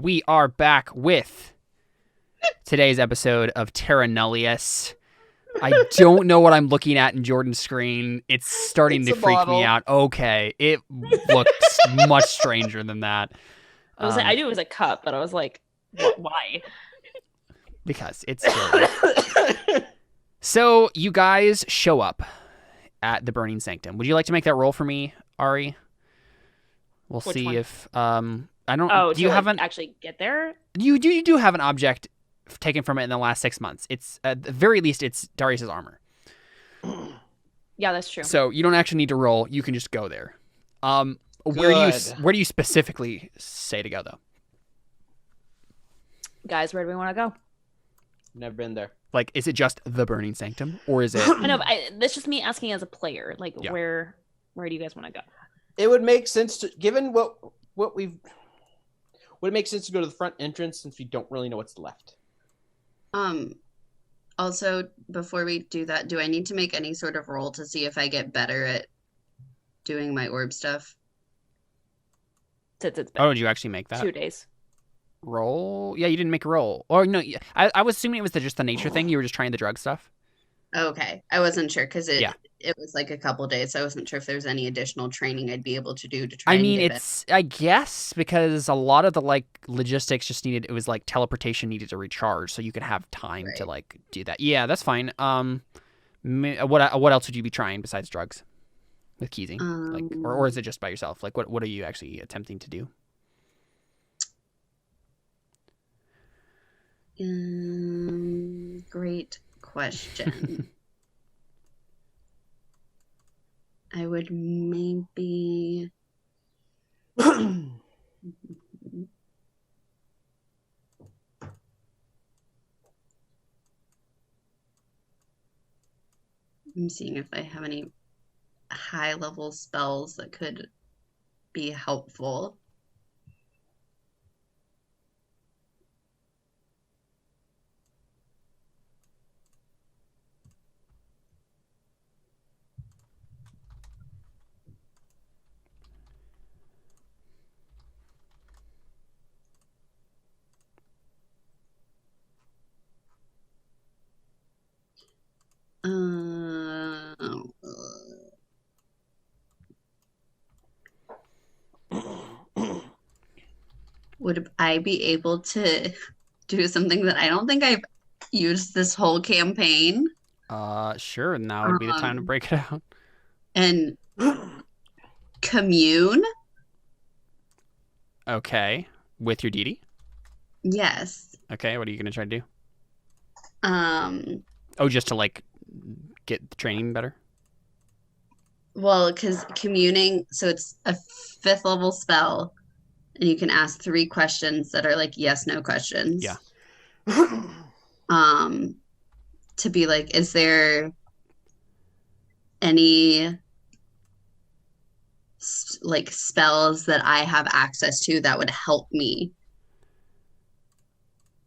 We are back with today's episode of Terra Nullius. I don't know what I'm looking at in Jordan's screen. It's starting to freak me out. Okay, it looks much stranger than that. I knew it was a cup, but I was like, why? Because it's scary. So you guys show up at the Burning Sanctum. Would you like to make that roll for me, Ari? We'll Which see one? if I don't. Oh, do you have an actually get there? You do have an object taken from it in the last 6 months. It's at the very least it's Darius's armor. Yeah, that's true. So you don't actually need to roll. You can just go there. Where do you specifically say to go though? Guys, where do we want to go? Never been there. Like, is it just the Burning Sanctum, or is it? I know, but that's just me asking as a player. Like, Yeah. where do you guys want to go? It would make sense to, given what we've, would it make sense to go to the front entrance since we don't really know what's left? Also, before we do that, do I need to make any sort of roll to see if I get better at doing my orb stuff? Since it's been Oh, did you actually make that 2 days. roll? Yeah, you didn't make a roll. Or no, I was assuming it was just the nature thing. You were just trying the drug stuff. Okay, I wasn't sure because Yeah. it was like a couple days, so I wasn't sure if there was any additional training I'd be able to do to try. I mean, I guess because a lot of the like logistics just needed. It was like teleportation needed to recharge, so you could have time to Right. like do that. Yeah, that's fine. What else would you be trying besides drugs with Keezy? Like, or is it just by yourself? Like, what are you actually attempting to do? Great question. I would maybe. I'm seeing if I have any high level spells that could be helpful. Would I be able to do something that I don't think I've used this whole campaign? Sure. Now would be the time to break it out. And commune? Okay, with your deity. Yes. Okay, what are you gonna try to do? Um, Oh, just to like get the training better. well, because communing, so it's a 5th level spell, and you can ask 3 questions that are like yes, no questions. Yeah. To be like, is there any like spells that I have access to that would help me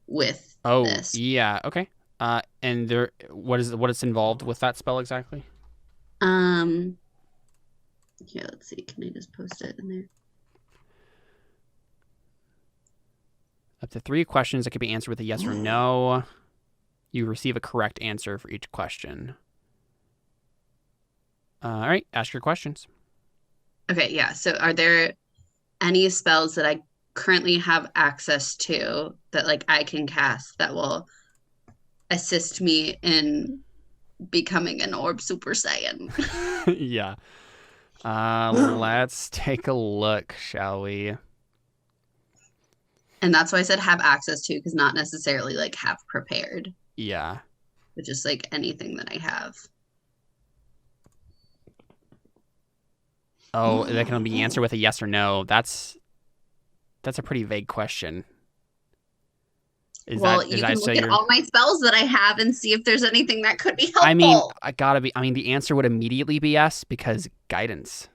with Oh, this? yeah. Okay. And there, what is involved with that spell exactly? Here, let's see. Can I just post it in there? Up to 3 questions that could be answered with a yes or no. You receive a correct answer for each question. All right, ask your questions. Okay, yeah. So are there any spells that I currently have access to that like I can cast that will assist me in becoming an orb super saiyan? Yeah. Let's take a look, shall we? And that's why I said have access to, because not necessarily like have prepared, Yeah. but just like anything that I have. Oh, that can be answered with a yes or no. That's a pretty vague question. You can look at all my spells that I have and see if there's anything that could be helpful. I mean, the answer would immediately be yes because guidance.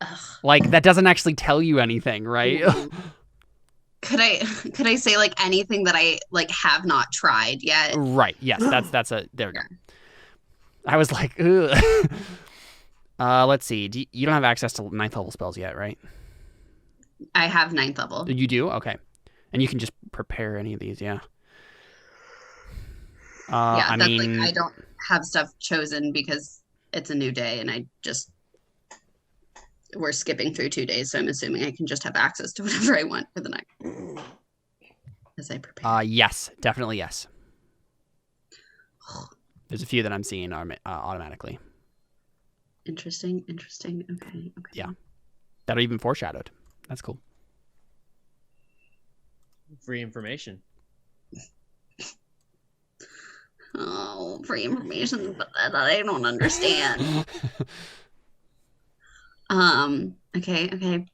Ugh. Like that doesn't actually tell you anything, right? Could I say like anything that I like have not tried yet? Right. Yes. That's a there we go. I was like, ugh. Let's see. You don't have access to 9th level spells yet, right? I have 9th level. You do? Okay. And you can just prepare any of these, yeah. Yeah, I that's mean, like I don't have stuff chosen because it's a new day and we're skipping through 2 days, so I'm assuming I can just have access to whatever I want for the night as I prepare. yes, definitely yes. There's a few that I'm seeing automatically. Interesting. Okay. Yeah. That are even foreshadowed. That's cool. Free information. Oh, free information that I don't understand. Okay.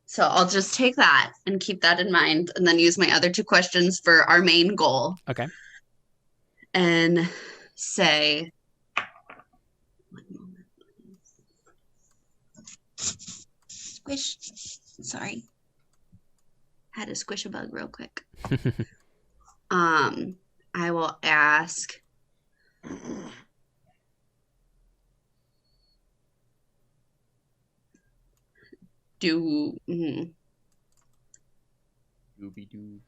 So I'll just take that and keep that in mind and then use my other 2 questions for our main goal. Okay. And say, one moment, please. Squish. Sorry. Had to squish a bug real quick. I will ask, Doobie doobie doo.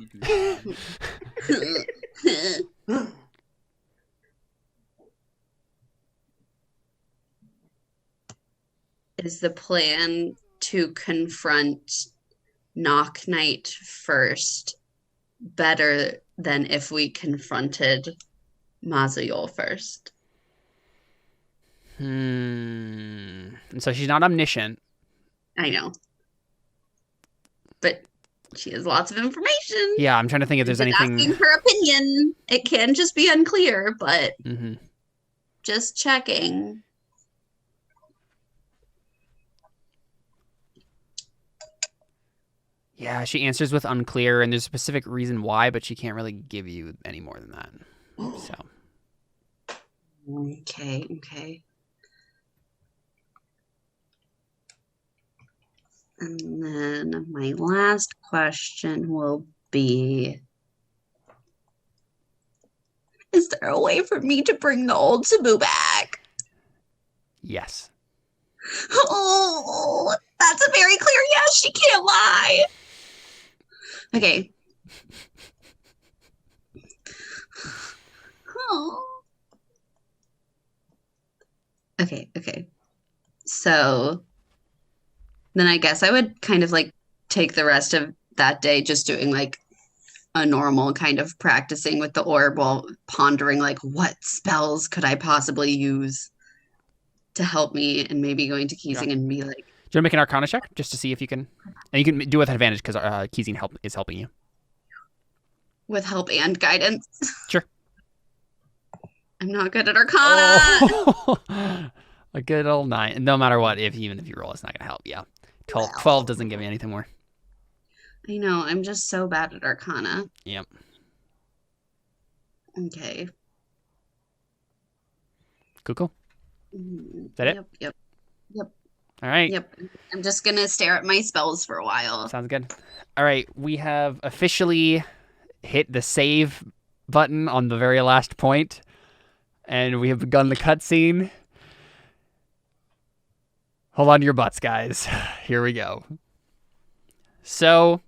is the plan to confront Knock Knight first better than if we confronted Mazayol first? And so she's not omniscient. I know. But she has lots of information. Yeah, I'm trying to think if there's anything. Asking her opinion. It can just be unclear, but just checking. Yeah, she answers with unclear, and there's a specific reason why, but she can't really give you any more than that. So. Okay. And then my last question will be, is there a way for me to bring the old Cebu back? Yes. Oh, that's a very clear yes. She can't lie. Okay. Oh. Okay. So then I guess I would kind of like take the rest of that day just doing like a normal kind of practicing with the orb while pondering like what spells could I possibly use to help me, and maybe going to Keezing and be like, do you want to make an Arcana check just to see if you can, and you can do it with advantage because Keezing is helping you. with help and guidance. Sure. I'm not good at Arcana. Oh, a good old 9. No matter what, even if you roll, it's not going to help. Yeah. 12 doesn't give me anything more. I know. I'm just so bad at Arcana. Yep. Okay. Cool. Is that it? Yep. All right. Yep. I'm just going to stare at my spells for a while. Sounds good. All right. We have officially hit the save button on the very last point, and we have begun the cutscene. Hold on to your butts, guys. Here we go. So,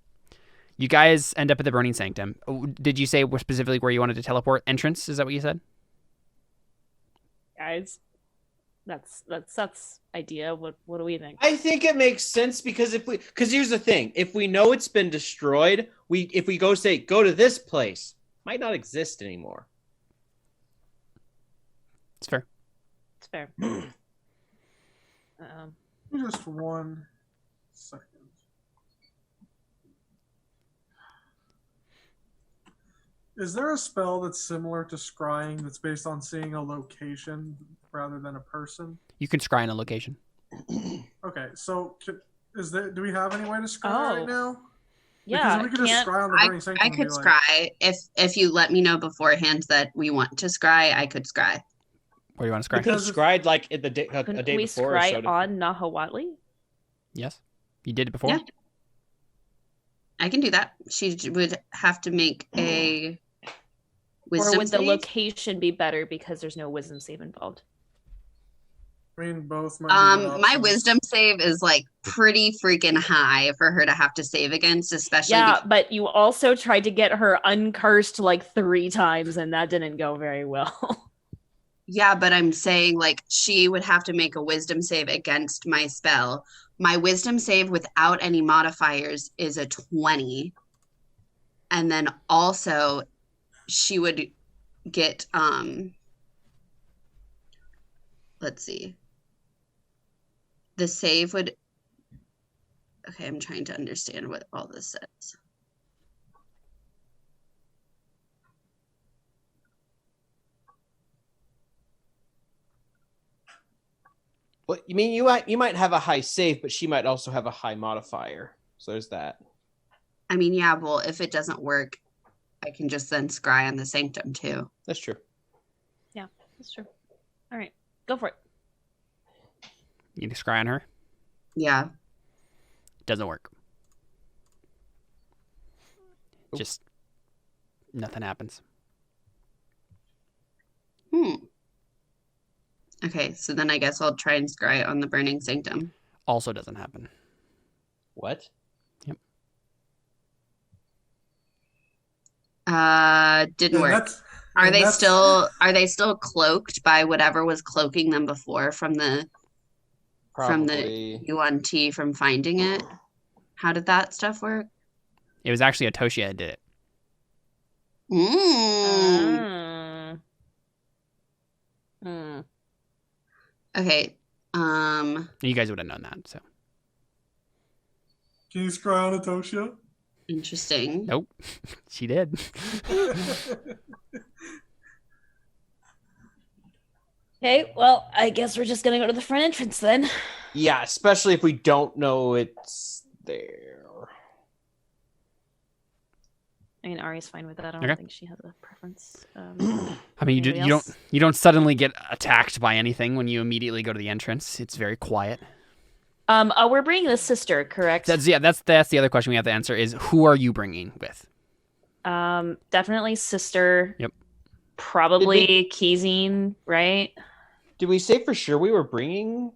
you guys end up at the Burning Sanctum. Did you say specifically where you wanted to teleport? Entrance? Is that what you said? Guys, that's idea. What do we think? I think it makes sense because here's the thing: if we know it's been destroyed, if we go to this place, it might not exist anymore. It's fair. It's fair. Just 1 second. Is there a spell that's similar to scrying that's based on seeing a location rather than a person? You can scry in a location. Okay, so do we have any way to scry right now? Yeah, because we could just scry on the Burning Sanctum. I could scry if you let me know beforehand that we want to scry. I could scry. Where do you want to scry? We could have scried like a day Couldn't before. we scry on Nahuatli? Yes. You did it before? Yeah. I can do that. She would have to make a wisdom Or would the save? location be better because there's no wisdom save involved? I mean, both might be good My options. wisdom save is like pretty freaking high for her to have to save against, especially Yeah, but you also tried to get her uncursed like 3 times, and that didn't go very well. Yeah, but I'm saying like she would have to make a wisdom save against my spell. My wisdom save without any modifiers is a 20. And then also she would get let's see. The save would Okay, I'm trying to understand what all this says. Well, you mean you might have a high save, but she might also have a high modifier. So there's that. I mean, yeah, well, if it doesn't work, I can just then scry on the sanctum too. That's true. Yeah, that's true. All right, go for it. You need to scry on her. Yeah. Doesn't work. Just nothing happens. Okay, so then I guess I'll try and scry on the Burning Sanctum. Also doesn't happen. What? Yep. Didn't work. Are they still cloaked by whatever was cloaking them before from the Probably. UNT from finding it? How did that stuff work? It was actually Atoshia that did it. Okay. You guys would have known that, so. Can you scry on Atoshia? Interesting. Nope. She did. Okay, well, I guess we're just gonna go to the front entrance then. Yeah, especially if we don't know it's there. I mean, Ari's fine with that. I don't Okay. think she has a preference. I mean, Anybody else? you don't suddenly get attacked by anything when you immediately go to the entrance. It's very quiet. We're bringing the sister, correct? That's the other question we have to answer is who are you bringing with? Definitely sister. Yep. Probably Kizine, right? Did we say for sure we were bringing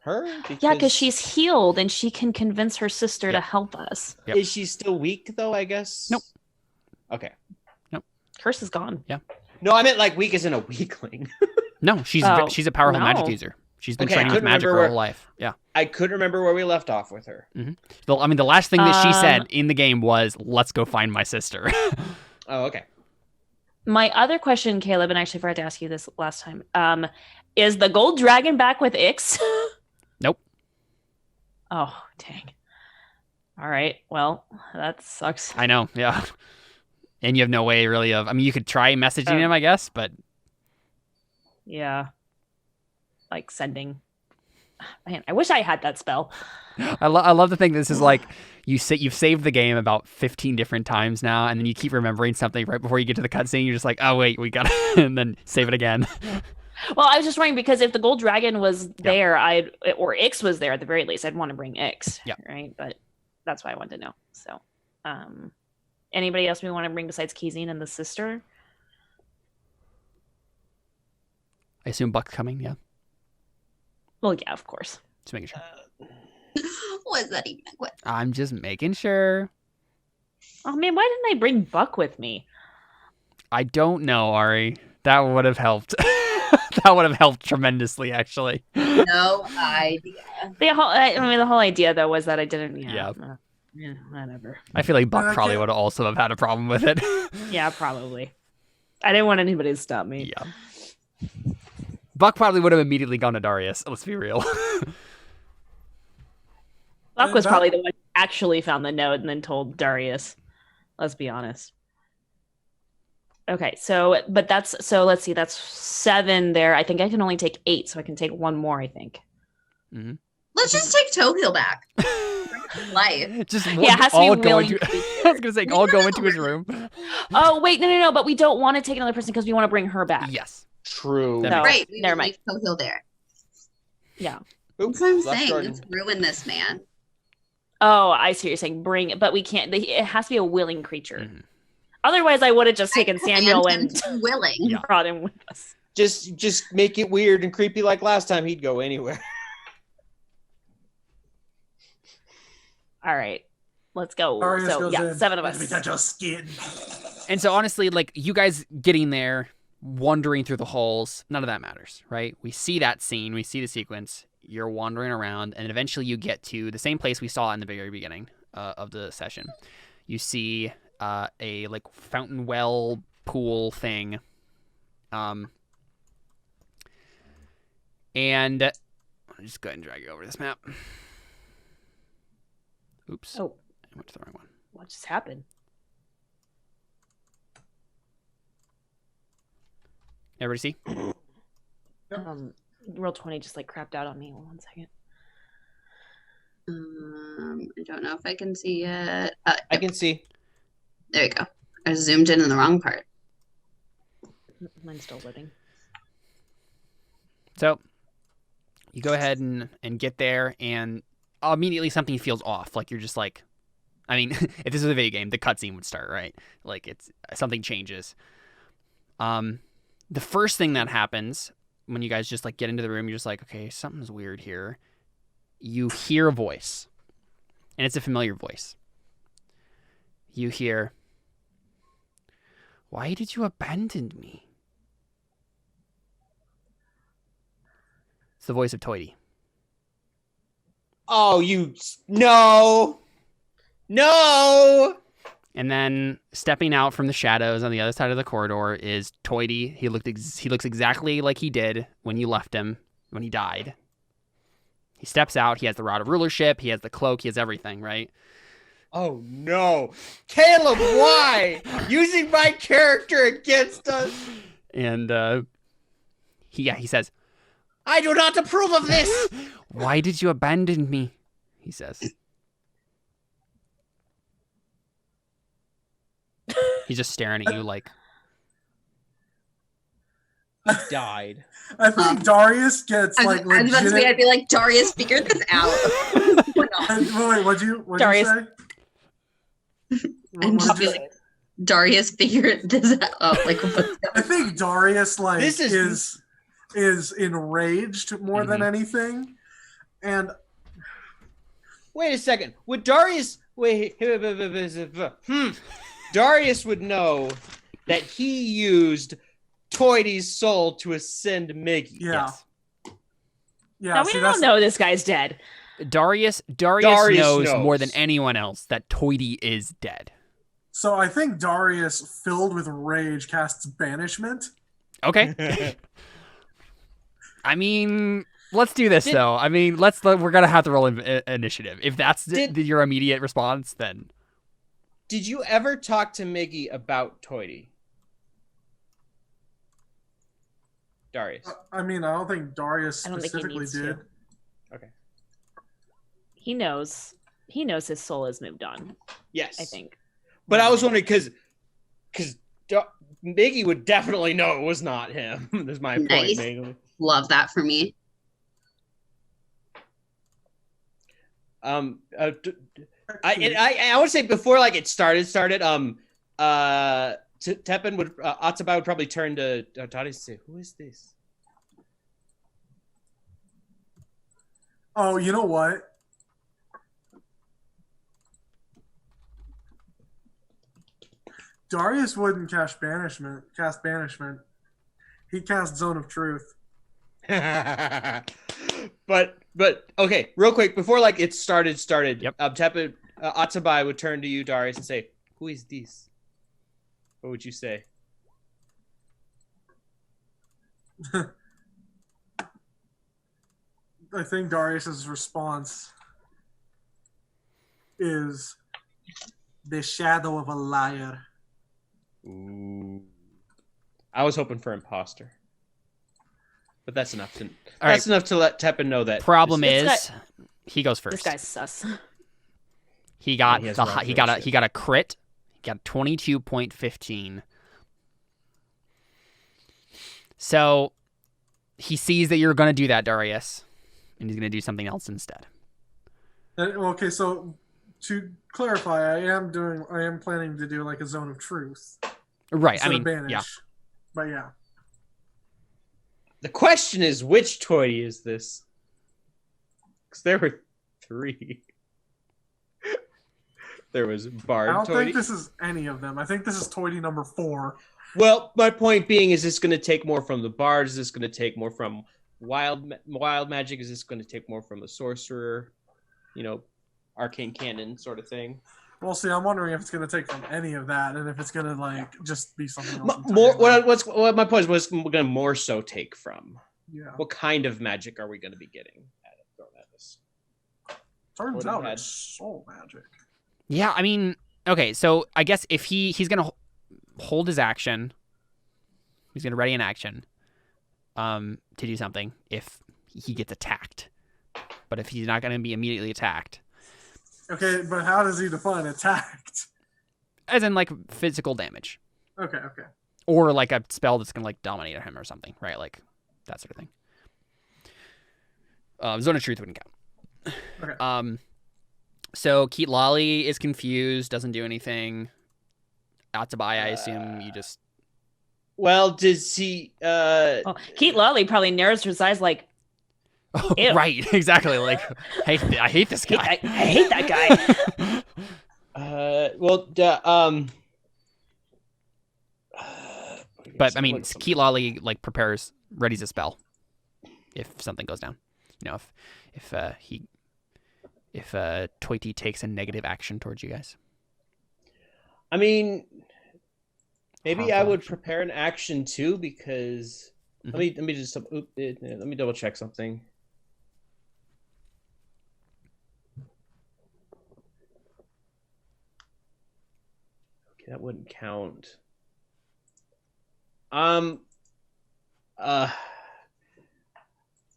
her? Yeah, because she's healed and she can convince her sister to Yep. help us. Yep. Is she still weak though? I guess. Nope. Okay. Curse is gone. No, I meant like weak as in a weakling. No, she's Oh, a powerful no. magic user. She's been Okay, I training with couldn't magic her remember whole life. Yeah. I couldn't remember where we left off with her. I mean, the last thing that she said in the game was, "Let's go find my sister." Oh, okay. My other question, Caleb, and I actually forgot to ask you this last time. Is the gold dragon back with Ix? Nope. Oh, dang. All right. Well, that sucks. I know. Yeah. And you have no way really of. I mean, you could try messaging him, I guess, but Yeah. Like sending. Man, I wish I had that spell. I love to think this is like you've saved the game about 15 different times now, and then you keep remembering something right before you get to the cutscene. You're just like, oh wait, we got to, and then save it again. Well, I was just wondering because if the gold dragon was there, or Ix was there at the very least, I'd want to bring Ix. Yeah. Right. But that's why I wanted to know. So, anybody else we want to bring besides Kizine and the sister? I assume Buck's coming. Yeah. Well, yeah, of course. Just making sure. What is that even? What? I'm just making sure. Oh man, why didn't I bring Buck with me? I don't know, Ari. That would have helped. That would have helped tremendously, actually. No idea. The whole idea though was that I didn't. Yeah. Whatever. I feel like Buck I probably can't- would also have had a problem with it. Yeah, probably. I didn't want anybody to stop me. Yeah. Buck probably would have immediately gone to Darius. Let's be real. Buck was That- probably the one who actually found the note and then told Darius. Let's be honest. Okay, let's see, that's 7 there. I think I can only take 8, so I can take 1 more, I think. Let's just take Tohil back. Life. Just Yeah, it has to be all go willing into. creature. I was gonna say all go into his room. Oh, wait, no, but we don't want to take another person because we want to bring her back. Yes. True. That No. Right. We Never would leave Tohil there. Yeah. Oops, That's what I'm left saying. garden. Let's ruin this man. Oh, I see what you're saying. Bring it, but we can't. It has to be a willing creature. Mhm. Otherwise, I would have just taken I command Samuel him and to be willing. Yeah. brought him with us. Just make it weird and creepy like last time. He'd go anywhere. All right, let's go. Darius So goes yeah, in. 7 of Let me us. touch your skin. And so honestly, like you guys getting there, wandering through the halls, none of that matters, right? We see that scene, we see the sequence. You're wandering around, and eventually you get to the same place we saw in the very beginning of the session. You see a like fountain well pool thing, and I'll just go ahead and drag you over this map. Oops. Oh, I went to the wrong one. what just happened? Everybody see? Roll 20 just like crapped out on me. Hold on 1 second. I don't know if I can see yet. I can see. There we go. I zoomed in the wrong part. Mine's still loading. So you go ahead and get there, and immediately something feels off. Like you're just like, I mean, if this was a video game, the cutscene would start, right? Like it's something changes. The first thing that happens when you guys just like get into the room, you're just like, okay, something's weird here. You hear a voice, and it's a familiar voice. You hear, "Why did you abandon me?" It's the voice of Toity. Oh, no. And then stepping out from the shadows on the other side of the corridor is Toity. He looks exactly like he did when you left him, when he died. He steps out. He has the rod of rulership. He has the cloak. He has everything, right? Oh no, Caleb! Why using my character against us? And he says, I do not approve of this. "Why did you abandon me?" He says. He's just staring at you like, Died. I think Darius gets I like was about to say, legit. I'd be like, Darius, figure this out. We're not. Wait, what'd you Darius. say? And What just did be you- like, Darius, figure this out. Like, what's I think Darius like This is enraged more than anything, and Wait a second. Would Darius Darius would know that he used Toity's soul to ascend Miggy. yeah, yes. yeah. Now we see, don't know this guy's dead. Darius Darius knows knows. more than anyone else that Toity is dead. So I think Darius, filled with rage, casts banishment. Okay. I mean, let's do this though. I mean, we're gonna have to roll initiative. If that's your immediate response, then. Did you ever talk to Miggy about Toity? Darius. I mean, I don't think Darius I don't think he specifically needs did. to. Okay. He knows his soul has moved on, Yes. I think. But I was wondering because Miggy would definitely know it was not him. That's my point, Nice. mainly. love that for me. I would say before like it started Teppan would Atsuba would probably turn to Toddy and say, "Who is this?" Oh, you know what? Darius wouldn't cast banishment. He cast Zone of Truth. but okay, real quick before like it started. Yep. Teppan Atsuba would turn to you, Darius, and say, "Who is this?" What would you say? I think Darius's response is the shadow of a liar. Ooh. I was hoping for imposter. But that's enough to right. that's enough to let Teppan know that. Problem This is, he goes first. This guy's sus. He got He has the rod he got a rulership. he got a crit. He got 22.15. So he sees that you're gonna do that, Darius, and he's gonna do something else instead. Okay, so to clarify, I am planning to do like a Zone of Truth. Right. instead I mean, of banish. yeah. But yeah. The question is, which toy is this? Because there were 3. There was Bard I don't toy. think this is any of them. I think this is toy number 4. Well, my point being, is this going to take more from the Bard? Is this going to take more from wild magic? Is this going to take more from the sorcerer? You know, arcane canon sort of thing. Well, see, I'm wondering if it's going to take from any of that, and if it's going to like just be something else. More. What my point is, what's going to more so take from? Yeah. What kind of magic are we going to be getting thrown at us? Turns out it's soul magic. Yeah, I mean, okay, so I guess if he's gonna hold his action, he's gonna ready an action, to do something if he gets attacked. But if he's not gonna be immediately attacked, okay, but how does he define attacked? as in like physical damage, Okay. or like a spell that's gonna like dominate him or something, right? Like that sort of thing. Zone of Truth wouldn't count. Okay. So Keat Lolly is confused, doesn't do anything. Atabai, I assume you just. Well, does he? Well, Keat Lolly probably narrows his eyes like, Oh, ew. right, exactly. Like, I hate this guy. I hate that guy. But I mean, Keat Lolly like readies a spell if something goes down. You know, if Toiti takes a negative action towards you guys. I mean, maybe Harmful I would action. prepare an action too, because let me double check something. Okay, that wouldn't count.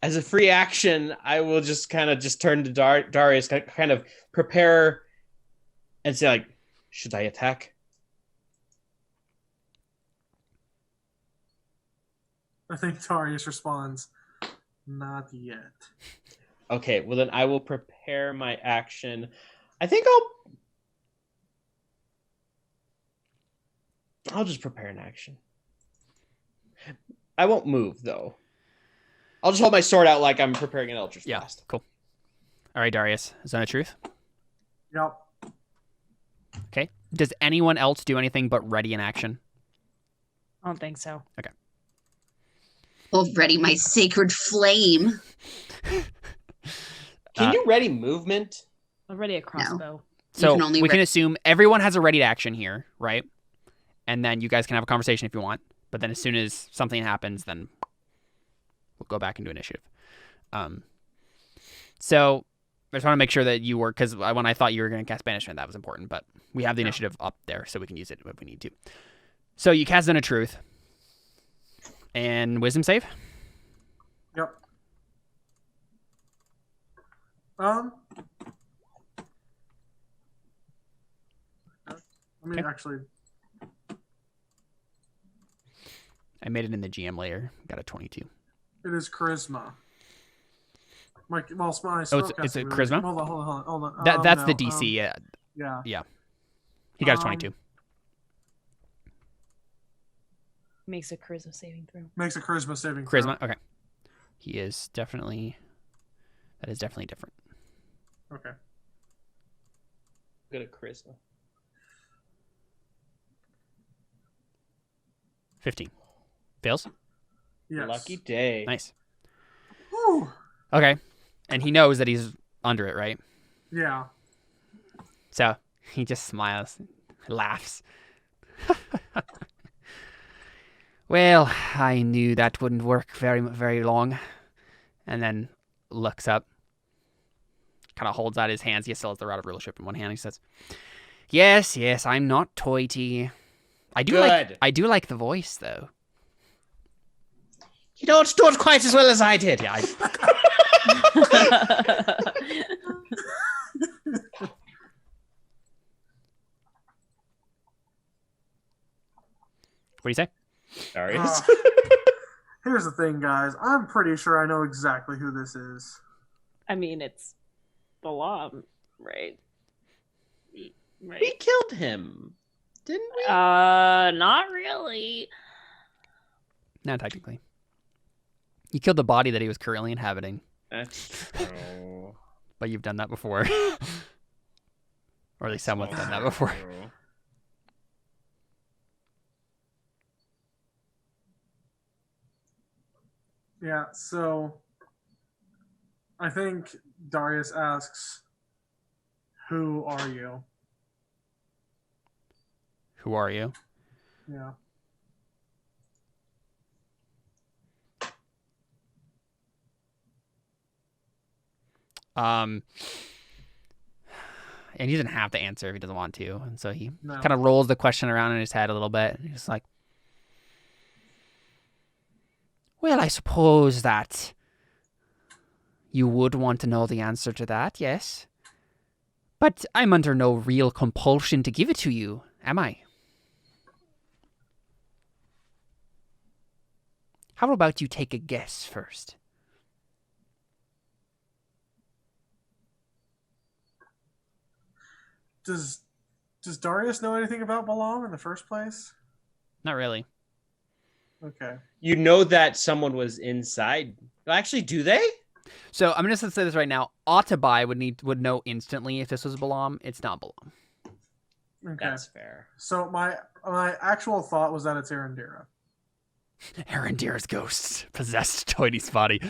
As a free action, I will just kind of turn to Darius, kind of prepare and say, like, should I attack? I think Darius responds, not yet. Okay, well then I will prepare my action. I think I'll just prepare an action. I won't move though. I'll just hold my sword out like I'm preparing an Eldritch Yeah, Blast. cool. All right, Darius, Zone of Truth. Yep. Okay. Does anyone else do anything but ready an action? I don't think so. Already my sacred flame. Can you ready movement? Already a crossbow. So can only we can assume everyone has a ready action here, right? And then you guys can have a conversation if you want. But then as soon as something happens, then we'll go back into initiative. So I just want to make sure that you were, because when I thought you were going to cast Banishment, that was important. But we have the initiative up there, so we can use it if we need to. So you cast Zone of Truth. And Wisdom save? Yep. Let me Okay. actually. I made it in the GM layer. Got a 22. It is charisma. My Oh, it's a spellcasting charisma? Hold on. That's No, the DC. yeah. He got a 22. Makes a charisma saving throw. Makes a charisma saving throw. Charisma? Okay. He is definitely... That is definitely different. Okay. Good at charisma. 15. Fails? Yes. Lucky day. Nice. Whew. Okay. And he knows that he's under it, right? Yeah. So he just smiles, laughs. Well, I knew that wouldn't work very, very long. And then looks up, kind of holds out his hands. He still has the Rod of Rulership in one hand. He says, Yes, I'm not Toity. I do like the voice, though. You don't do it quite as well as I did. Yeah, What do you say? Darius. Here's the thing, guys. I'm pretty sure I know exactly who this is. I mean, it's the law, right? We killed him, didn't we? Not really. Not technically. You killed the body that he was currently inhabiting, That's true. but you've done that before. Or at least someone's done that before. True. Yeah, so I think Darius asks, "Who are you?" Who are you? Yeah. And he doesn't have to answer if he doesn't want to. And so he No. kind of rolls the question around in his head a little bit. And he's like, well, I suppose that you would want to know the answer to that, yes. But I'm under no real compulsion to give it to you, am I? How about you take a guess first? Does Darius know anything about Balam in the first place? Not really. Okay. You know that someone was inside. Actually, do they? So I'm just gonna say this right now. Atabai would know instantly if this was Balam. It's not Balam. Okay. That's fair. So my actual thought was that it's Arendira. Arendira's ghost possessed Toidy's body.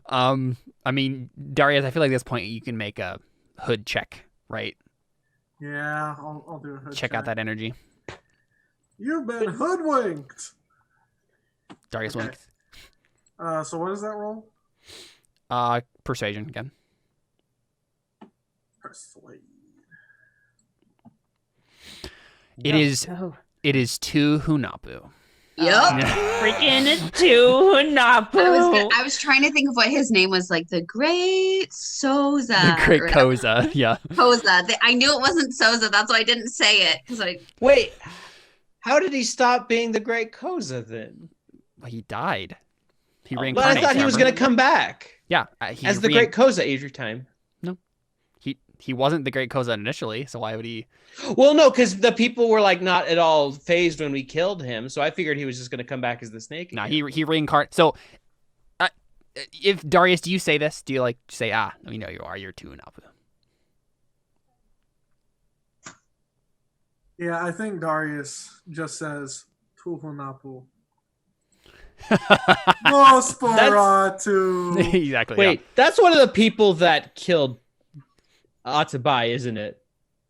I mean, Darius, I feel like at this point you can make a hood check, right? Yeah, I'll do a hood Check out that energy. You've been hoodwinked. Darius Okay. winked. So what is that roll? Persuasion again. Persuade. It is 2 Hunapu. Yep. Freaking two Napu. I was trying to think of what his name was, like the Great Soza. The Great or- Koza, yeah. Koza. I knew it wasn't Soza. That's why I didn't say it. Because Wait, how did he stop being the Great Koza then? Well, he died. He But I reincarnated. thought he was going to come back Yeah, as the Great Koza every time. He wasn't the Great Koza initially, so why would he? Well, no, because the people were like not at all phased when we killed him, so I figured he was just going to come back as the snake. No, again. he reincarnated. So, if Darius, do you say this? Do you like say, we know you are. You're 2 Hunapu. Yeah, I think Darius just says Tuhunapu. Nosferatu. Exactly. Wait, that's one of the people that killed Atabai, isn't it?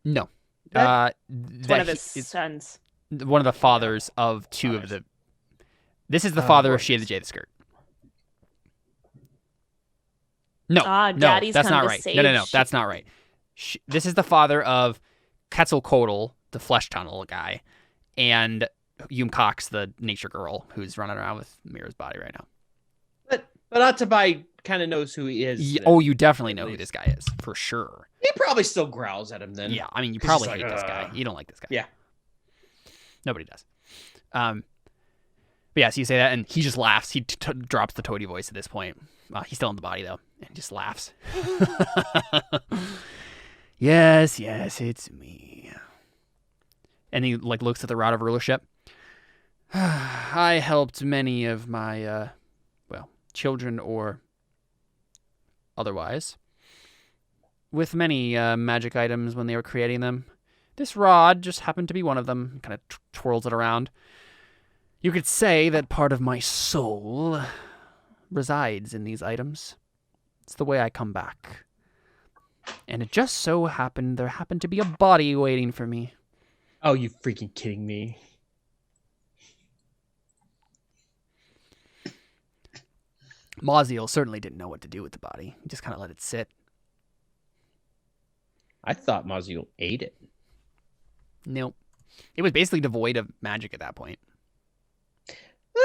Yeah. No. That- It's one of his sons. One of the fathers of 2 of the. This is the Of father of course. She of the Jade the Skirt. No, no, Daddy's that's come not to right. save No, that's not right. This is the father of Quetzalcoatl, the flesh tunnel guy, and Yum Cox, the nature girl, who's running around with Mira's body right now. But Atabai kind of knows who he is. then. Oh, you definitely know At who least. this guy is, for sure. He probably still growls at him then. Yeah, I mean, you 'Cause probably he's hate like, this guy. You don't like this guy. Yeah. Nobody does. But yeah, so you say that, and he just laughs. He drops the toady voice at this point. He's still in the body, though, and just laughs. Yes, it's me. And he looks at the rod of rulership. I helped many of my, children or otherwise with many magic items when they were creating them. This rod just happened to be one of them. Kind of twirls it around. You could say that part of my soul resides in these items. It's the way I come back. And it just so happened there happened to be a body waiting for me. Oh, you freaking kidding me? Maziel certainly didn't know what to do with the body. He just kind of let it sit. I thought Maziel ate it. Nope. It was basically devoid of magic at that point. Well,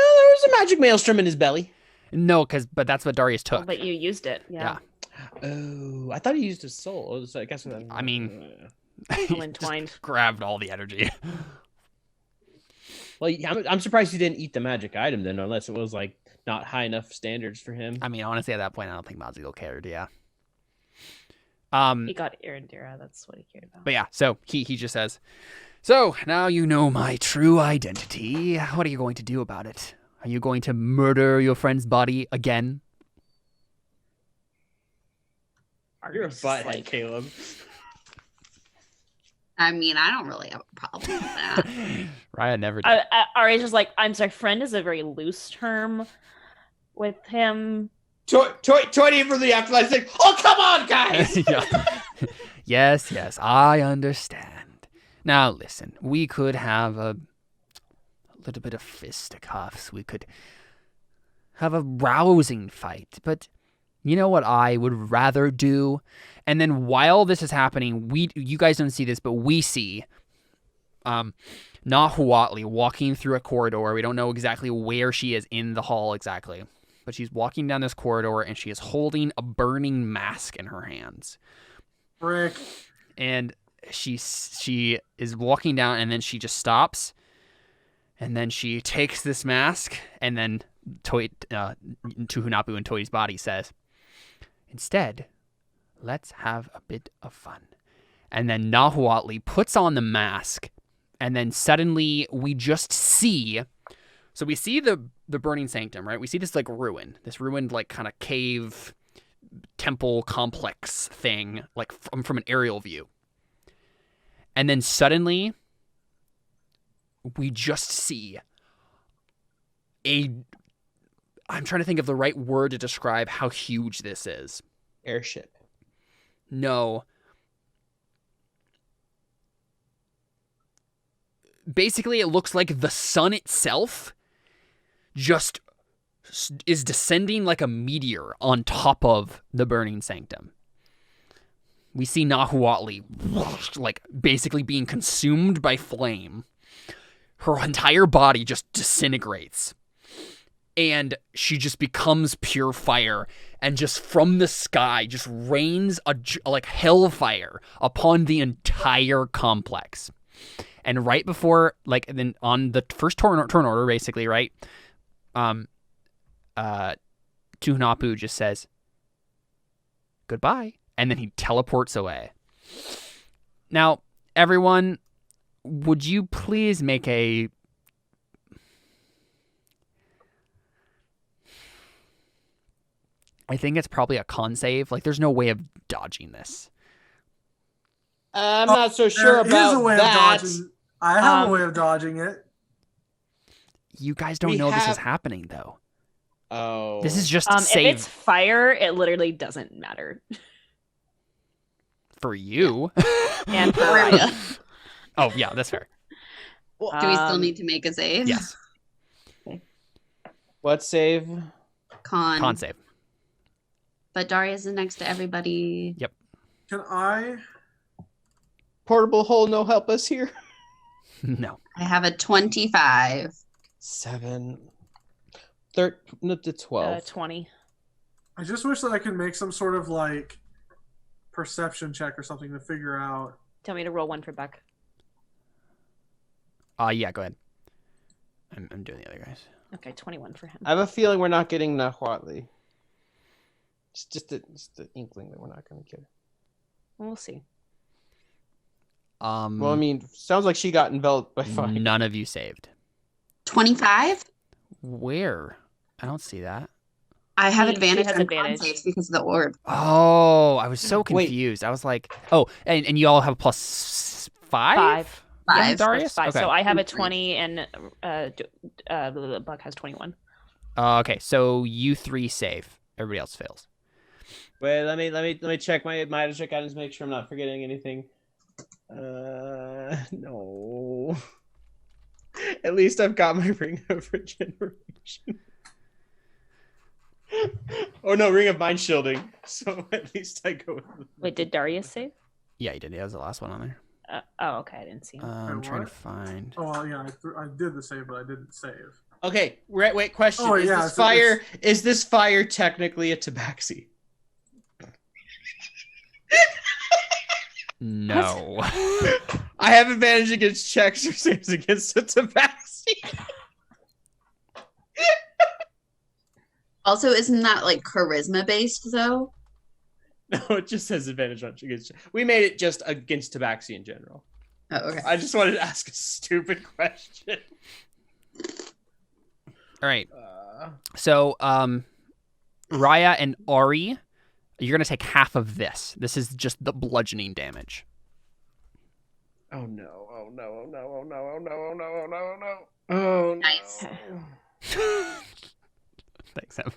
there was a magic maelstrom in his belly. No, but that's what Darius Oh, took. but you used it. Yeah. Oh, I thought he used his soul. So I guess. I mean, All he entwined. just grabbed all the energy. Well, I'm surprised he didn't eat the magic item then, unless it was like not high enough standards for him. I mean, honestly, at that point, I don't think Maziel cared. Yeah. He got Arendira. That's what he cared about. But yeah, so he just says, "So now you know my true identity. What are you going to do about it? Are you going to murder your friend's body again? You're a Art's butthead, Caleb. I mean, I don't really have a problem with that. Raya never did. Ari's just like, I'm sorry, friend is a very loose term with him. Toy from the afterlife is like, oh, come on, guys! Yeah. Yes, I understand. Now, listen, we could have a little bit of fisticuffs. We could have a rousing fight, but you know what I would rather do? And then while this is happening, you guys don't see this, but we see Nahuatli walking through a corridor. We don't know exactly where she is in the hall exactly, but she's walking down this corridor and she is holding a burning mask in her hands. Frick. And she is walking down, and then she just stops, and then she takes this mask, and then Tuhunapu and Toi's body says, instead, let's have a bit of fun. And then Nahuatli puts on the mask, and then suddenly we just see. So we see the Burning Sanctum, right? We see this like ruined like kind of cave temple complex thing, like from an aerial view. And then suddenly we just see I'm trying to think of the right word to describe how huge this is. Airship. No. Basically, it looks like the sun itself just is descending like a meteor on top of the Burning Sanctum. We see Nahuatli like basically being consumed by flame. Her entire body just disintegrates. And she just becomes pure fire, and just from the sky just rains like hellfire upon the entire complex. And right before, like, then on the first turn order, basically, right? Tuhunapu just says goodbye, and then he teleports away. Now, everyone, would you please make a I think it's probably a con save. Like, there's no way of dodging this. I'm not so sure There is about a way that. of dodging. I have a way of dodging it. You guys don't know this is happening, though. Oh. This is just If save it's fire, it literally doesn't matter. for you. And for Raya. Oh, yeah, that's fair. Do we still need to make a save? Yes. What save? Con save. But Darius is next to everybody. Yep. Can I? Portable hole, no help us here. No. I have a 25. 7. 13 to 12. 20. I just wish that I could make some sort of like perception check or something to figure out. Tell me to roll one for Beck. Yeah, go ahead. I'm doing the other guys. Okay, 21 for him. I have a feeling we're not getting Nahuatli. It's just an inkling that we're not going to get her. We'll see. Well, I mean, sounds like she got enveloped by fire. None of you saved. 25? Where? I don't see that. I have She advantage has on advantage. con saves because of the orb. Oh, I was so Wait. confused. I was like, oh, and you all have plus 5? 5. Five. Yeah, Darius? Five. Okay. So I have a 20 and Buck has 21. Okay, so you 3 save. Everybody else fails. Wait, let me check my magic items, make sure I'm not forgetting anything. No. At least I've got my ring of regeneration. Oh no, ring of mind shielding. So at least I go with Wait, did Darius save? Yeah, you did. That was the last one on there. Oh, okay. I didn't see him. I'm trying to what? find. Oh well, yeah, I did the save, but I didn't save. Okay, wait, question. Oh, Is yeah, this so fire is this fire technically a tabaxi? No. I have advantage against checks or saves against a tabaxi. Also, isn't that like charisma based though? No, it just says advantage on against. We made it just against tabaxi in general. Oh, okay. I just wanted to ask a stupid question. All right. So, Raya and Ari, you're going to take half of this. This is just the bludgeoning damage. Oh no! Oh no! Oh no! Oh no! Oh no! Oh no! Oh no! Oh no! Oh no! Nice. Thanks, Em.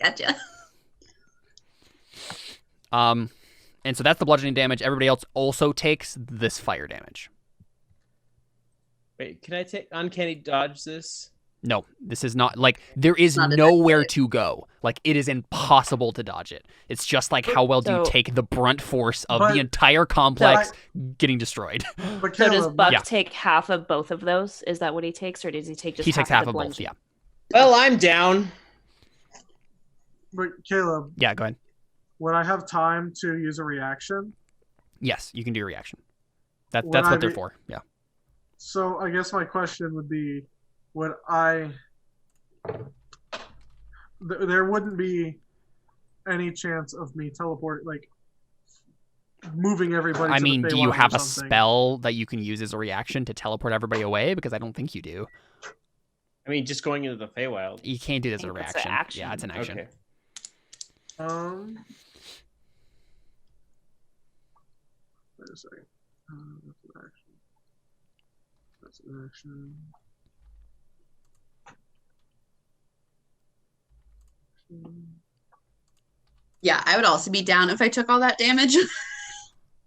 Gotcha. And so that's the bludgeoning damage. Everybody else also takes this fire damage. Wait, can I take uncanny dodge this? No, this is not like there is Not nowhere effective. to go. Like it is impossible to dodge it. It's just like how well do you So- take the brunt force of But- the entire complex getting destroyed? But So does Caleb, Buck Yeah. take half of both of those? Is that what he takes, or does he take just He takes half the of both. bludgeon? Yeah, Well, I'm down. but Caleb, yeah. Go ahead. would I have time to use a reaction? Yes, you can do your reaction. That's Would I what they're be- for. Yeah. So I guess my question would be, would I? There wouldn't be any chance of me teleport, like moving everybody. I to mean, the do you Feywild have or a something. spell that you can use as a reaction to teleport everybody away? Because I don't think you do. I mean, just going into the Feywild. You can't do this as a I think it's reaction. an action. Yeah, it's an action. Okay. Wait a second. That's an action. That's an action. Yeah, I would also be down if I took all that damage.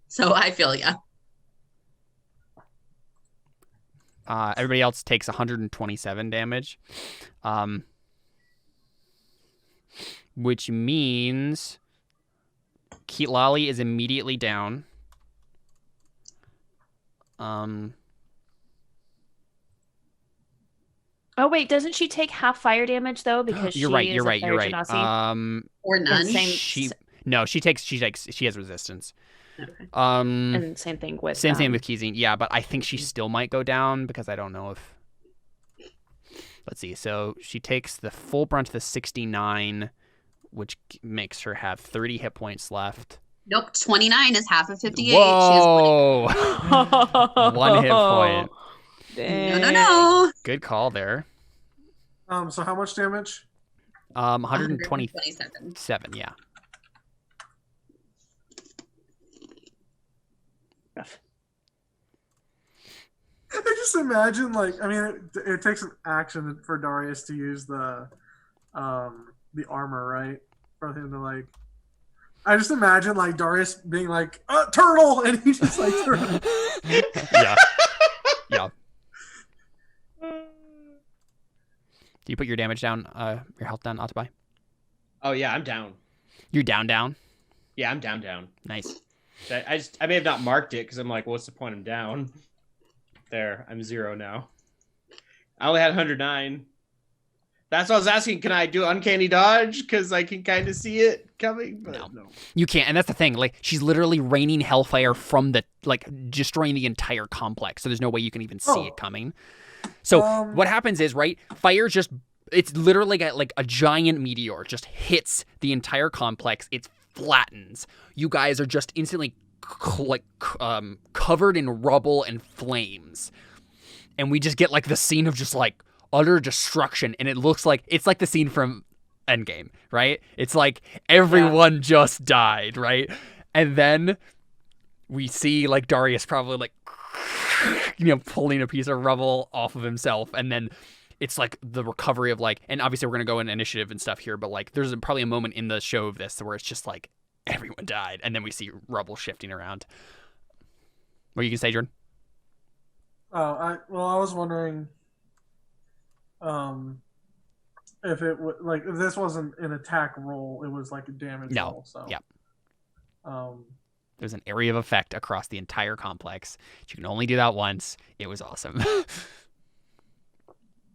So I feel yeah. Everybody else takes 127 damage, which means Keatlali is immediately down. Oh wait, doesn't she take half fire damage though? Because You're she right. is You're a right. You're fairy right. genasi? Or none. same- She has resistance. Okay. And same thing with Same with Keezing. Yeah, but I think she still might go down because I don't know if. Let's see. So she takes the full brunt of the 69, which makes her have 30 hit points left. Nope, 29 is half of 58. Whoa! She has 1 hit point. no. Good call there. So how much damage? 127. 127. Yeah. I just imagine, like, I mean, it takes an action for Darius to use the armor, right? For him to like. I just imagine like Darius being like, turtle, and he just like turtle. Yeah. Yeah. Do you put your damage down? Your health down, Atabai? Oh yeah, I'm down. You're down. Yeah, I'm down. Nice. I may have not marked it because I'm like, what's the point? I'm down. There, I'm 0 now. I only had 109. That's what I was asking. Can I do uncanny dodge? Because I can kind of see it coming. But no. You can't, and that's the thing. Like, she's literally raining hellfire from the destroying the entire complex. So there's no way you can even see it coming. So what happens is, right? Fire it's literally like a giant meteor just hits the entire complex. It flattens. You guys are just instantly covered in rubble and flames, and we just get like the scene of just like utter destruction, and it looks like it's like the scene from Endgame, right? It's like everyone just died, right? And then we see like Darius probably like pulling a piece of rubble off of himself, and then it's like the recovery of like, and obviously we're gonna go in initiative and stuff here, but like there's probably a moment in the show of this where it's just like everyone died, and then we see rubble shifting around. What you can say, Jordan? I was wondering, if it would like if this wasn't an attack roll, it was like a damage roll. So yeah. Um, There's an area of effect across the entire complex. You can only do that once. It was awesome.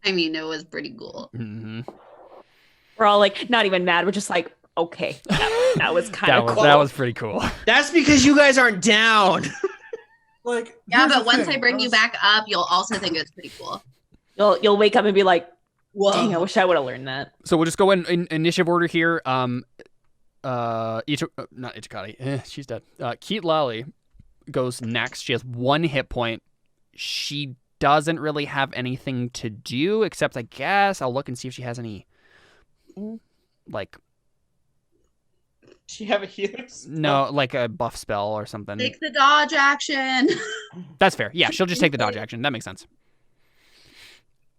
I mean, it was pretty cool. Mm-hmm. We're all like not even mad. We're just like, okay, that was kind of cool. That was pretty cool. That's because you guys aren't down. like Yeah, here's but the once thing, I bring you was- back up, you'll also think it's pretty cool. You'll wake up and be like, Whoa. dang, I wish I would have learned that. So we'll just go in initiative order here. Not Ichikati. She's dead. Keatlali goes next. She has 1 hit point. She doesn't really have anything to do, except I guess I'll look and see if she has any, like... She have a healing spell? No, like a buff spell or something. Take the dodge action. That's fair. Yeah, she'll just take the dodge action. That makes sense.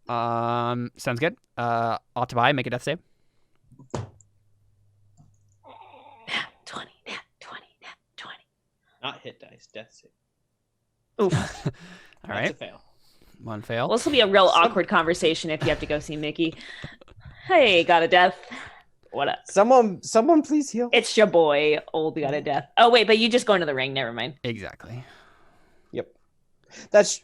Sounds good. Ottabai, make a death save. 20. Not hit dice, death save. Oof. All right. That's a fail. One fail. Well, this will be a real awkward conversation if you have to go see Mickey. Hey, got a death. What up? Someone please heal. It's your boy, old got a death. Oh, wait, but you just go into the ring. Never mind. Exactly. Yep.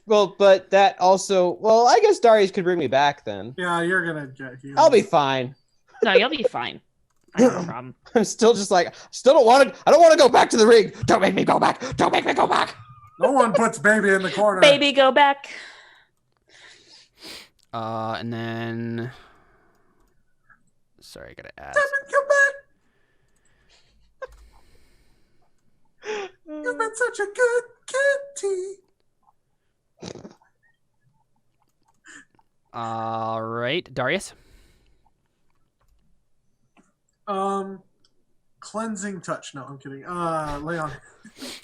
But that also, I guess Darius could bring me back then. Yeah, you're gonna get healed. I'll be fine. No, you'll be fine. I have no problem. I'm still just like, I don't want to go back to the ring. Don't make me go back. Don't make me go back. No one puts baby in the corner. Baby, go back. And then... Sorry, I gotta add. Come back. You've been such a good kitty. All right, Darius. Cleansing touch. No, I'm kidding. Lay on.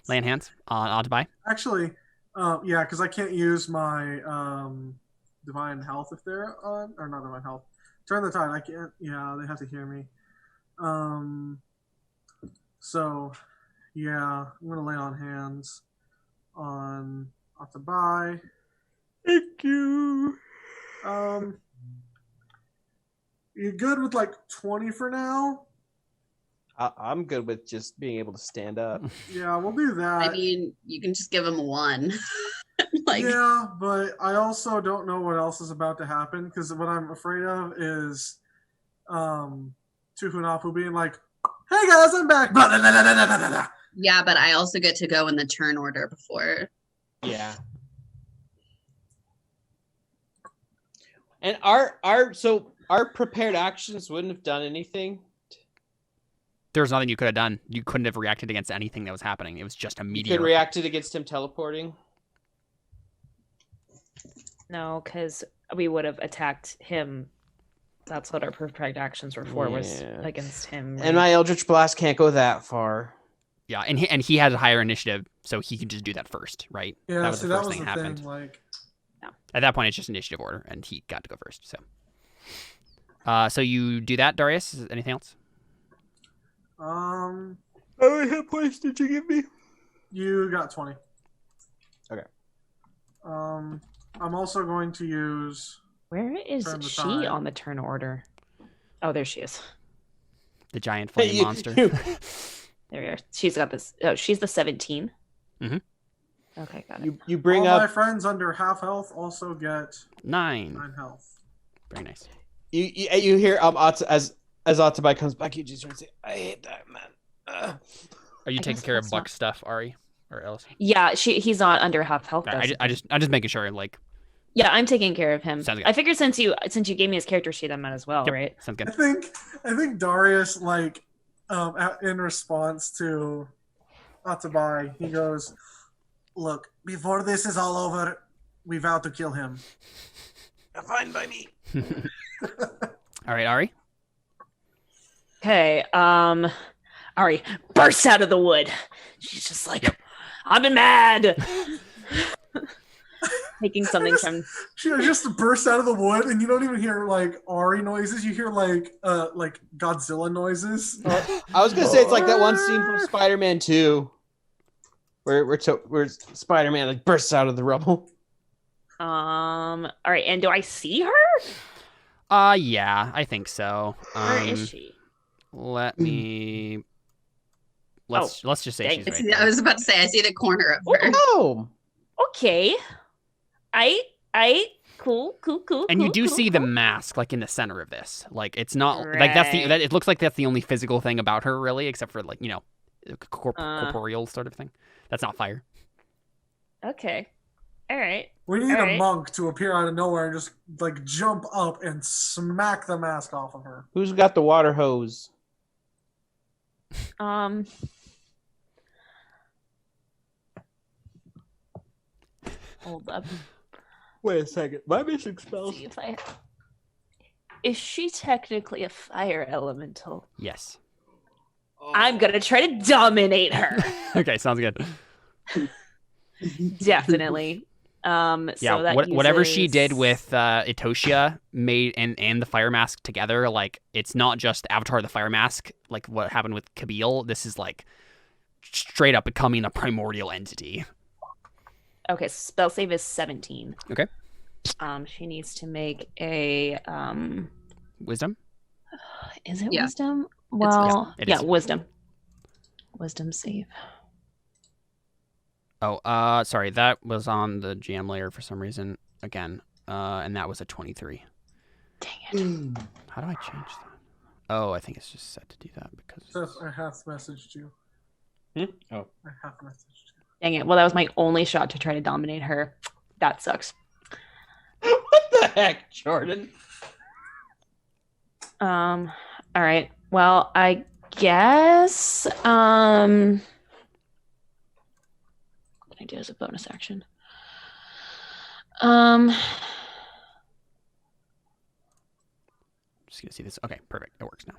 Laying hands on Ottabai. Actually, yeah, because I can't use my divine health if they're on, or not divine health. Turn the tide. I can't. Yeah, they have to hear me. So, yeah, I'm gonna lay on hands on Ottabai. Thank you. You good with like 20 for now? I'm good with just being able to stand up. Yeah, we'll do that. I mean, you can just give him 1. Yeah, but I also don't know what else is about to happen because what I'm afraid of is Tuhunapu being like, "Hey guys, I'm back." Blah, blah, blah, blah, blah, blah, blah. Yeah, but I also get to go in the turn order before. Yeah. And our prepared actions wouldn't have done anything. There was nothing you could have done. You couldn't have reacted against anything that was happening. It was just a You meteor. could reacted against him teleporting. No, because we would have attacked him. That's what our prepared actions were for, was Yeah. against him. And my Eldritch Blast can't go that far. Yeah, and he had a higher initiative, so he could just do that first, right? Yeah, that was see, the that first was thing the that happened. thing. Like, At that point, it's just initiative order, and he got to go first. So you do that, Darius? Anything else? How many hit points did you give me? you got 20. Okay. I'm also going to use. Where is Turn the she tide. on the turn order? Oh, there she is. The giant flame monster. There we are. She's got this. Oh, she's the 17. Mhm. Okay, got it. You bring All my up friends under half health also get 9. 9 health. Very nice. you hear as Ottabai comes back, you just say, "I hate that man." Are you I taking guess care of that's Buck's stuff, Ari, or else? Yeah, he's not under half health. I'm just making sure. Like, Yeah, I'm taking care of him. Sounds good. I figured since you gave me his character sheet, I might as well, yep, right? sounds I good. think Darius, like, in response to Ottabai, he goes, "Look, before this is all over, we vow to kill him." Fine by me. All right, Ari. Okay. Ari bursts out of the wood. She's just like, I've been mad. Taking something from. She just bursts out of the wood, and you don't even hear like Ari noises. You hear like Godzilla noises. I was gonna say it's like that one scene from Spider-Man 2, where Spider-Man like bursts out of the rubble. All right, and do I see her? Yeah, I think so. Where is she? Let me. Let's just say dang. she's right I there. was about to say, I see the corner of her. Oh, Okay. Cool. And you do cool, see the cool. mask like in the center of this. Like it's not like that's the Right. that it looks like that's the only physical thing about her really, except for like corporeal sort of thing. That's not fire. Okay. All right. We need All a right. monk to appear out of nowhere and just like jump up and smack the mask off of her. who's got the water hose? Hold up. Wait a second. My missing spells. See if I. Is she technically a fire elemental? Yes. I'm gonna try to dominate her. Okay, sounds good. Definitely. So Yeah, that whatever she uses- did with Itoshia made and the fire mask together, like it's not just Avatar the Fire Mask, like what happened with Kabil. This is like straight up becoming a primordial entity. Okay, spell save is 17. Okay. She needs to make a Wisdom? is it Yeah. wisdom? Well, it yeah, is. wisdom. Wisdom save. Oh, sorry, that was on the GM layer for some reason again. And that was a 23. Dang it. How do I change that? Oh, I think it's just set to do that because Seth, I half messaged you. Oh. I half messaged you. Dang it. Well, that was my only shot to try to dominate her. That sucks. What the heck, Jordan? All right. Well, I guess what can I do as a bonus action? just gonna see this. Okay, perfect. It works now.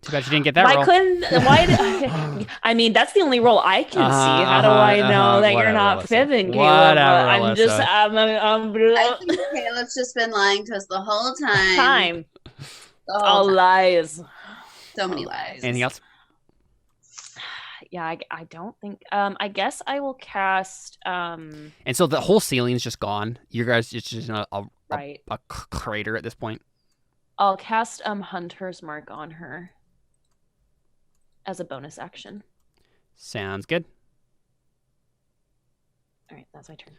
Too bad you didn't get that Why roll. couldn't I mean that's the only role I can see. How do I know that you're Whatever, not Alyssa. fibbing, Caleb? Whatever, I'm just Alyssa. I think Caleb's just been lying to us the whole time. time. The whole All time. lies. So many lies. Anything else? Yeah, I don't think I guess I will cast And so the whole ceiling's just gone. You guys, it's just right. a crater at this point. I'll cast Hunter's Mark on her as a bonus action. Sounds good. All right, that's my turn.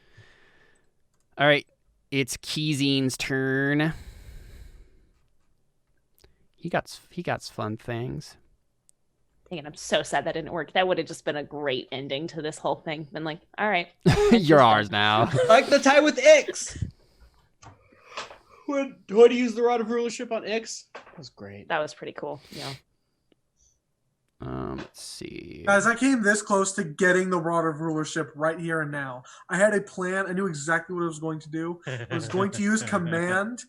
All right, it's Keezine's turn. He got fun things. Dang it, I'm so sad that didn't work. That would have just been a great ending to this whole thing. Been like, all right. You're ours now. Like the tie with Ix. When do you use the Rod of Rulership on Ix? That was great. That was pretty cool. Yeah. Let's see. Guys, I came this close to getting the Rod of Rulership right here and now. I had a plan. I knew exactly what I was going to do. I was going to use command.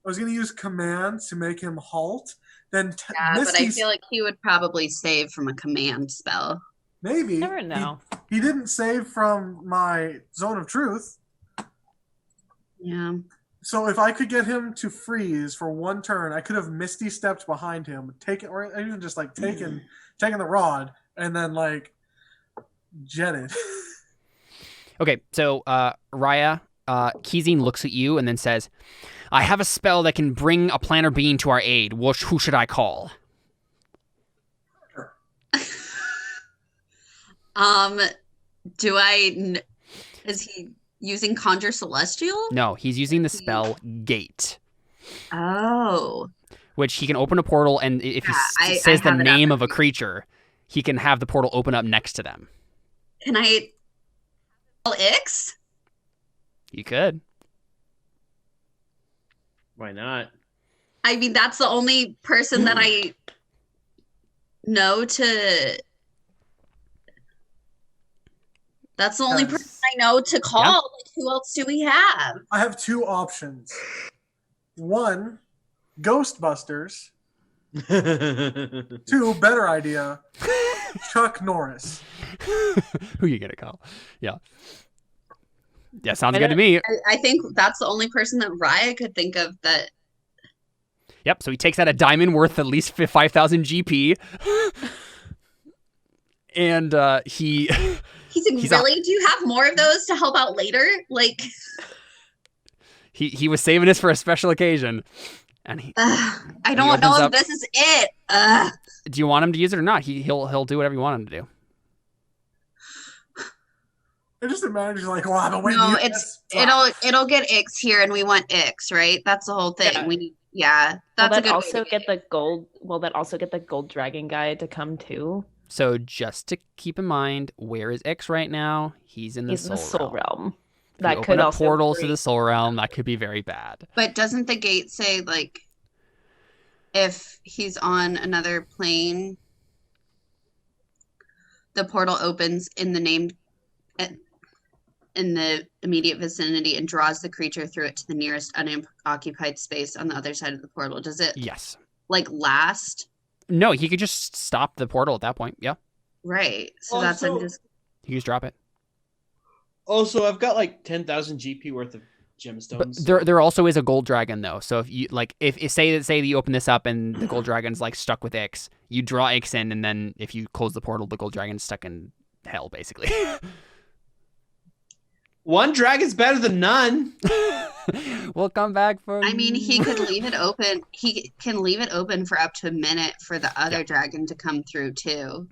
I was going to use command to make him halt. Then Yeah, but I Misty's feel like he would probably save from a command spell. maybe. Never know. He didn't save from my zone of truth. Yeah. So if I could get him to freeze for one turn, I could have Misty stepped behind him, taken, or even just like taken the rod and then like jetted. Okay, so Raya, Keezine looks at you and then says, I have a spell that can bring a planar being to our aid. Who should I call? Is he using Conjure Celestial? No, he's using the spell Gate, Oh. which he can open a portal, and if he I says the have it name up. of a creature, he can have the portal open up next to them. Can I call Ix? You could. Why not? I mean, that's the only person that I know to. That's the only Yes. person I know to call. Yeah. Like, who else do we have? I have two options. One, Ghostbusters. Two, better idea, Chuck Norris. Who you gonna call? Yeah. Yeah, sounds I good to don't- me. I think that's the only person that Raya could think of that. Yep, so he takes out a diamond worth at least 5,000 GP. And he He's like, He's really? Do you have more of those to help out later? Like, he was saving this for a special occasion. And I he don't know opens if up- this is it. do you want him to use it or not? He'll do whatever you want him to do. I just imagine he's like, well, I've been waiting. No, to use it'll get Ix here, and we want Ix, right? That's the whole thing. Yeah. We need, yeah, Will that's a that good. also way to get do the gold? Will that also get the gold dragon guy to come too? So just to keep in mind, where is X right now? He's in the He's in the soul realm. If you That open could up also portals to bring- the soul realm. That could be very bad. But doesn't the gate say like if he's on another plane, the portal opens in the name? in the immediate vicinity and draws the creature through it to the nearest unoccupied space on the other side of the portal. Does it Yes. like last? No, he could just stop the portal at that point. Yeah. Right. So that's Also- I'm just He just drop it. Also, I've got like 10,000 GP worth of gemstones. But there also is a gold dragon though. So if you like, if say that you open this up and the gold dragon's like stuck with Ix, you draw Ix in, and then if you close the portal, the gold dragon's stuck in hell basically. One dragon's better than none. We'll come back for. I mean, he could leave it open. He can leave it open for up to a minute for the other dragon to come through too.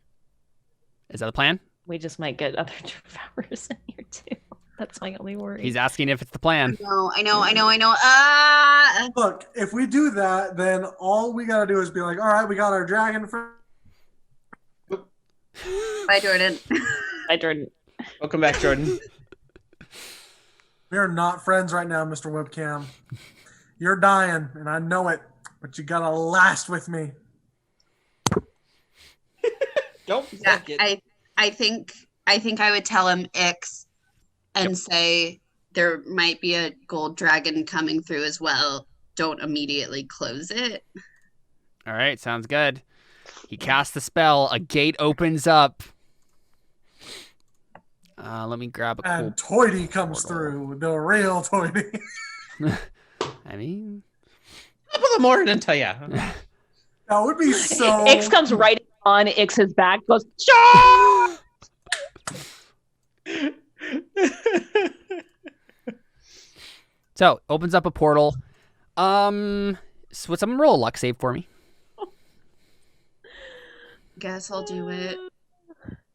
Is that the plan? We just might get other devourers in here too. That's my only worry. He's asking if it's the plan. No, I know. Ah! Look, if we do that, then all we gotta do is be like, all right, we got our dragon for. Bye, Jordan. Hi, Jordan. Welcome back, Jordan. We are not friends right now, Mr. Webcam. You're dying, and I know it, but you gotta last with me. Don't Yeah, fuck it. I think I would tell him Ix and say there might be a gold dragon coming through as well. Don't immediately close it. All right, sounds good. He casts the spell. A gate opens up. Let me grab a cool. And Toity comes portal. through, the real Toity. I mean, Top of the morning, and tell ya. That would be so. Ix comes right on Ix's back, goes, Shaw! so opens up a portal. So would someone roll a luck save for me? Guess I'll do it.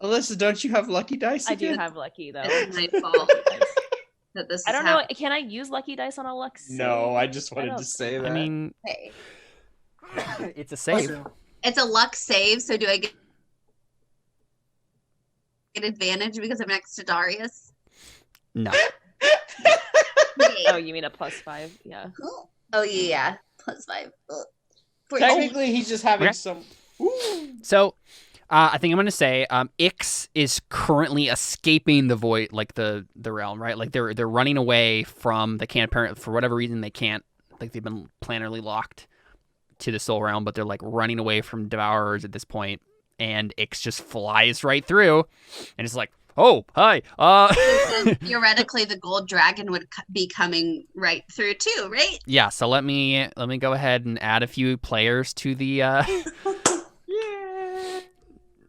Alyssa, don't you have lucky dice? I do again? have lucky though. It's my fault that this is I don't know. happening. Can I use lucky dice on a luck save? No, I just wanted don't- to say that. I mean, Okay. it's a save. It's a luck save, so do I get advantage because I'm next to Darius? No. Oh, you mean a +5? Yeah. Oh yeah, +5. Ugh. 14. Technically, he's just having Okay. some. Ooh. So, I think I'm gonna say, Ix is currently escaping the void, like the realm, right? Like they're running away from. They can't apparently for whatever reason they can't. Like they've been planarly locked to the soul realm, but they're like running away from devourers at this point. And Ix just flies right through, and it's like, oh, hi. So theoretically, the gold dragon would be coming right through too, right? Yeah. So let me go ahead and add a few players to the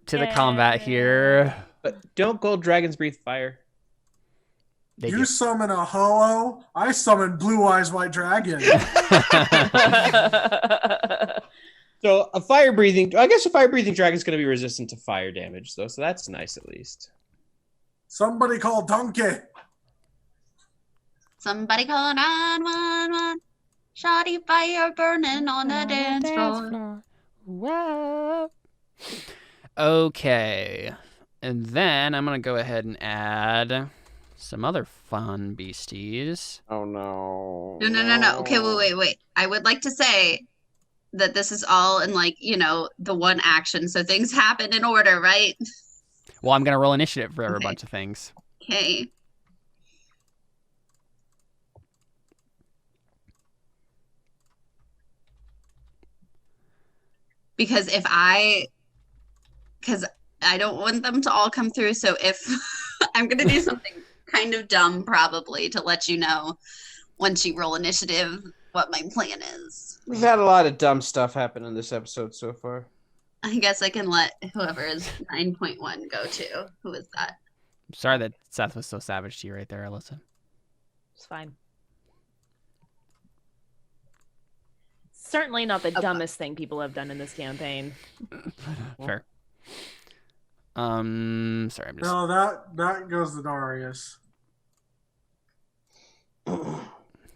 to the combat here. But don't gold dragons breathe fire? They You do. summon a Ho-Oh, I summon Blue Eyes White Dragon. So a fire breathing. I guess a fire breathing dragon is going to be resistant to fire damage, though. So that's nice, at least. Somebody call Donkey. Somebody call 911. Shoddy fire burning on the dance floor. Whoa. Okay. And then I'm going to go ahead and add some other fun beasties. Oh no. No. Okay, wait. I would like to say that this is all in the one action, so things happen in order, right? Well, I'm going to roll initiative for a Okay. bunch of things. Okay. Because I don't want them to all come through, so if I'm gonna do something kind of dumb probably to let you know once you roll initiative what my plan is. We've had a lot of dumb stuff happen in this episode so far. I guess I can let whoever is 9.1 go to. Who is that? Sorry that Seth was so savage to you right there, Alyssa. It's fine. Certainly not the dumbest thing people have done in this campaign. Fair. Sorry, I'm just... No, that goes to Darius.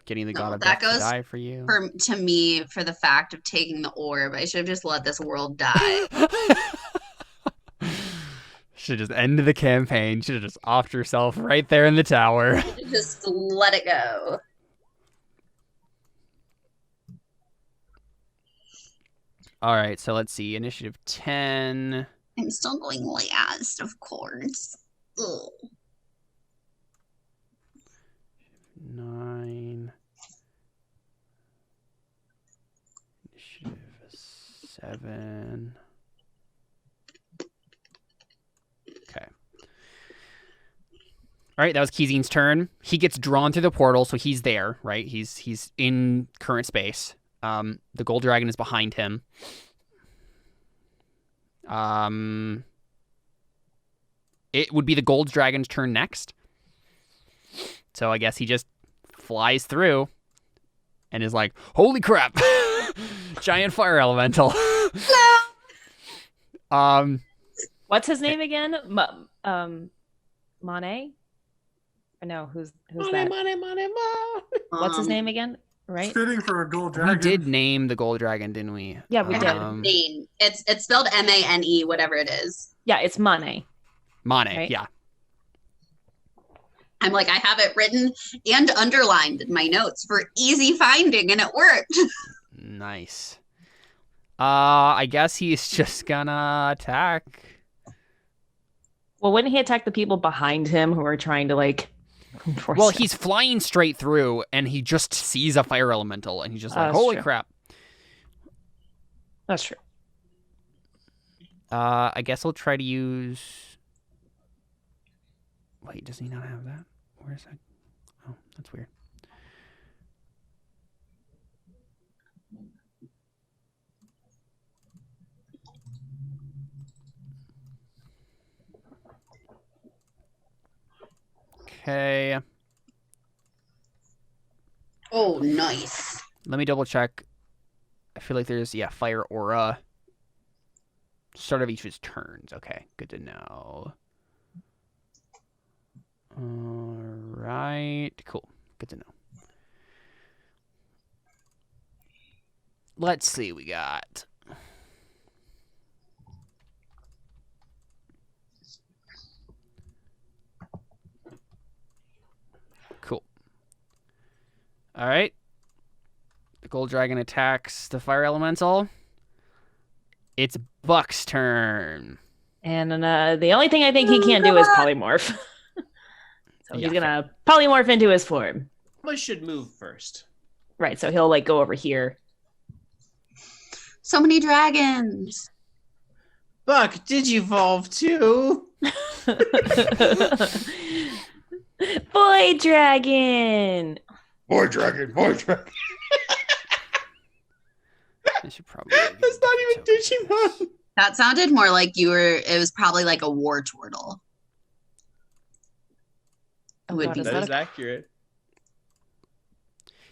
Getting the No, god of that death to goes die for you. To me, for the fact of taking the orb, I should have just let this world die. Should just end the campaign. Should have just offed yourself right there in the tower. Just let it go. All right, so let's see. Initiative 10. I'm still going last, of course. Ugh. 9. Initiative 7. Okay. All right, that was Kizin's turn. He gets drawn through the portal, so he's there, right? He's in current space. The gold dragon is behind him. It would be the gold dragon's turn next. So I guess he just flies through and is like, "Holy crap! Giant fire elemental." What's his name again? Monet? Or no, who's that? Money. What's his name again? Right? It's fitting for a gold We dragon. did name the gold dragon, didn't we? Yeah, we did. Name. It's spelled Mane, whatever it is. Yeah, it's Monet. Monet, Right? yeah. I'm like, I have it written and underlined in my notes for easy finding, and it worked. Nice. I guess he's just gonna attack. Well, wouldn't he attack the people behind him who are trying to like? force Well, him? he's flying straight through, and he just sees a fire elemental, and he's just like, That's "Holy true. crap!" That's true. I guess I'll try to use. Wait, does he not have that? Where is that? Oh, that's weird. Okay, Oh, nice. let me double check. I feel like there's fire aura. Start of each of his turns. Okay, good to know. All right, cool. Good to know. Let's see, we got. Cool. All right. The gold dragon attacks the fire elemental. It's Buck's turn. And the only thing I think he can't do is polymorph. So Yeah, he's gonna polymorph into his form. I should move first. Right. So he'll like go over here. So many dragons. Buck, did you evolve too? Boy dragon. Boy dragon. I should probably. That's not even Digimon. That sounded more like it was probably like a war turtle. Oh, Would God, be is That that is accurate.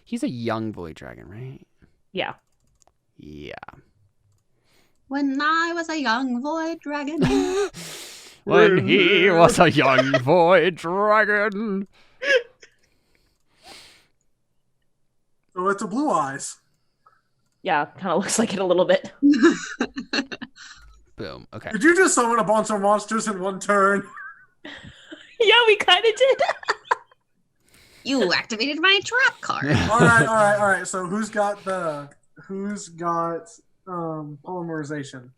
He's a young boy dragon, right? Yeah. Yeah. When I was a young void dragon. When he was a young boy dragon. So it's a blue eyes. Yeah. Kind of looks like it a little bit. Boom. Okay. Did you just summon a bunch of monsters in one turn? Yeah, we kind of did. You activated my trap card. all right. So who's got polymerization?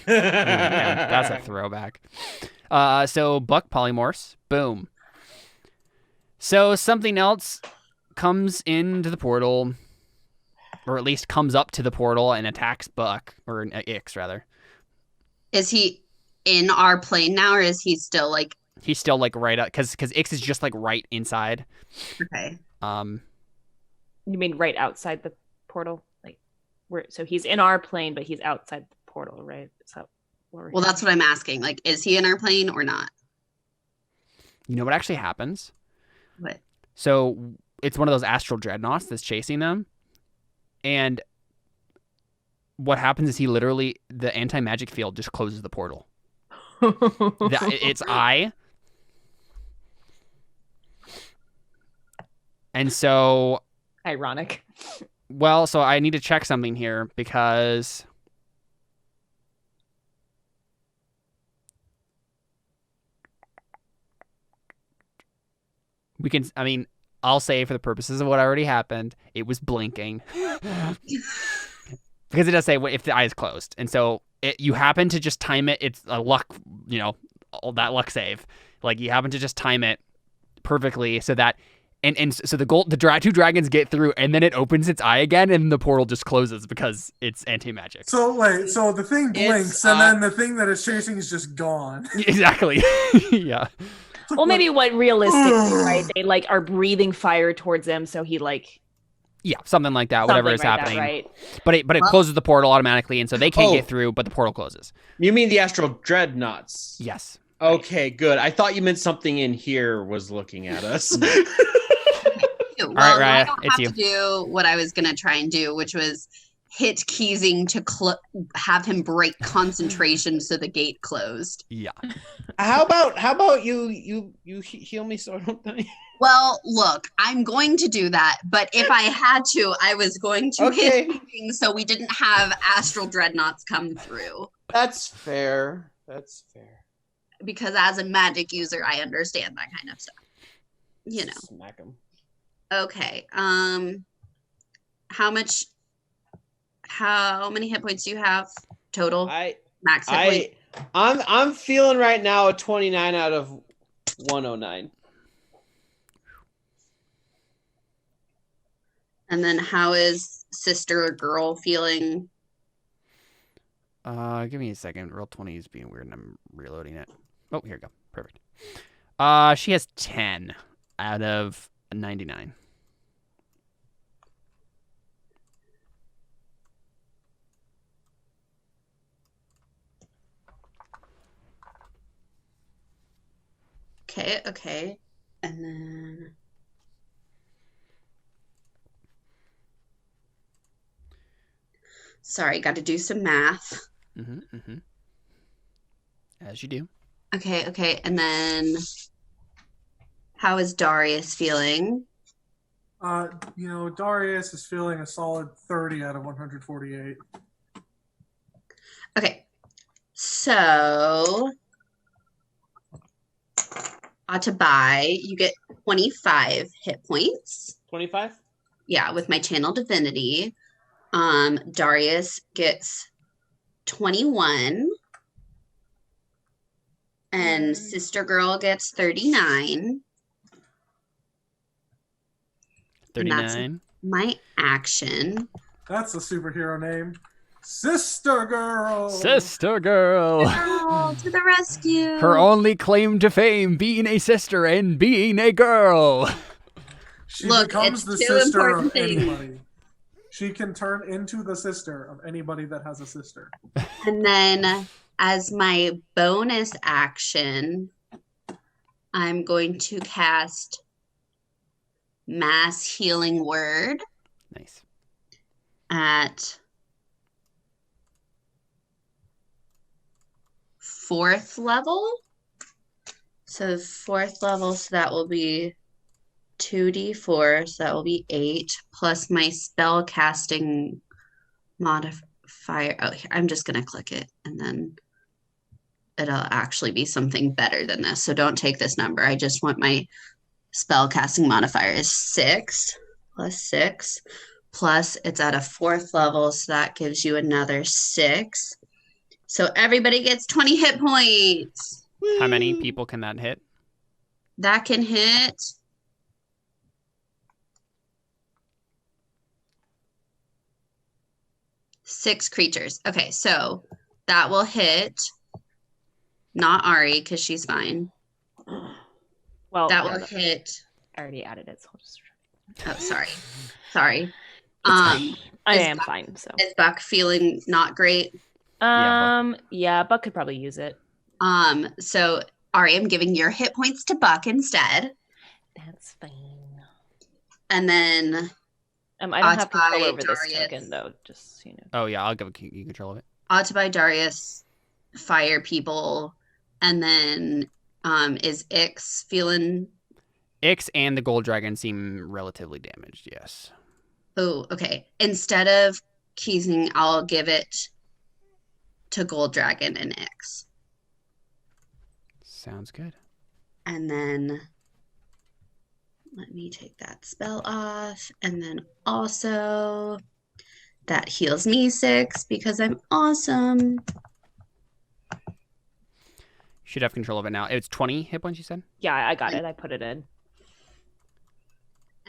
Man, that's a throwback. So Buck polymorphs. Boom. So something else comes into the portal, or at least comes up to the portal and attacks Buck, or Ix rather. Is he in our plane now, or is he still like? He's still like right up, because Ix is just like right inside. Okay. You mean right outside the portal? Like, so he's in our plane, but he's outside the portal, right? Is that what we're Well, that's what I'm asking. Like, is he in our plane or not? You know what actually happens? What? So it's one of those astral dreadnoughts that's chasing them, and what happens is the anti-magic field just closes the portal. Its eye. And so, ironic. well, so I need to check something here because I'll say for the purposes of what already happened, it was blinking. Because it does say if the eye is closed. And so you happen to just time it. It's a luck, all that luck save. Like you happen to just time it perfectly so that And so two dragons get through, and then it opens its eye again, and the portal just closes because it's anti-magic. So wait, so the thing blinks, and then the thing that it's chasing is just gone. Exactly. Yeah. Well, maybe what realistically, right? They like are breathing fire towards him, so he like. Yeah, something like that. Whatever is happening. Right. But it closes the portal automatically, and so they can't get through, but the portal closes. You mean the astral dreadnoughts? Yes. Okay, good. I thought you meant something in here was looking at us. Well, All right, Raya, I don't it's have to do what I was gonna try and do, which was hit Keysing to have him break concentration so the gate closed. Yeah. How about you heal me so I don't die? Well, look, I'm going to do that, but if I had to, I was going to hit Keysing so we didn't have astral dreadnoughts come through. That's fair. Because as a magic user, I understand that kind of stuff. You know. Smack him. Okay. How many hit points do you have total? Max hit points. I'm feeling right now a 29 out of 109. And then how is sister or girl feeling? Give me a second. Roll 20 is being weird, and I'm reloading it. Oh, here we go. Perfect. She has 10 out of 99. Okay. And then sorry, got to do some math. As you do. Okay. And then how is Darius feeling? Darius is feeling a solid 30 out of 148. Okay. So Atabai, you get 25 hit points. 25? Yeah, with my channel divinity. Darius gets 21. And sister girl gets 39. 39. My action. That's a superhero name. Sister Girl. Sister Girl. Girl to the rescue. Her only claim to fame being a sister and being a girl. She Look, becomes it's the two sister important of things. anybody. She can turn into the sister of anybody that has a sister. And then as my bonus action, I'm going to cast Mass Healing Word Nice. at 4th level. So 4th level, so that will be 2d4, so that will be 8, plus my spell casting modifier. Oh, I'm just going to click it, and then it'll actually be something better than this. So don't take this number. I just want my spell casting modifier is 6 plus 6, plus it's at a 4th level, so that gives you another 6. So everybody gets 20 hit points. How many people can that hit? That can hit 6 creatures. Okay, so that will hit not Ari because she's fine. Well, That will hit. I already added it, so I'll just. Oh, sorry. I is am Buck- fine. So. Is Buck feeling not great? Yeah, Buck could probably use it. So Ari, I'm giving your hit points to Buck instead, That's fine. and then I don't have control Atabai, over this Darius. token though. Just so you know. Oh, yeah, I'll give you control of it. Atabai, Darius, fire people, and then is Ix feeling? Ix and the gold dragon seem relatively damaged, yes. Oh, okay. Instead of Keysing, I'll give it to Gold Dragon and Ix. Sounds good. And then let me take that spell off. And then also that heals me 6 because I'm awesome. You should have control of it now. It's 20 hit points, you said? Yeah, I got it. I put it in.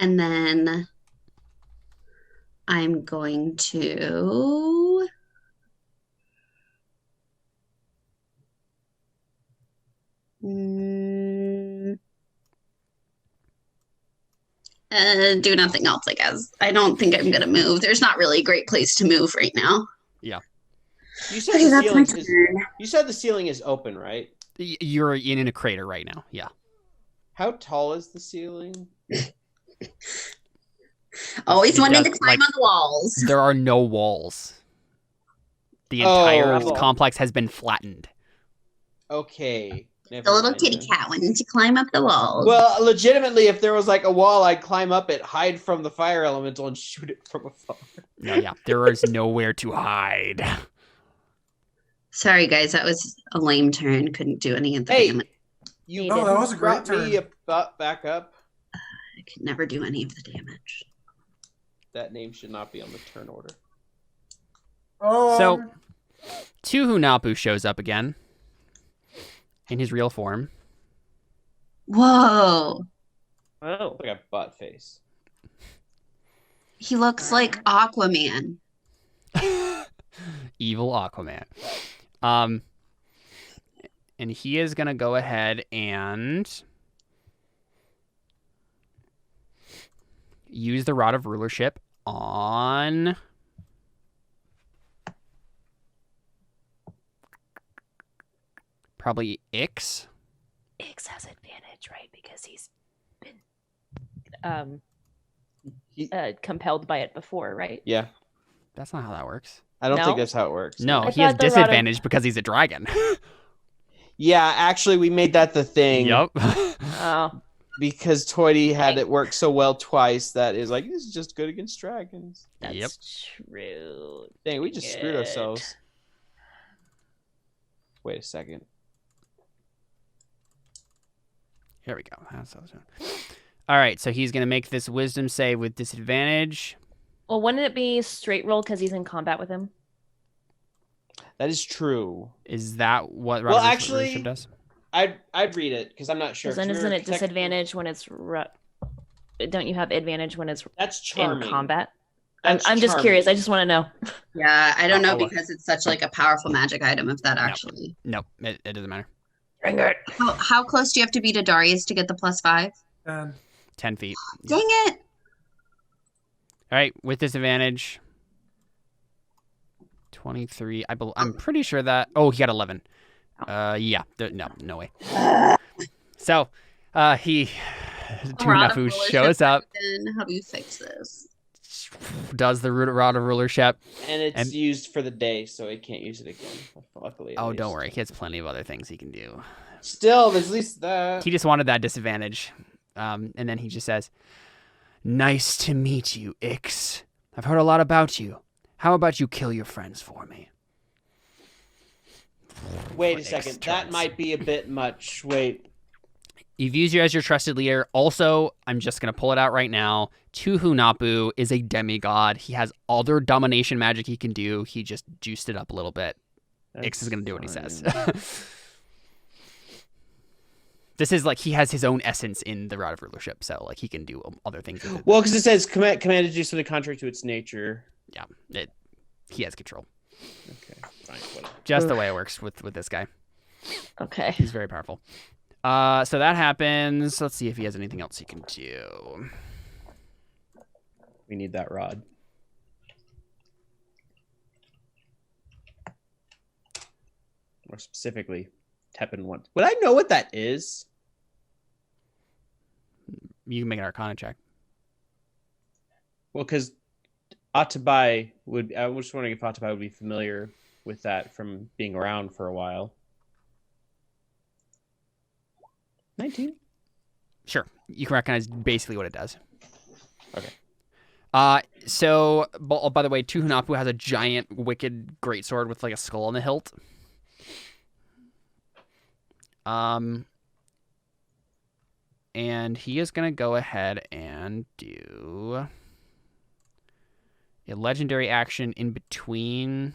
And then I'm going to do nothing else, I guess. I don't think I'm going to move. There's not really a great place to move right now. Yeah. You said Okay, the that's my ceiling is. turn. You said the ceiling is open, right? You're in a crater right now. Yeah. How tall is the ceiling? Always wanting to Just, climb like, on the walls. There are no walls. The entire Oh. complex has been flattened. Okay. Never The little mind kitty then. cat wanting to climb up the walls. Well, legitimately, if there was like a wall, I'd climb up it, hide from the fire elemental, and shoot it from afar. No, yeah. There is nowhere to hide. Sorry, guys, that was a lame turn. Couldn't do any of the Hey, damage. you No, that was a great brought me turn. back up. I could never do any of the damage. That name should not be on the turn order. So, Tuhunapu shows up again in his real form. Whoa. Oh. Like a butt face. He looks like Aquaman. Evil Aquaman. And he is going to go ahead and use the Rod of Rulership on probably Ix. Ix has advantage, right? Because he's been compelled by it before, right? Yeah, That's not how that works. I don't No? think that's how it works. No, I he has thought the Rod of- disadvantage because he's a dragon. Yeah, actually, we made that the thing. Yep. Oh. Because Toity had it work so well twice that is like, this is just good against dragons. That's Yep. true. Dang, we just screwed Good. ourselves. Wait a second. Here we go. All right, so he's going to make this wisdom save with disadvantage. Well, wouldn't it be straight roll because he's in combat with him? That is true. Is that what Well, Rod of actually, Rulership does? I'd read it because I'm not sure. Because then 'cause isn't we're it disadvantage when it's don't you have advantage when it's That's charming. in combat? That's I'm just curious. I charming. just want to know. Yeah, I don't know I'll look. because it's such like a powerful magic item if that actually. Nope, it doesn't matter. Bring it. How close do you have to be to Darius to get the +5? And 10 feet. Dang it! All right, with disadvantage. 23. I'm pretty sure that. Oh, he got 11. Yeah. No way. So, he Tuhunapu shows up, And how do you fix this? does the Rod of Rulership. And it's And- used for the day, so it can't use it again. Luckily. at Oh, least. don't worry. He has plenty of other things he can do. Still, there's at least that. He just wanted that disadvantage. And then he just says, "Nice to meet you, Ix. I've heard a lot about you. How about you kill your friends for me?" Wait a Ix second. turns. That might be a bit much. Wait. He views you as your trusted leader. Also, I'm just going to pull it out right now. Tuhunapu is a demigod. He has other domination magic he can do. He just juiced it up a little bit. Ix is going to do what he says. This is like he has his own essence in the Rod of Rulership, so like he can do other things with it. Well, because it says command to do something contrary to its nature. Yeah, he has control. Okay, fine, whatever. Just the way it works with this guy. Okay. He's very powerful. So that happens. Let's see if he has anything else he can do. We need that rod. More specifically, Tepin wants. Would I know what that is? You can make an Arcana check. Well, because Atabai would. I was just wondering if Atabai would be familiar with that from being around for a while. 19. Sure, you can recognize basically what it does. Okay. So, by the way, Tuhunapu has a giant, wicked greatsword with like a skull on the hilt. And he is gonna go ahead and do a legendary action in between.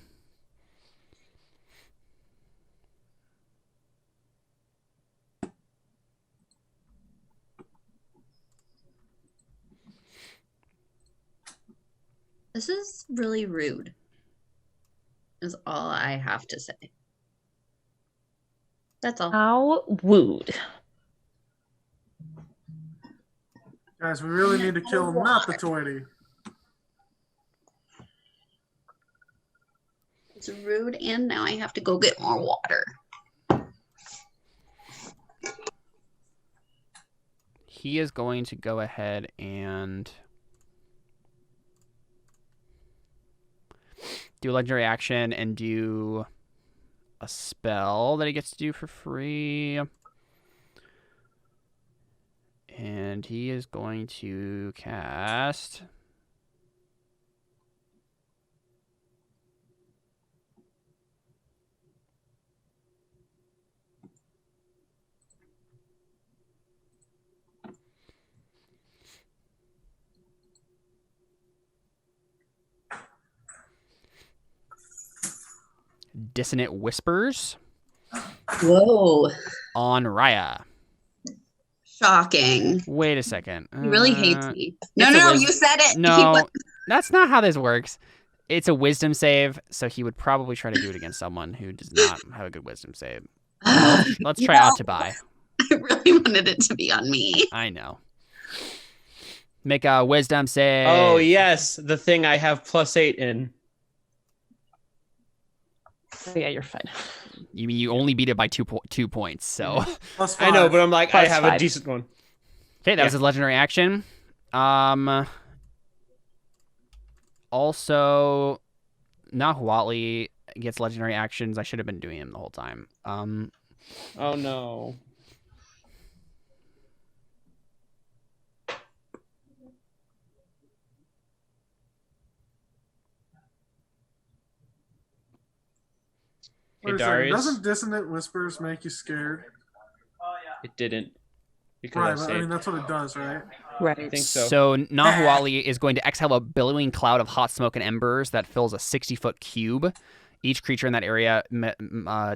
This is really rude, is all I have to say. That's all. How wooed. Guys, we really need to kill not the toity. It's rude, and now I have to go get more water. He is going to go ahead and do a legendary action and do a spell that he gets to do for free. And he is going to cast Dissonant Whispers Whoa. on Raya. Shocking. Wait a second. He really hates me. No, it's a no, wis- you said it. No, that's not how this works. It's a wisdom save, so he would probably try to do it against someone who does not have a good wisdom save. Let's try out to buy. I really wanted it to be on me. I know. Make a wisdom save. Oh yes, the thing I have +8 in. Yeah, you're fine. You mean you only beat it by 2 points, so. +5. I know, but I'm like, I have a +5. decent one. Okay, that was his legendary action. Also, Nahuatli gets legendary actions. I should have been doing him the whole time. Oh no. Hey, Wait a second, Darius. doesn't dissonant whispers make you scared? It didn't. Because Right, I but I saved. mean that's what it does, right? Right. I think so. So Nahuatli is going to exhale a billowing cloud of hot smoke and embers that fills a 60-foot cube. Each creature in that area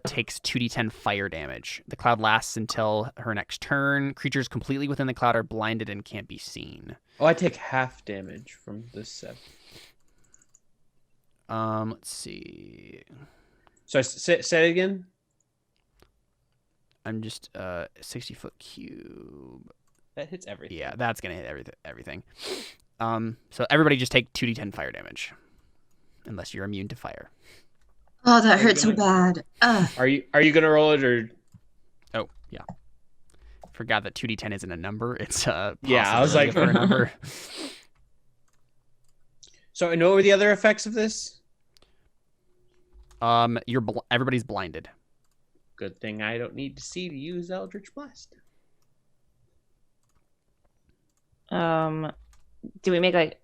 takes 2d10 fire damage. The cloud lasts until her next turn. Creatures completely within the cloud are blinded and can't be seen. Oh, I take half damage from this set. Let's see. So say it again. I'm just 60-foot cube. That hits everything. Yeah, that's gonna hit everything. So everybody just take 2d10 fire damage, unless you're immune to fire. Oh, that hurts so bad. Ugh. Are you gonna roll it or? Oh yeah, forgot that 2d10 isn't a number. It's a Yeah, I was like- possibility for a number. So I know what were the other effects of this. Everybody's blinded. Good thing I don't need to see to use Eldritch Blast. Do we make like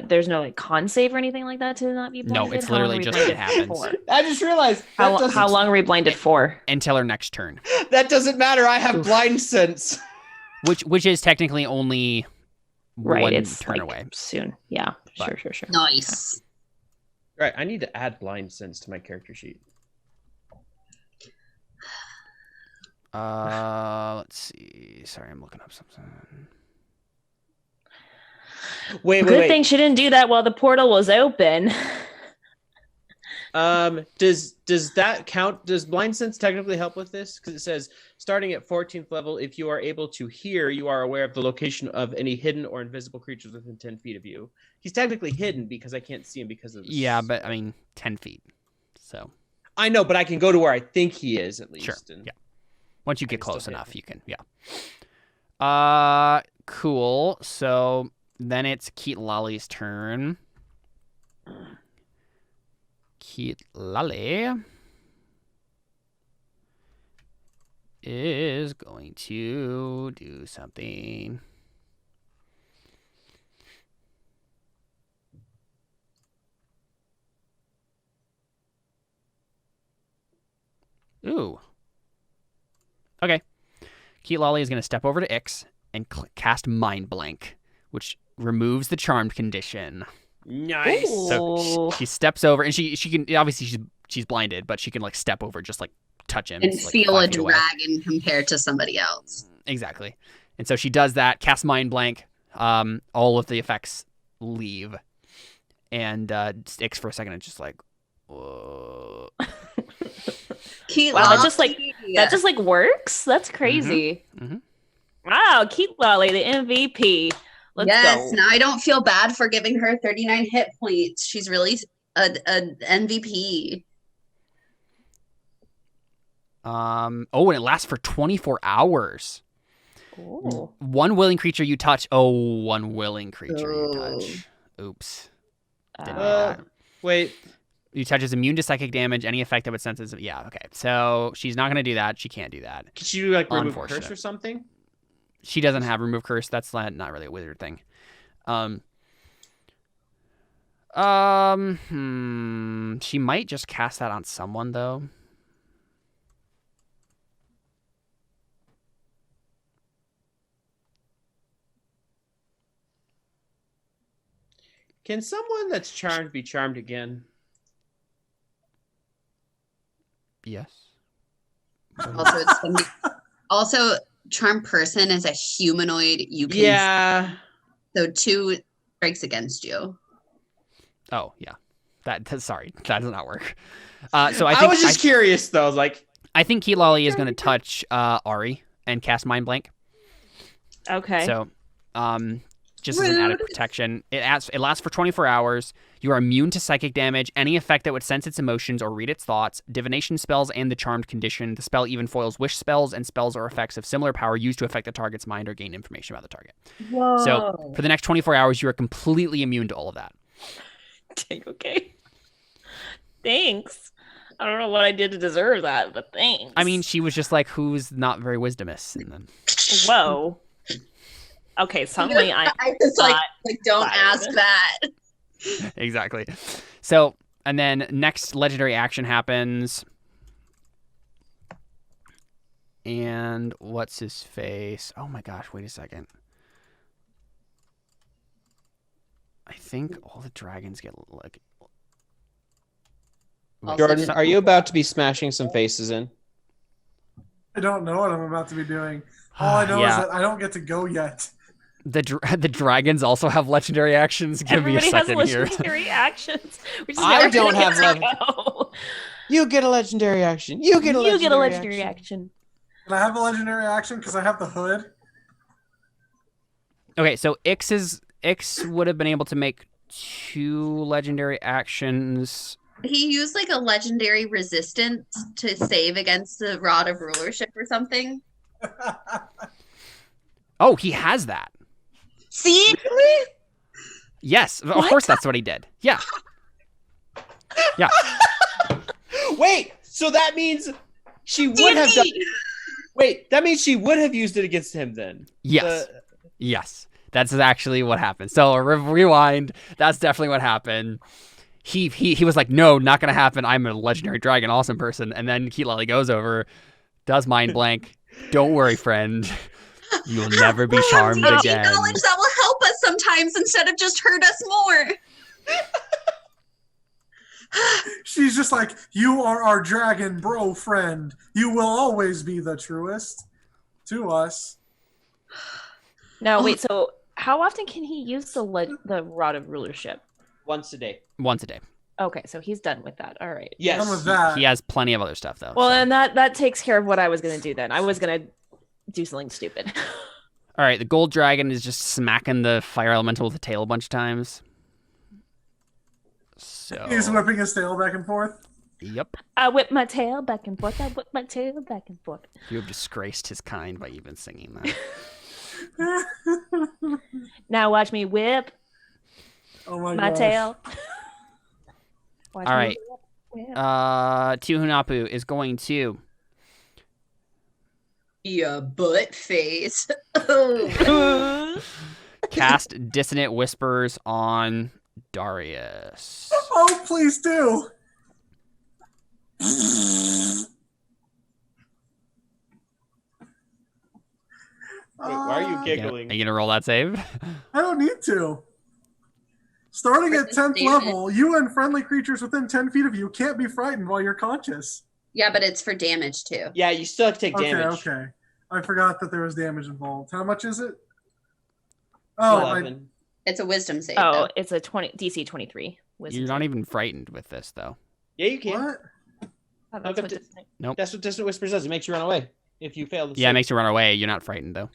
there's no like con save or anything like that to not be blinded? No, it's How long literally are we just blinded it happens. for? I just realized How long are we blinded for? Until her next turn, That doesn't matter. I have Oof. blind sense. which is technically only Right, one it's turn like away. soon. Yeah, But- sure. Nice. Right, I need to add blind sense to my character sheet. Let's see. Sorry, I'm looking up something. Wait. Good thing she didn't do that while the portal was open. Does that count? Does blind sense technically help with this? Because it says starting at 14th level, if you are able to hear, you are aware of the location of any hidden or invisible creatures within 10 feet of you. He's technically hidden because I can't see him because of this. Yeah, but I mean 10 feet. So I know, but I can go to where I think he is at least. Sure, And yeah. once you I get can still close hit enough, him. you can. Yeah. Cool. So then it's Keat Lolly's turn. Keat Lolly is going to do something. Ooh. Okay. Keat Lolly is going to step over to Ix and cast Mind Blank, which removes the charmed condition. Nice. So she steps over, and she can obviously she's blinded, but she can like step over, just like touch him, And it's, like, feel a 5 feet away. dragon compared to somebody else. Exactly. And so she does that, casts Mind Blank. All of the effects leave, and sticks for a second. It's just like, whoa. Cute. Wow, that just like works. That's crazy. Mhm. Wow, Keith Lolly, the MVP. Let's yes, go. now I don't feel bad for giving her 39 hit points. She's really an MVP. And it lasts for 24 hours. Ooh. One willing creature you touch. One willing creature you Oh. touch. Oops. Didn't Uh, know that. Wait. You touch is immune to psychic damage. Any effect that would sense is... Yeah, okay. So she's not going to do that. She can't do that. Could you like remove Unfortunate. curse or something? She doesn't have remove curse. That's not really a wizard thing. She might just cast that on someone, though. Can someone that's charmed be charmed again? Yes. Also, charm person is a humanoid. You can Yeah. so 2 strikes against you. Oh, yeah. Sorry, that does not work. So I was just curious though. Like, I think Keylolly is going to touch Ari and cast Mind Blank. Okay. So, just as an added protection, it lasts for 24 hours. You are immune to psychic damage. Any effect that would sense its emotions or read its thoughts, divination spells, and the charmed condition. The spell even foils wish spells and spells or effects of similar power used to affect the target's mind or gain information about the target. Whoa. So, for the next 24 hours, you are completely immune to all of that. Okay. Thanks. I don't know what I did to deserve that, but thanks. I mean, she was just like, who's not very wisdomous? And then... Whoa. Okay, suddenly I just like don't ask that. Exactly. So, and then next legendary action happens. And what's his face? Oh my gosh, wait a second. I think all the dragons get like... Jordan, are you about to be smashing some faces in? I don't know what I'm about to be doing. All I know is that I don't get to go yet. The dragons also have legendary actions. Give me a second has here. legendary actions. I don't have You get a legendary action. You get a legendary action. Can I have a legendary action because I have the hood? Okay, so Ix would have been able to make 2 legendary actions. He used like a legendary resistance to save against the rod of rulership or something. Oh, he has that. See? Really? Yes, of course that's what he did. Yeah. Yeah. Wait, so that means she would have done... Wait, that means she would have used it against him then. Yes. Yes. That's actually what happened. So rewind. That's definitely what happened. He was like, no, not going to happen. I'm a legendary dragon, awesome person. And then Keylolly goes over, does mind blank. Don't worry, friend. You'll never be charmed again. Knowledge that will help us sometimes instead of just hurt us more. She's just like, you are our dragon bro friend. You will always be the truest to us. No, wait. So, how often can he use the rod of rulership? Once a day. Once a day. Okay, so he's done with that. All right. Yes. Done with that. He has plenty of other stuff, though. Well, so. and that takes care of what I was going to do then. I was going to do something stupid. All right, the gold dragon is just smacking the fire elemental with the tail a bunch of times. So He's whipping his tail back and forth. Yep. I whip my tail back and forth. I whip my tail back and forth. You have disgraced his kind by even singing that. Now watch me whip Oh my my gosh. tail. Watch All me right. whip. Tihunapu is going to Yeah, butt face. cast Dissonant Whispers on Darius. Oh, please do. Wait, why are you giggling? Are you gonna roll that save? I don't need to. Starting at 10th level, you and friendly creatures within 10 feet of you can't be frightened while you're conscious. Yeah, but it's for damage too. Yeah, you still have to take damage. Okay. I forgot that there was damage involved. How much is it? Oh, 11. It's a wisdom save. Oh, though. it's a DC 23. You're not even frightened with this, though. Yeah, you can. What? Oh, that's what Nope. That's what Distant Whispers does. It makes you run away if you fail. Yeah, it makes you run away. You're not frightened, though.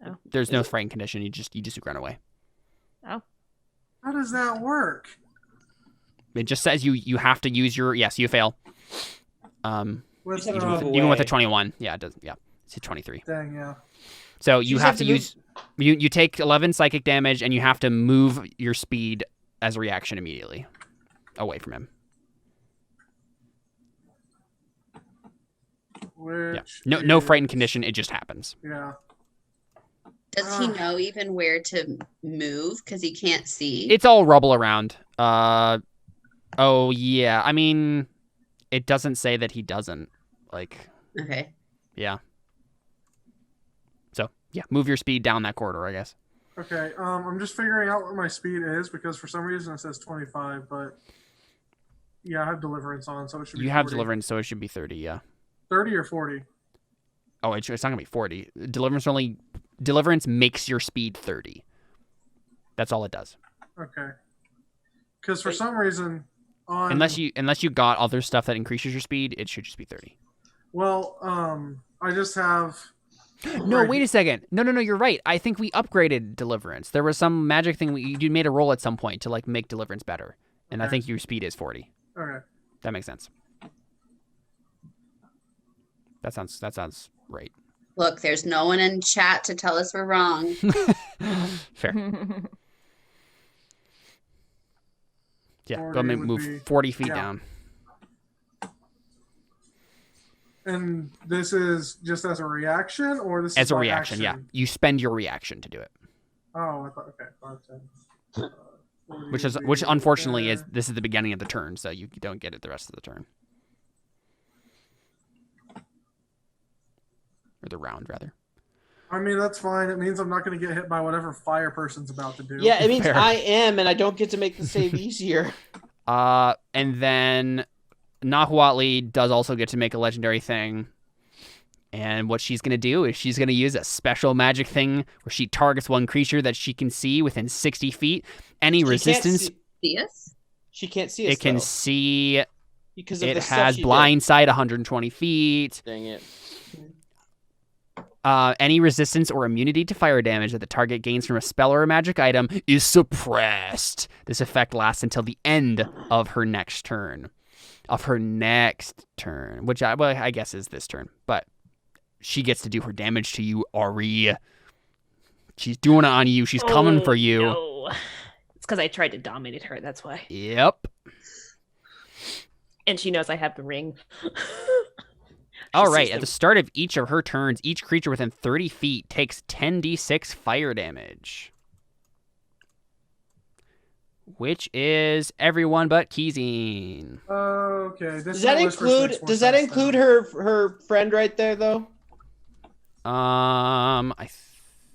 Oh. There's no frightened condition. You just run away. Oh. How does that work? It just says you have to use your... Yes, you fail. What's Even Even with a 21. Yeah, it does. Yeah, it's a 23. Dang, yeah. So you just have have to to use... You take 11 psychic damage, and you have to move your speed as a reaction immediately away from him. Which No frightened is- condition. It just happens. Yeah. Does he know even where to move? Because he can't see. It's all rubble around. Oh, yeah. I mean, it doesn't say that he doesn't. Like, Okay. yeah. So, yeah, move your speed down that corridor, I guess. Okay. I'm just figuring out what my speed is because for some reason it says 25, but yeah, I have deliverance on, so it should be. You have 40. deliverance, so it should be 30, yeah. 30 or 40. Oh, it's not going to be 40. Deliverance makes your speed 30. That's all it does. Okay. Because for some reason, on Unless you got other stuff that increases your speed, it should just be 30. well, I just have. No, wait a second. No, you're right. I think we upgraded deliverance. There was some magic thing you made a roll at some point to like make deliverance better, and I Okay. think your speed is 40. Okay. That makes sense. That sounds right. Look, there's no one in chat to tell us we're wrong. Fair. Yeah, go 40 ahead and would move be- 40 feet yeah. down. And this is just as a reaction, or this As is a by reaction, yeah. action? You spend your reaction to do it. Oh, I thought okay. 5, 10. 40 Which would be unfortunately is there. this is the beginning of the turn, so you don't get it the rest of the turn. Or the round, rather. I mean, that's fine. It means I'm not going to get hit by whatever fire person's about to do. Yeah, it means Fair. I am, and I don't get to make the save easier. And then Nahuatli does also get to make a legendary thing. And what she's going to do is she's going to use a special magic thing where she targets one creature that she can see within 60 feet. Any resistance, See us? She can't see us. it can though, see. because of It the stuff has she blind sight 120 feet. did. Dang it. Any resistance or immunity to fire damage that the target gains from a spell or a magic item is suppressed. This effect lasts until the end of her next turn. Which I guess is this turn. But she gets to do her damage to you, Ari. She's doing it on you. She's coming for you. No. It's because I tried to dominate her. That's why. Yep. And she knows I have the ring. All right. At the start of each of her turns, each creature within 30 feet takes 10d6 fire damage. Which is everyone but Keezine. Okay. Does that include her friend right there though? I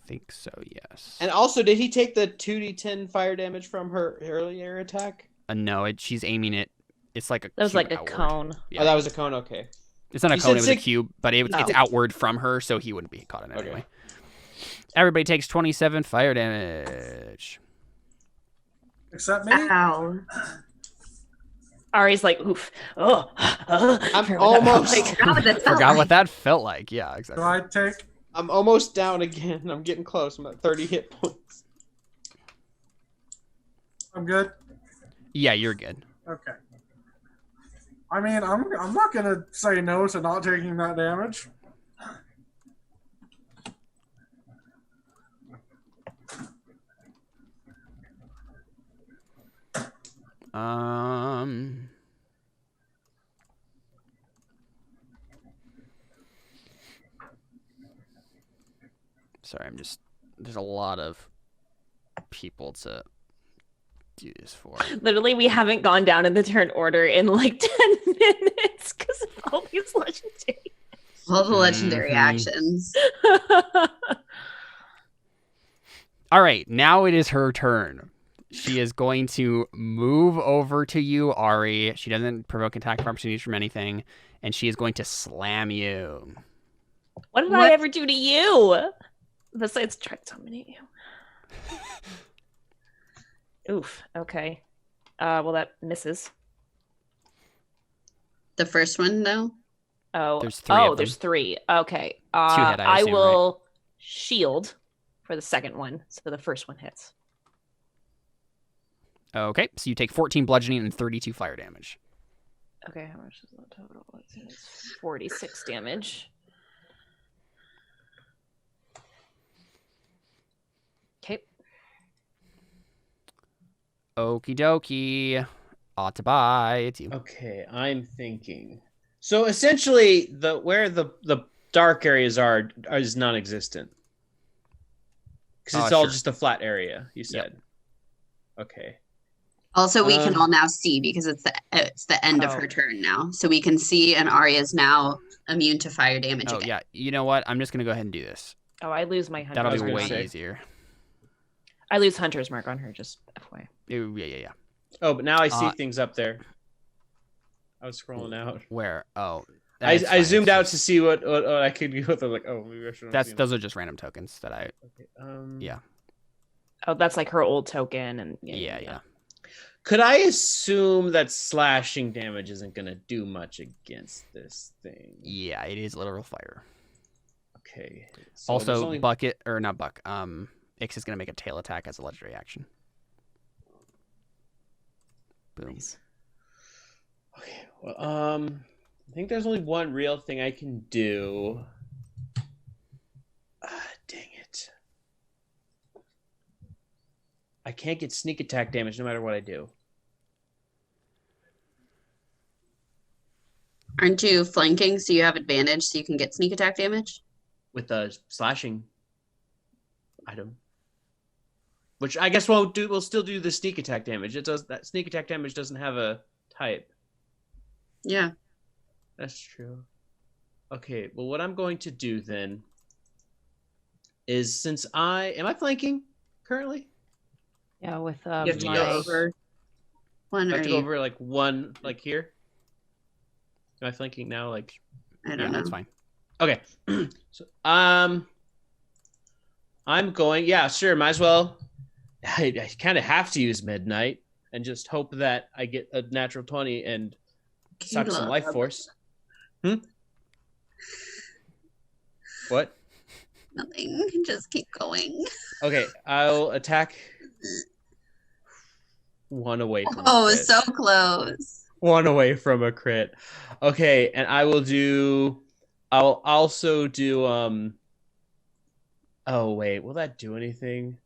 think so, yes. And also, did he take the 2d10 fire damage from her earlier attack? No, she's aiming it. It's like a That was cube like a outward. cone. Yeah. Oh, that was a cone. Okay. It's not a You cone, said it was six- a cube, but it's No. outward from her, so he wouldn't be caught in it Okay. anyway. Everybody takes 27 fire damage. Except me. Ow. Ari's like, oof. Oh, I'm almost. Like, Forgot what that felt Forgot like. what that felt like. Yeah, Do exactly. I take? I'm almost down again. I'm getting close. I'm at 30 hit points. I'm good. Yeah, you're good. Okay. I mean, I'm not gonna say no to not taking that damage. Sorry, there's a lot of people to do this for. literally, we haven't gone down in the turn order in like 10 minutes because of all these legendary. All the legendary Mhm. actions. All right, now it is her turn. She is going to move over to you, Ari. She doesn't provoke attack of opportunities from anything, and she is going to slam you. What did I What? ever do to you? Besides try to dominate you. Oof. Okay. Well, that misses. The first one, though? Oh, There's three of them. there's three. Okay. Two hit, I assume, will shield for the second one, so the first one hits. Okay, so you take 14 bludgeoning and 32 fire damage. Okay, how much is the total? It's 46 damage. Okay. Okie dokie. Ought to buy. It's you. Okay, I'm thinking. So essentially, where the dark areas are is non-existent because it's all Sure. just a flat area. You said. Yep. Okay. Also, we can all now see because it's the end of her turn now. So we can see, and Arya's now immune to fire damage again. Yeah. You know what? I'm just going to go ahead and do this. Oh, I lose my hunter. That'll be gonna way say. easier. I lose hunter's mark on her, just FYI. Yeah. Oh, but now I see things up there. I was scrolling out. Where? Oh. I zoomed out to see what I could do with it. Like, oh, maybe I should. Those are just random tokens that I. Okay, Yeah. Oh, that's like her old token, and Yeah. Could I assume that slashing damage isn't going to do much against this thing? Yeah, it is literal fire. Okay. So there's Also, only... Bucket, or not Buck, Ix is going to make a tail attack as a legendary action. Boom. Nice. Okay. Well, I think there's only one real thing I can do. Dang it. I can't get sneak attack damage no matter what I do. Aren't you flanking so you have advantage so you can get sneak attack damage? With the slashing item. Which I guess we'll still do the sneak attack damage. That sneak attack damage doesn't have a type. Yeah. That's true. Okay, well what I'm going to do then is since am I flanking currently? Yeah, with You have to go over one. I have to go over like one like here. Am I flanking now? Like I don't know. That's fine. okay. So I'm going. Yeah, sure. Might as well. I kind of have to use midnight and just hope that I get a natural 20 and suck some life force. What? Nothing. Just keep going. Okay, I'll attack. One away from Oh, a crit. so close. One away from a crit. Okay, and I'll also do oh wait, will that do anything?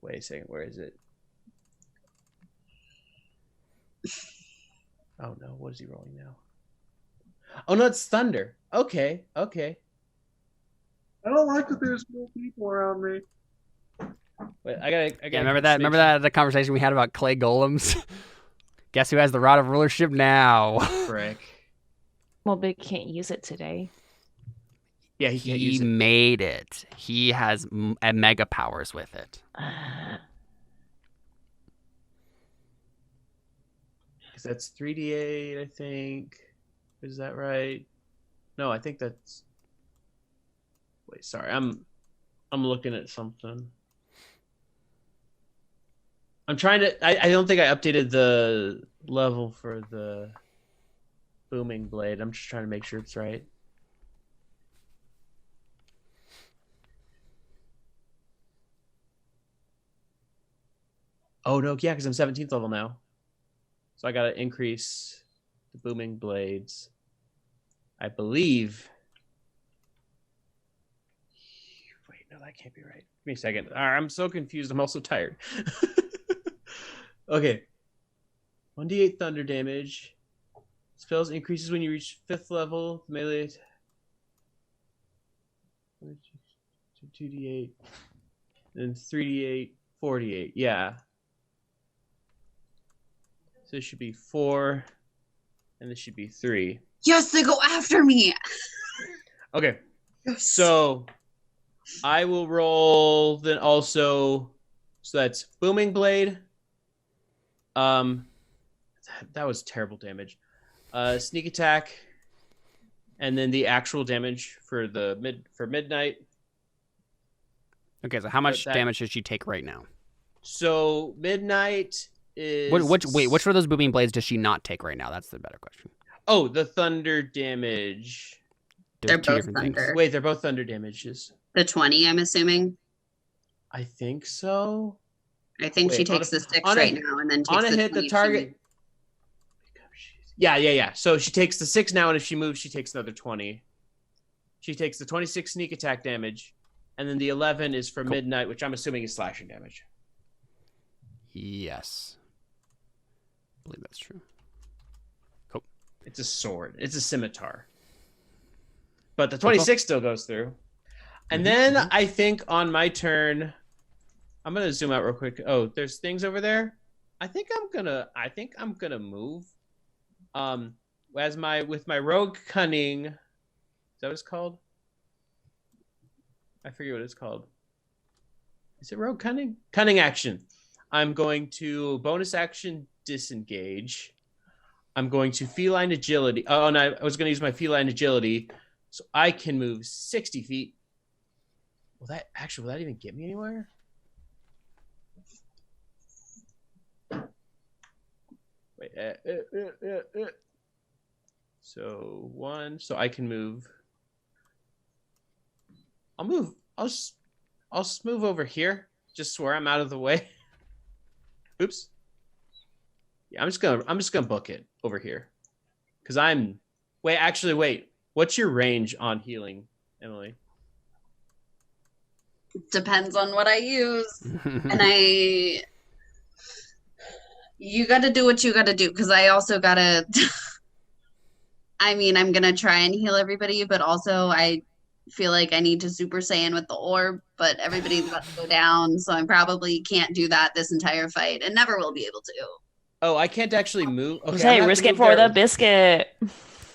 Wait a second, where is it? Oh no, what is he rolling now? Oh no, it's thunder. Okay. I don't like that there's more people around me. Wait, I gotta Yeah, remember that the conversation we had about clay golems? Guess who has the rod of rulership now? Frick. Well, but he can't use it today. Yeah, he can't He use it. made it. He has mega powers with it. Because that's 3d8, I think. Is that right? No, I think that's. Wait, sorry, I'm looking at something. I'm trying to. I don't think I updated the level for the booming blade. I'm just trying to make sure it's right. Oh no, yeah, because I'm 17th level now. So I gotta increase the booming blades. I believe. Wait, no, that can't be right. Give me a second. I'm so confused. I'm also tired. Okay. 1d8 thunder damage. Spells increases when you reach 5th level. Melee. 2d8. Then 3d8, 4d8. Yeah. So this should be 4. And this should be 3. Yes, they go after me. Okay. So I will roll then also. So that's booming blade. That was terrible damage. Sneak attack, and then the actual damage for midnight. Okay, so how much damage does she take right now? So midnight is which of those booming blades does she not take right now? That's the better question. Oh, the thunder damage. They're Two both different things. thunder. Wait, they're both thunder damages. The 20, I'm assuming. I think so. I think she Wait, takes the 6 on a- right now, and then takes On a the hit, 20 the if she target. moves. Yeah. So she takes the 6 now, and if she moves, she takes another 20. She takes the 26 sneak attack damage, and then the 11 is for midnight, which I'm assuming is slashing damage. Yes. I believe that's true. Cool. It's a sword. It's a scimitar. But the 26 still goes through. And then I think on my turn, I'm gonna zoom out real quick. Oh, there's things over there. I think I'm gonna move. With my rogue cunning. Is that what it's called? I forget what it's called. Is it rogue cunning? Cunning action. I'm going to bonus action disengage. I'm going to feline agility. Oh, no, I was going to use my feline agility, so I can move 60 feet. Will that even get me anywhere? Wait. So 1. So I can move. I'll just move over here, just where I'm out of the way. Oops. Yeah, I'm just gonna book it over here, because wait. What's your range on healing, Emily? Depends on what I use. And you got to do what you got to do, because I also got to, I'm going to try and heal everybody, but also I feel like I need to Super Saiyan with the orb, but everybody's about to go down, so I probably can't do that this entire fight, and never will be able to. Oh, I can't actually move. Okay, Say, risk it for the biscuit.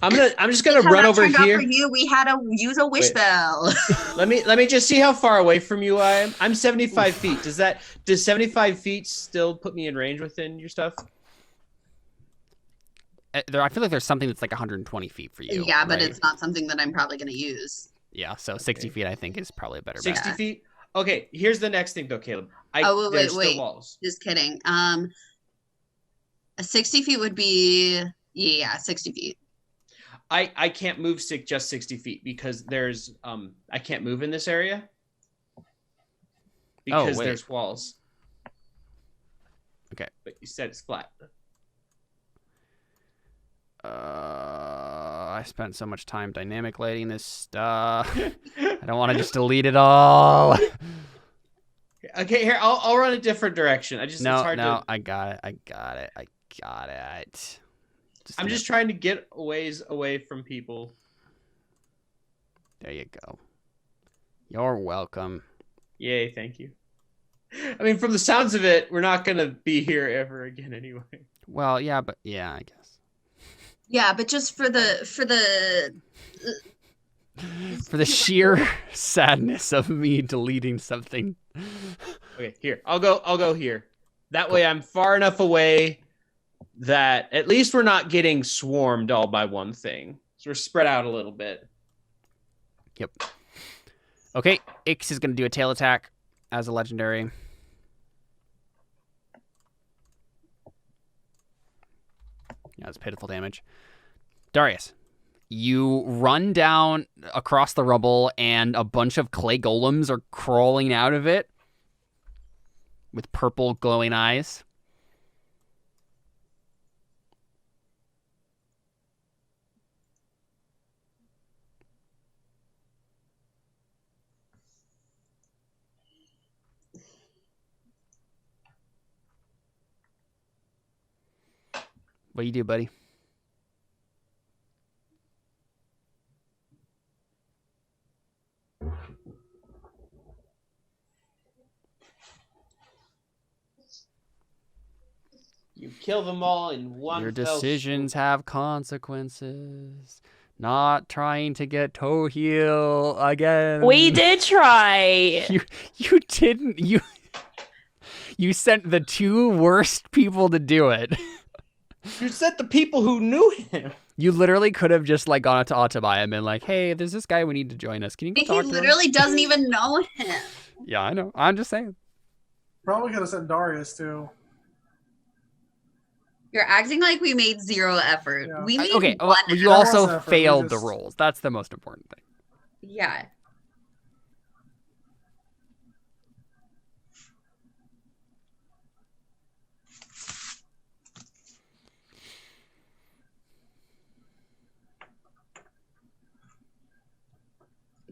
I'm just gonna run over here. For you, we had to use a wish bell. Let me just see how far away from you I am. I'm 75 feet. Does 75 feet still put me in range within your stuff? I feel like there's something that's like 120 feet for you. Yeah, but right? it's not something that I'm probably going to use. Yeah, so 60 feet I think is probably a better bet. 60 feet? Okay, here's the next thing though, Caleb. Wait. Still walls. Just kidding. 60 feet would be, 60 feet. I can't move just 60 feet because there's I can't move in this area because there's walls. Okay. But you said it's flat. I spent so much time dynamic lighting this stuff. I don't want to just delete it all. Okay, here I'll run a different direction. I got it. I'm just trying to get ways away from people. There you go. You're welcome. Yay, thank you. I mean, from the sounds of it, we're not gonna be here ever again anyway. Well, yeah, I guess. Yeah, but just for the sheer sadness of me deleting something. Okay, here. I'll go here. That way I'm far enough away that at least we're not getting swarmed all by one thing. So we're spread out a little bit. Yep. Okay, Ix is going to do a tail attack as a legendary. Yeah, it's pitiful damage. Darius, you run down across the rubble and a bunch of clay golems are crawling out of it with purple glowing eyes. What do you do, buddy? You kill them all in one. Your decisions have consequences. Not trying to get toe heal again. We did try. You didn't. You sent the two worst people to do it. You sent the people who knew him. You literally could have just like gone up to Autobai and been like, "Hey, there's this guy we need to join us. Can you go talk to him?" He literally doesn't even know him. Yeah, I know. I'm just saying. Probably could have sent Darius too. You're acting like we made zero effort. Yeah. We made Okay, one. you That was also effort, we failed the just- rolls. That's the most important thing. Yeah.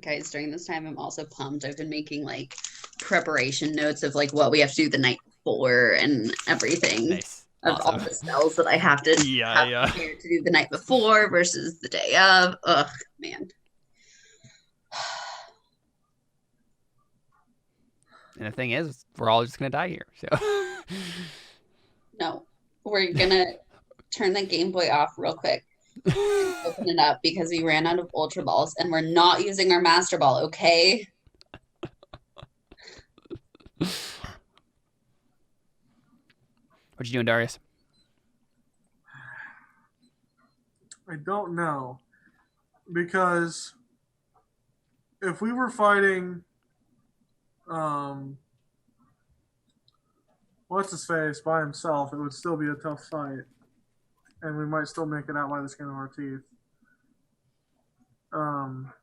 Guys, during this time, I'm also pumped. I've been making like preparation notes of like what we have to do the night before and everything. Nice. Of all Awesome. the spells that I have to have prepared to do the night before versus the day of. Ugh, man. And the thing is, we're all just gonna die here. So No, we're gonna turn the Game Boy off real quick. Open it up because we ran out of Ultra Balls and we're not using our Master Ball, okay? what you doing, Darius? I don't know. Because if we were fighting what's his face by himself, it would still be a tough fight. And we might still make it out by the skin of our teeth.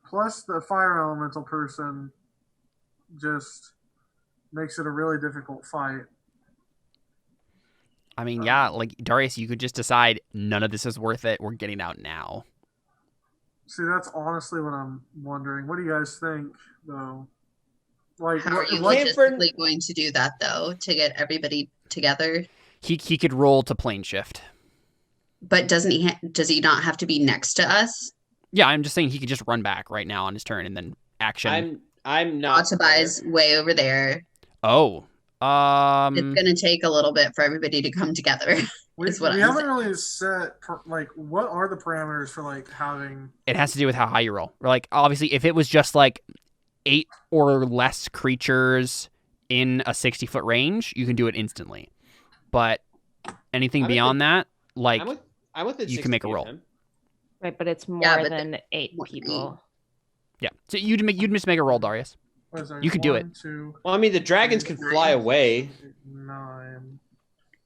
Plus the fire elemental person just makes it a really difficult fight. I mean, yeah, like Darius, you could just decide none of this is worth it. We're getting out now. See, that's honestly what I'm wondering. What do you guys think, though? Like, How are you what- logistically going to do that, though, to get everybody together? He could roll to plane shift. But does he not have to be next to us? Yeah, I'm just saying he could just run back right now on his turn and then action. I'm not. Atabay's way over there. Oh, It's gonna take a little bit for everybody to come together. we is what I'm haven't saying. really set, like, what are the parameters for, like, having... it has to do with how high you roll. Like, obviously, if it was just like 8 or less creatures in a 60-foot range, you can do it instantly. But anything I'm beyond that, like, I'm within you can make a 60 roll. of him. Right, but it's more Yeah, but than 8 more than people. yeah. So you'd just make a roll, Darius. What is that? You could do it. 1, 2, Well, I mean, the dragons can fly away. 9.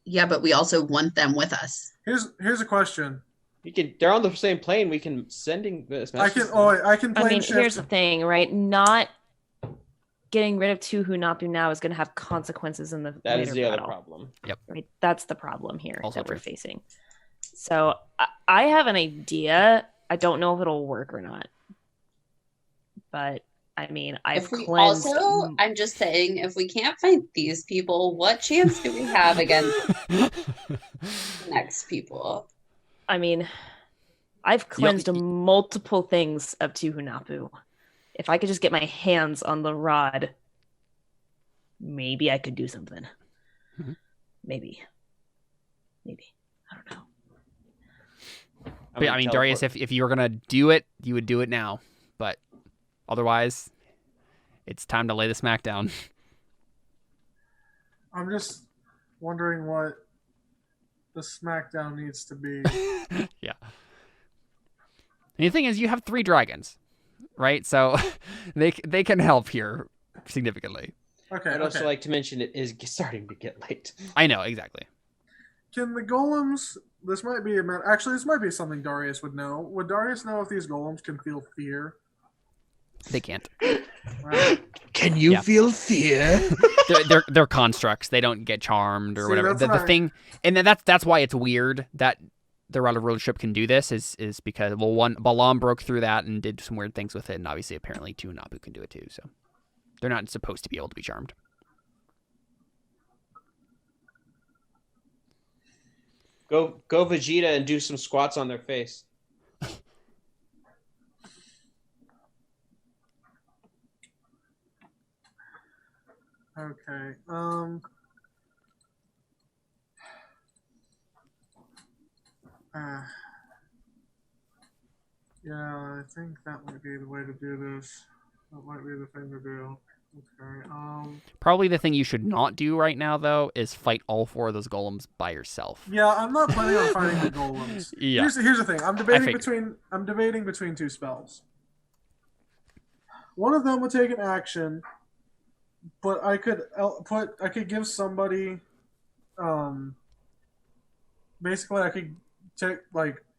Yeah, but we also want them with us. Here's a question. You can. They're on the same plane. We can sending this. I can I plane mean, shift. here's the thing, right? Not getting rid of 2 Hunapu now is going to have consequences in the That later is the other battle. problem. Right? That's the problem here Also that we're true. facing. So I have an idea. I don't know if it'll work or not. But I mean, I've If we cleansed. also, I'm just saying, if we can't fight these people, what chance do we have against the next people? I mean, I've cleansed multiple things of 2 Hunapu. If I could just get my hands on the rod, maybe I could do something. Mhm. Maybe. I don't know. But I mean, Darius, if you were gonna do it, you would do it now. But otherwise, it's time to lay the smack down. I'm just wondering what the SmackDown needs to be. Yeah. And the thing is, you have 3 dragons, right? So they can help here significantly. Okay. I'd also okay. like to mention it is starting to get late. I know exactly. Can the golems? This might be actually. This might be something Darius would know. Would Darius know if these golems can feel fear? They can't. Right. Can you Yeah. feel fear? They're constructs. They don't get charmed or See, whatever. that's The what I- thing, and then that's why it's weird that the Router rulership can do this is because one Balam broke through that and did some weird things with it, and obviously apparently 2 Nabu can do it too. So they're not supposed to be able to be charmed. Go Vegeta and do some squats on their face. Okay. Yeah, I think that might be the way to do this. That might be the thing to do. Okay. Probably the thing you should not do right now, though, is fight all 4 of those golems by yourself. Yeah, I'm not planning on fighting the golems. Yeah. Here's the thing. I'm debating between 2 spells. One of them would take an action, but I could give somebody basically I could take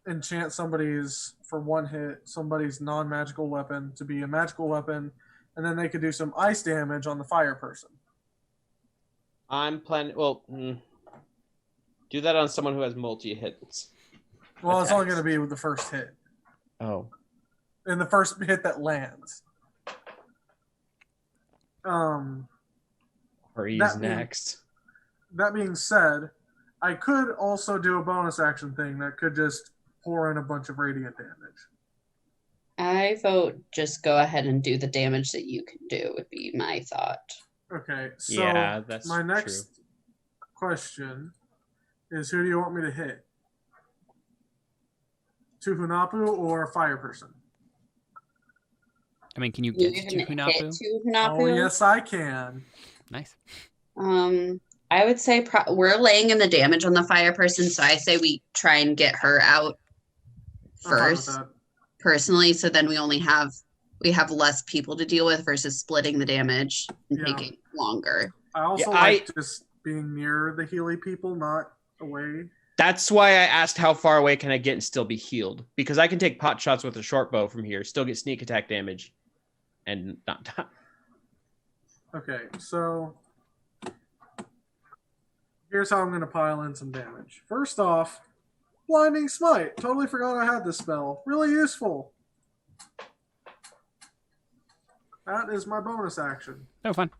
enchant somebody's for one hit somebody's non-magical weapon to be a magical weapon, and then they could do some ice damage on the fire person. I'm planning. Well, do that on someone who has multi-hits. Well, it's only attacks. going to be with the first hit. Oh. And the first hit that lands. Or he's That being- next. That being said, I could also do a bonus action thing that could just pour in a bunch of radiant damage. I vote just go ahead and do the damage that you can do would be my thought. Okay, so Yeah, that's my next question is, who do you want me to hit? Tuhunapu or fire person? I mean, can you You get even to Hunapu? hit Tuhunapu? Oh, yes, I can. Nice. I would say we're laying in the damage on the fire person, so I say we try and get her out I'm fine with first, that. personally. So then we have less people to deal with versus splitting the damage and Yeah. taking longer. I also Yeah, like just being near the Healy people, not away. That's why I asked how far away can I get and still be healed, because I can take pot shots with a short bow from here, still get sneak attack damage, and not die. Okay, so here's how I'm going to pile in some damage. First off, Blinding Smite. Totally forgot I had this spell. Really useful. That is my bonus action. Oh, fun.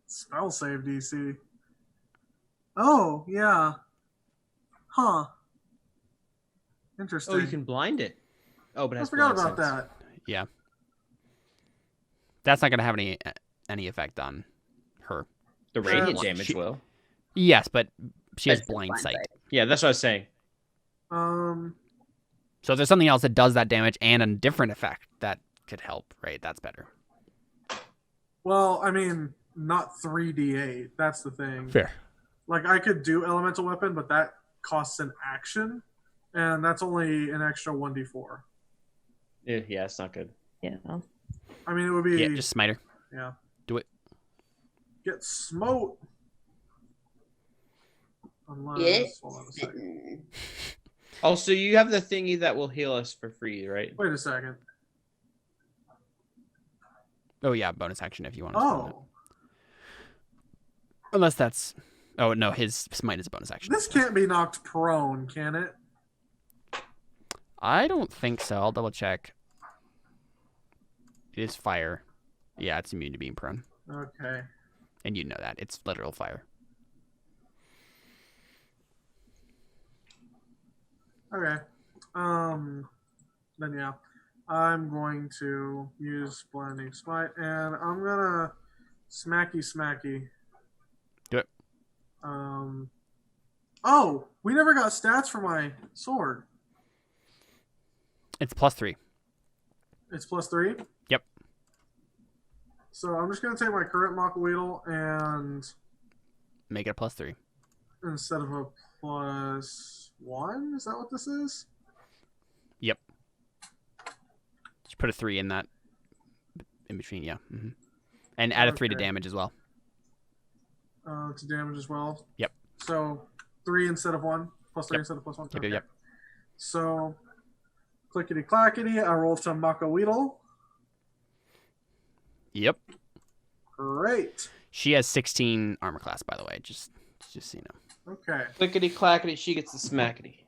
Spell save DC. Oh, yeah. Huh. Interesting. Oh, you can blind it. Oh, but it I has forgot blind about sense. that. Yeah. That's not going to have any effect on her. The radiant Well, damage will. Yes, but she has But blind sight. Yeah, that's what I was saying. So if there's something else that does that damage and a different effect that could help, right? That's better. Well, I mean, not 3d8. That's the thing. Fair. Like, I could do Elemental Weapon, but that costs an action, and that's only an extra 1d4. Yeah, it's not good. Yeah. I mean, it would be... Yeah, just smite her. Yeah. Do it. Get smote. Unless... Get Hold on a second. Also, you have the thingy that will heal us for free, right? Wait a second. Oh, yeah, bonus action if you want to spend it. Oh. Unless that's... Oh, no, his smite is a bonus action. This can't be knocked prone, can it? I don't think so. I'll double check. It is fire. Yeah, it's immune to being prone. Okay. And you know that. It's literal fire. Okay. Then yeah. I'm going to use Blinding Smite, and I'm gonna smacky. Do it. Oh, we never got stats for my sword. It's +3. It's +3? Yep. So I'm just gonna take my current Makaweedle and Make it a +3. instead of a +1, is that what this is? Yep. Just put a 3 in that. In between, yeah. Mm-hmm. And add a 3 to Okay. damage as well. To damage as well. Yep. So 3 instead of 1, +3 Yep. instead of +1. Yep, Okay. yep. So clickety clackety, I roll some Makaweedle. Yep. Great. She has 16 armor class, by the way. Just so you know. Okay. Clickety clackety, she gets the smackety.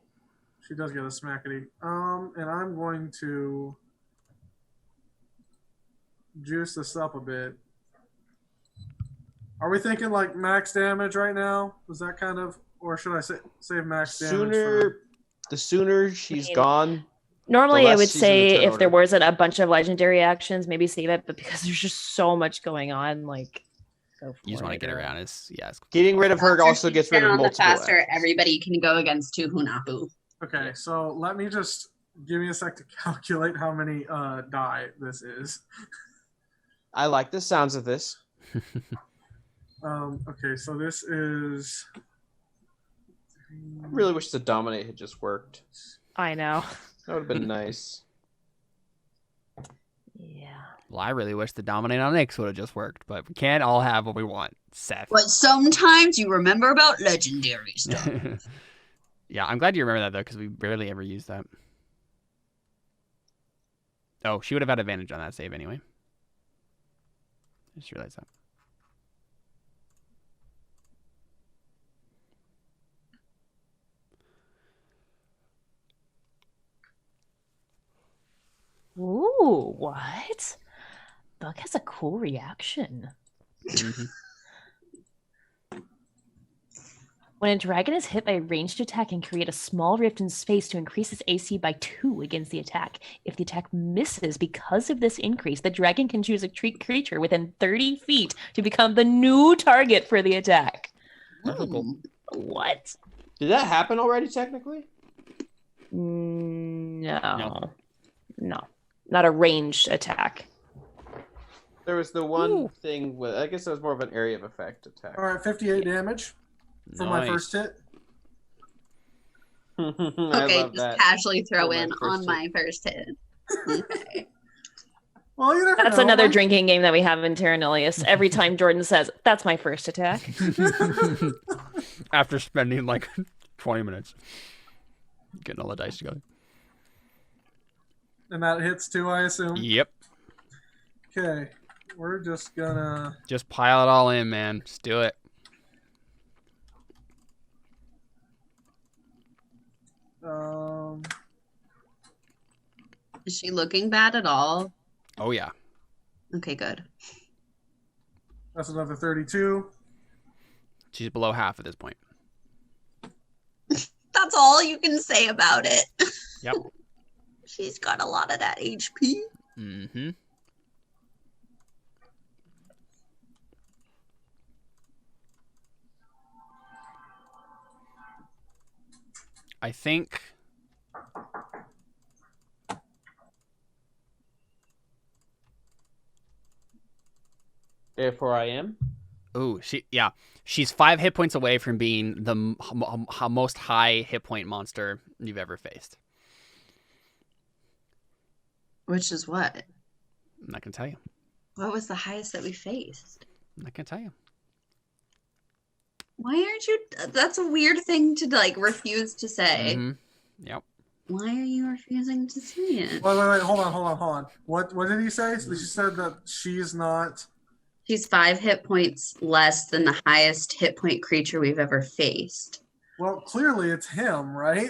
She does get a smackety. And I'm going to juice this up a bit. Are we thinking like max damage right now? Is that kind of, or should I save max damage? The sooner she's mean, gone. Normally, The I less would she's in the say turn if there order. wasn't a bunch of legendary actions, maybe save it. But because there's just so much going on, like, go for You just want to it. get around. It's Getting rid of her Faster also she's gets rid of down, the multiple. faster actions. everybody can go against Tuhunapu. Okay, so let me just give me a sec to calculate how many die this is. I like the sounds of this. Okay, so this is. I really wish the dominate had just worked. I know. That would have been nice. Yeah. Well, I really wish the dominate on Ix would have just worked, but we can't all have what we want, Seth. But sometimes you remember about legendary stuff. Yeah, I'm glad you remember that, though, because we barely ever use that. Oh, she would have had advantage on that save anyway. I just realized that. Ooh, what? Bug has a cool reaction. Mm-hmm. When a dragon is hit by a ranged attack and create a small rift in space to increase its AC by 2 against the attack. If the attack misses because of this increase, the dragon can choose a creature within 30 feet to become the new target for the attack. Cool. What? Did that happen already, technically? No. Not a ranged attack. There was the one thing with, I guess it was more of an area of effect attack. All right, 58 damage for my first hit. Okay, just that. casually throw For my in first on hit. my first hit. Okay. Well, you never That's know. another drinking game that we have in Terra Nullius. Every time Jordan says, "That's my first attack." After spending like 20 minutes getting all the dice together. And that hits too, I assume. Yep. Okay, we're just gonna. Just pile it all in, man. Just do it. Is she looking bad at all? Oh, yeah. Okay, good. That's another 32. She's below half at this point. That's all you can say about it. Yep. She's got a lot of that HP. Mm-hmm. I think Therefore I am. ooh, she's 5 hit points away from being the most high hit point monster you've ever faced. Which is what? I'm not gonna tell you. What was the highest that we faced? I'm not gonna tell you. Why aren't you? That's a weird thing to like refuse to say. Mm-hmm. Yep. Why are you refusing to say it? Wait, hold on. What did he say? She said that she's not. She's 5 hit points less than the highest hit point creature we've ever faced. Well, clearly it's him, right?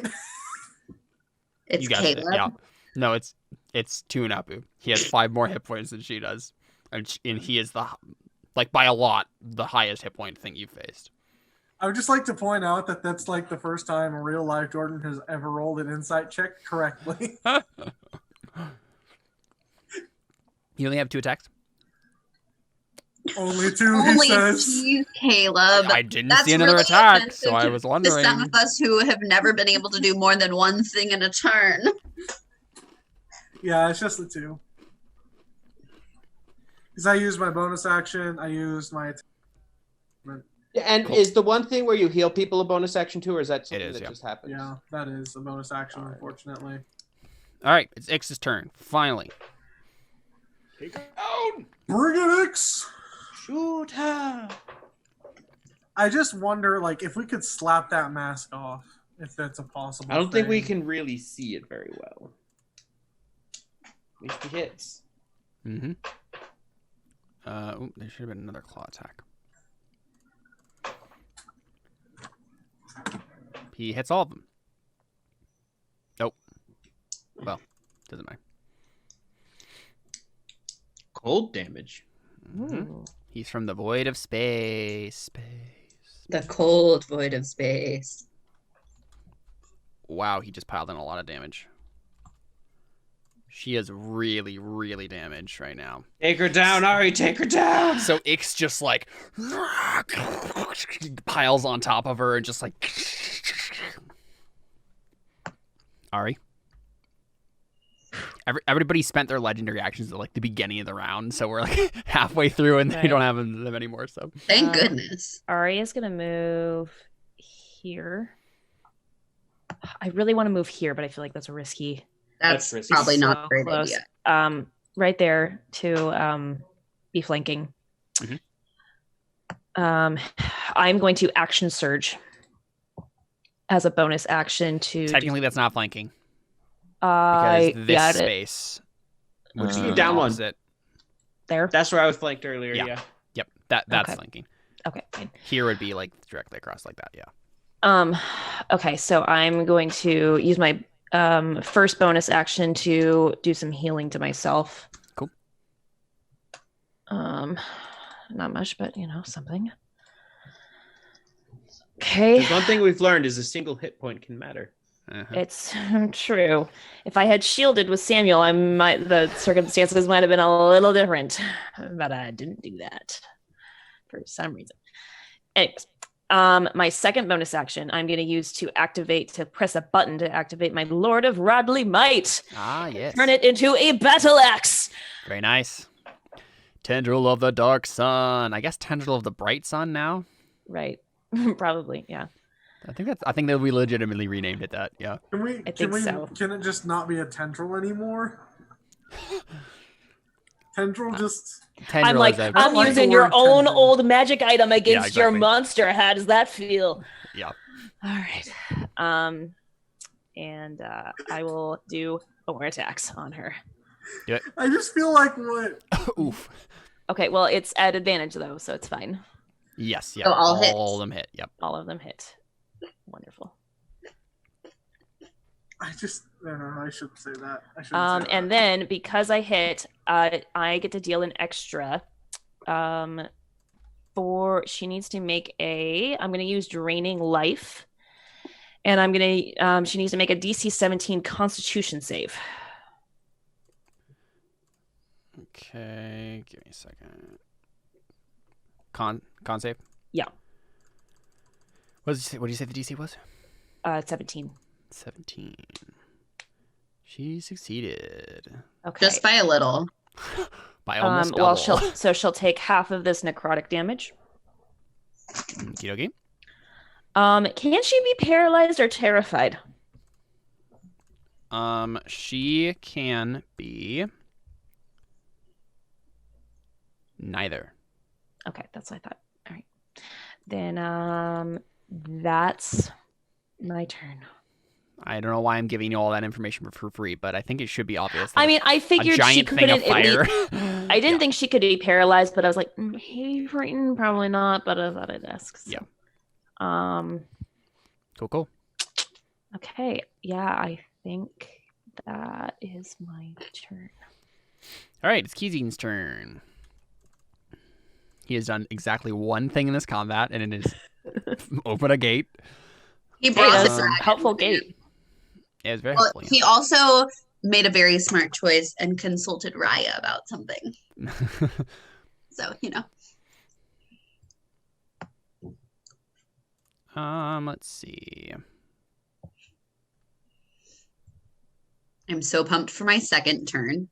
It's You guessed Caleb. it. Yeah. No, it's Tunapu. He has 5 more hit points than she does, and he is by a lot the highest hit point thing you've faced. I would just like to point out that that's like the first time in real life Jordan has ever rolled an insight check correctly. You only have 2 attacks. Only 2, Only he says. two, Caleb. I didn't That's see another really attack, offensive so I was to wondering. some of us who have never been able to do more than one thing in a turn. Yeah, it's just the 2. Because I used my bonus action, I used my attack. And Cool. is the one thing where you heal people a bonus action too, or is that something is, that yeah. just happens? Yeah, that is a bonus action, Alright. unfortunately. All right, it's Ix's turn. Finally. Take her down! Bring it, Ix! Shoot her! I just wonder, like, if we could slap that mask off, if that's a possible I don't think we thing. can really see it very well. At least he hits. Mm-hmm. There should have been another claw attack. He hits all of them. Nope. Well, doesn't matter. Cold damage. Mhm. He's from the void of space. The cold void of space. Wow, he just piled in a lot of damage. She is really, really damaged right now. Take her down, Ari, take her down! So Ix just like piles on top of her and just like Ari. Everybody spent their legendary actions at like the beginning of the round, so we're like halfway through and they Right. don't have them anymore. So Thank goodness. Ari is going to move here. I really want to move here, but I feel like that's risky. That's risky. probably not So a great close. idea. right there to be flanking. Mhm. I'm going to action surge as a bonus action to. Technically, that's not flanking because this got it. space would be You down one. opposite. There. That's where I was flanked earlier. Yeah. Yeah. Yep, that's Okay. flanking. Okay, fine. Here would be like directly across like that. Yeah. Okay, so I'm going to use my first bonus action to do some healing to myself. Cool. Not much, but something. Okay. There's one thing we've learned is a single hit point can matter. Uh-huh. It's true. If I had shielded with Samuel, the circumstances might have been a little different, but I didn't do that for some reason. Anyways, my second bonus action I'm going to use to press a button to activate my Lord of Rodley Might. Ah, yes. Turn it into a battle axe. Very nice. Tendril of the dark sun. I guess tendril of the bright sun now. Right. Probably, yeah. I think that we legitimately renamed it that. Yeah. Can it just not be a tendril anymore? Tendril just. I'm like, Tendril is I'm like using the your word own tendril. old magic item against your exactly. monster. How does that feel? Yeah. All right. And I will do more attacks on her. Do it. I just feel like what. Oof. Okay, well, it's at advantage though, so it's fine. Yes. Yeah. So all all hits. of them hit. Yep. All of them hit. Wonderful. I shouldn't say that. I shouldn't say that. And then because I hit, I get to deal an extra. She needs to make I'm gonna use draining life. And I'm gonna she needs to make a DC 17 Constitution save. Okay. Give me a second. Con save. Yeah. What did you say the DC was? 17. 17. She succeeded. Okay. Just by a little. By almost well, double. she'll take half of this necrotic damage. Okie dokie. Can she be paralyzed or terrified? She can be neither. Okay, that's what I thought. All right. Then that's my turn. I don't know why I'm giving you all that information for free, but I think it should be obvious. I mean, I a figured she giant thing couldn't of fire. I didn't think she could be paralyzed, but I was like, hey, frightened, probably not, but I thought I'd ask. So. Yeah. Cool. Okay. Yeah, I think that is my turn. All right, it's Keezin's turn. He has done exactly one thing in this combat, and it is open a gate. He brought Hey, the that's a dragon. helpful gate. Yeah, it's very Well, helpful. he also made a very smart choice and consulted Raya about something. So, Let's see. I'm so pumped for my second turn.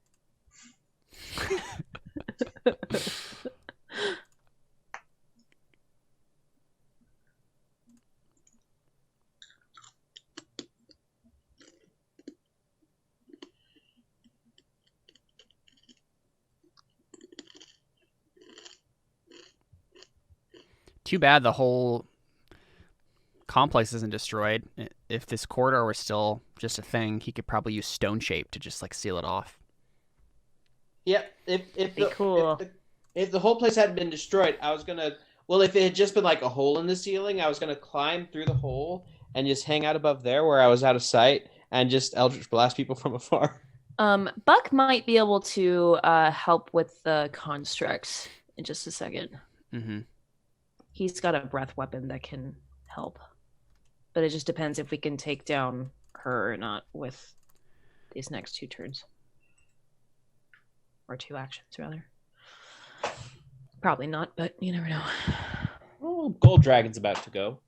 Too bad the whole complex isn't destroyed. If this corridor was still just a thing, he could probably use stone shape to just like seal it off. Yep. Cool. If the whole place hadn't been destroyed, I was gonna. Well, if it had just been like a hole in the ceiling, I was gonna climb through the hole and just hang out above there where I was out of sight and just eldritch blast people from afar. Buck might be able to help with the constructs in just a second. Mm-hmm. He's got a breath weapon that can help. But it just depends if we can take down her or not with these next 2 turns. Or 2 actions, rather. Probably not, but you never know. Oh, Gold Dragon's about to go.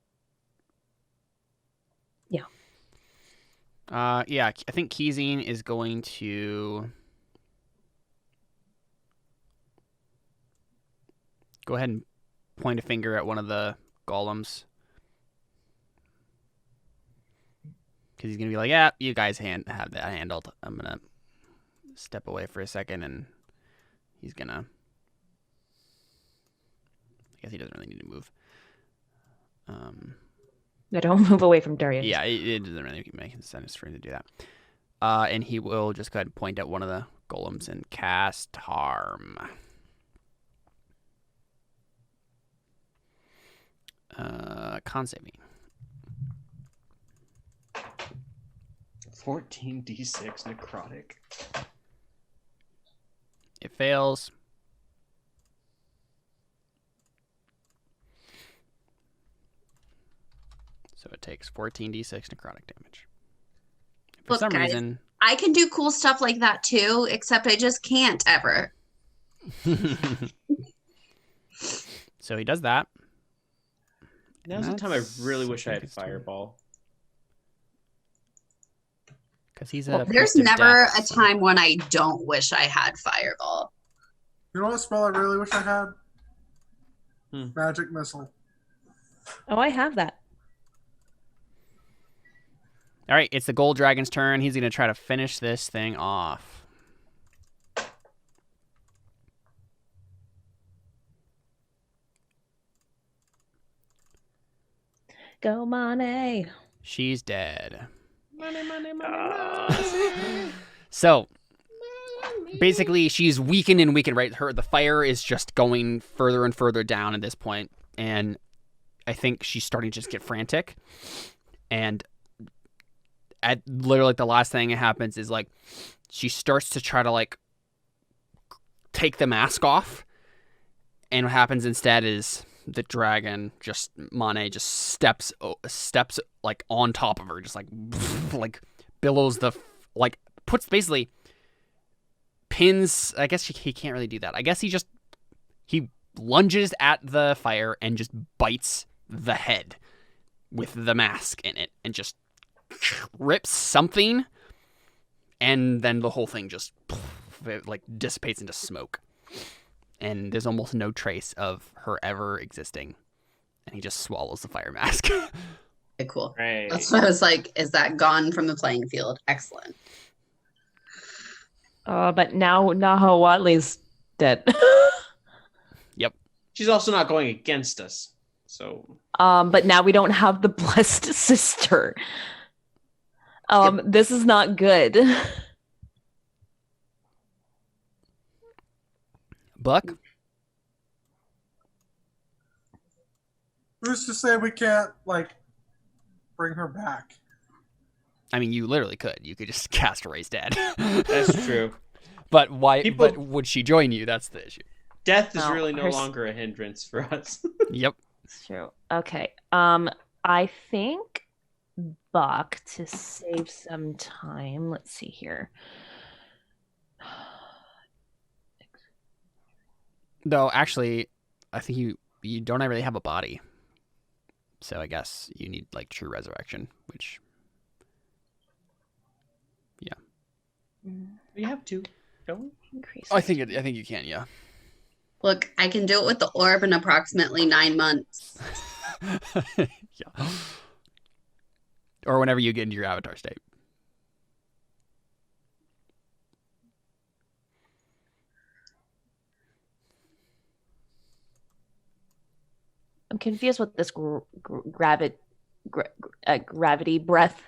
Yeah, I think Keezine is going to go ahead and point a finger at one of the golems. Because he's going to be like, yeah, you guys have that handled. I'm going to step away for a second, and he's gonna. I guess he doesn't really need to move. No, don't move away from Darius. Yeah, it doesn't really make sense for him to do that. And he will just go ahead and point at one of the golems and cast harm. Con saving. 14d6 necrotic. It fails. So it takes 14d6 necrotic damage. For Look, some guys, reason. I can do cool stuff like that too, except I just can't ever. So he does that. Now's the time I really wish I had fireball. Because he's Well, a. there's priest of never death, a so- time when I don't wish I had fireball. You know what spell I really wish I had? Hmm. Magic missile. Oh, I have that. All right, it's the gold dragon's turn. He's going to try to finish this thing off. Go, Money. She's dead. Money. So basically, she's weakened and weakened. Right, the fire is just going further and further down at this point, and I think she's starting to just get frantic. And at literally like the last thing that happens is like she starts to try to like take the mask off, and what happens instead is the dragon Monet just steps like on top of her, just like billows like puts basically pins. I guess he can't really do that. I guess he lunges at the fire and just bites the head with the mask in it and just rips something, and then the whole thing just like dissipates into smoke. And there's almost no trace of her ever existing. And he just swallows the fire mask. Okay, cool. Right. That's what I was like, is that gone from the playing field? Excellent. But now Nahuatli's dead. Yep. She's also not going against us. So But now we don't have the blessed sister. This is not good. Buck? Who's to say we can't, like, bring her back? I mean, you literally could. You could just cast Raise Dead. that's true. But why? People- But would she join you? That's the issue. Death is No, really no her- longer a hindrance for us. Yep. It's true. Okay. I think Buck, to save some time. Let's see here. Though, actually, I think you don't really have a body. So I guess you need, like, true resurrection, which... We have to, don't we? Increase. I think you can, yeah. Look, I can do it with the orb in approximately 9 months. Yeah. Or whenever you get into your avatar state. I'm confused what this gravity breath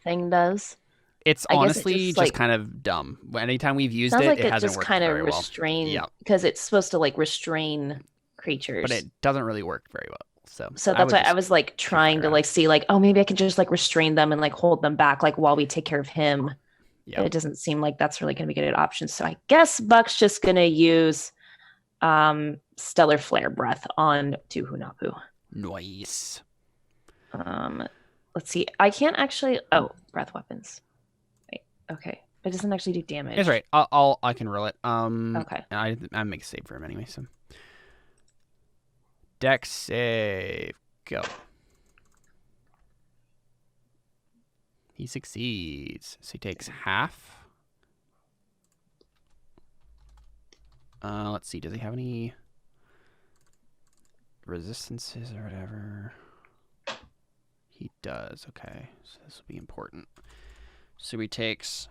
thing does. It's I guess it honestly just, just like- kind of dumb. Anytime we've used Sounds it, like it it hasn't just worked kind of very well. restrain Yeah. because it's supposed to like restrain creatures. But it doesn't really work very well. So that's why I was like trying to fire like see like, oh, maybe I can just like restrain them and like hold them back like while we take care of him. Yeah. But it doesn't seem like that's really going to be good option. So I guess Buck's just going to use stellar flare breath on Tuhunapu. Nice. Let's see. I can't actually. Oh, breath weapons. Wait. Okay. It doesn't actually do damage. That's right. I can roll it. Okay. And I make a save for him anyway. So Dex save, go. He succeeds, so he takes half. Let's see. Does he have any resistances or whatever? He does. Okay, so this will be important. So he takes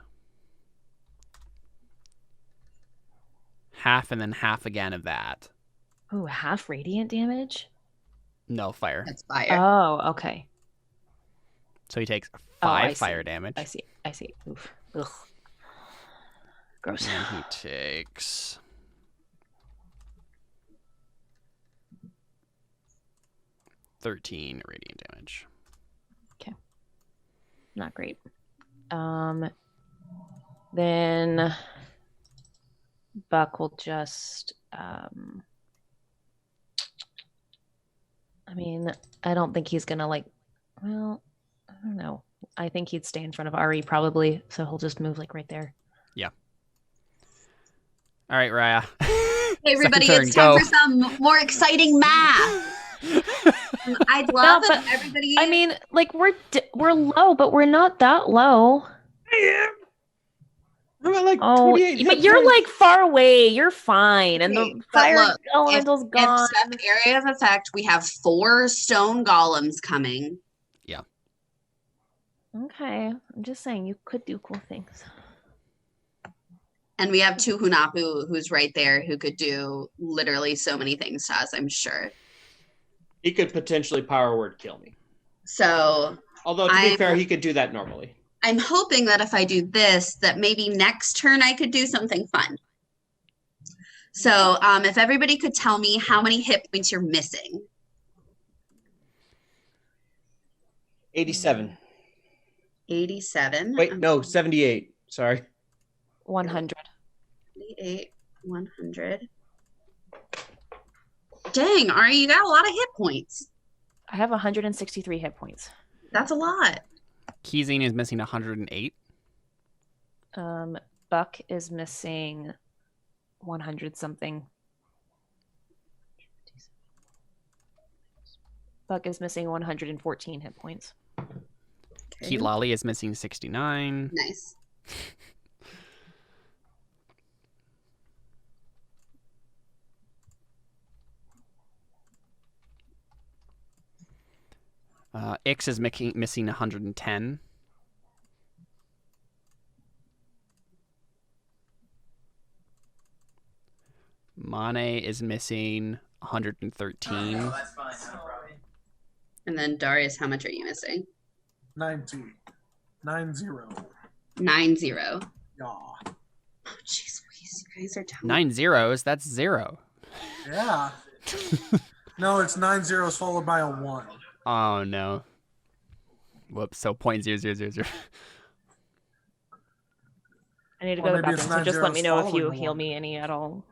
half and then half again of that. Ooh, half radiant damage? No, fire. That's fire. Oh, okay. So he takes I 5 see. fire damage. I see. Oof. Ugh. Gross. And he takes 13 radiant damage. Not great. Then Buck will just I mean, I don't think he's gonna like, well, I don't know. I think he'd stay in front of Ari probably, so he'll just move like right there. All right, Raya. Hey, everybody, Second it's turn, time go. for some more exciting math. I'd love but, if everybody. I mean, like we're low, but we're not that low. We're at like Oh, 28 but hit you're points. like far away. You're fine, and Okay, the but fire look, elemental's if gone. step area of effect, we have 4 stone golems coming. Okay, I'm just saying you could do cool things. And we have 2 Hunapu who's right there who could do literally so many things to us, I'm sure. He could potentially power word kill me. So Although, to be fair, he could do that normally. I'm hoping that if I do this, that maybe next turn I could do something fun. So if everybody could tell me how many hit points you're missing. 87. 87. Wait, no, 78. Sorry. 100. 88, 100. Dang, Ari, you got a lot of hit points. I have 163 hit points. That's a lot. Keezing is missing 108. Buck is missing 100 something. Buck is missing 114 hit points. Okay. Keetlali is missing 69. Nice. Ix is missing 110. Mane is missing 113. Oh, that's fine. No problem. And then Darius, how much are you missing? 90. 90. 90. Yeah. Oh, jeez, you guys are telling 9 zeros, that's 0. Yeah. No, it's 9 zeros followed by a 1. Oh no. Whoops, so 0.0000. I need to Or go to the maybe it's bathroom, so just let me 9 know if zeros you following heal one. me any at all.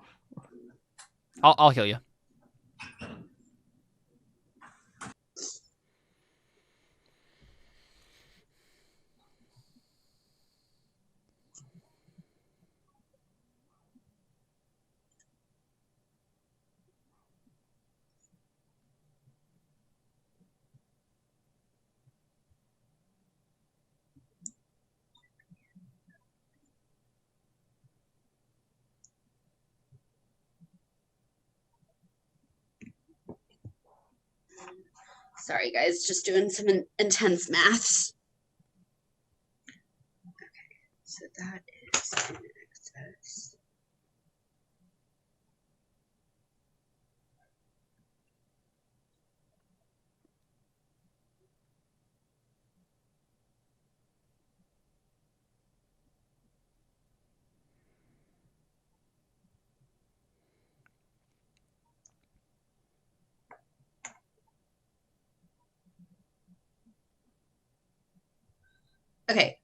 I'll heal you. Sorry, guys, just doing some intense maths. Okay, so that is in excess. Okay,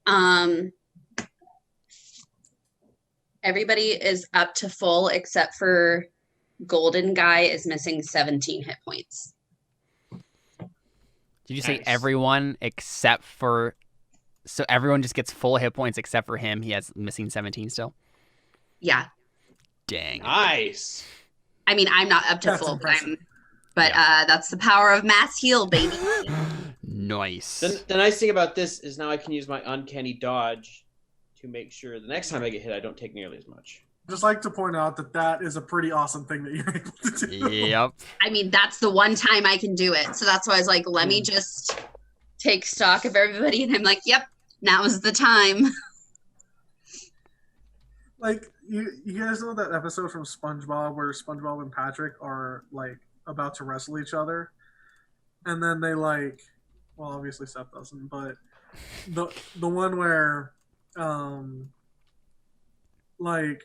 everybody is up to full except for Golden Guy is missing 17 hit points. Did you say Nice. everyone except for... So everyone just gets full hit points except for him? He has missing 17 still? Yeah, Dang. Nice. I mean, I'm not up to That's full, impressive. but that's the power of mass heal, baby. Nice. The nice thing about this is now I can use my uncanny dodge to make sure the next time I get hit, I don't take nearly as much. Just like to point out that that is a pretty awesome thing that you're able to do. Yep. I mean, that's the one time I can do it. So that's why I was like, let me just take stock of everybody. And I'm like, yep, now is the time. Like, you guys know that episode from SpongeBob where SpongeBob and Patrick are like about to wrestle each other, and then they like, well, obviously Seth doesn't, but the one where, like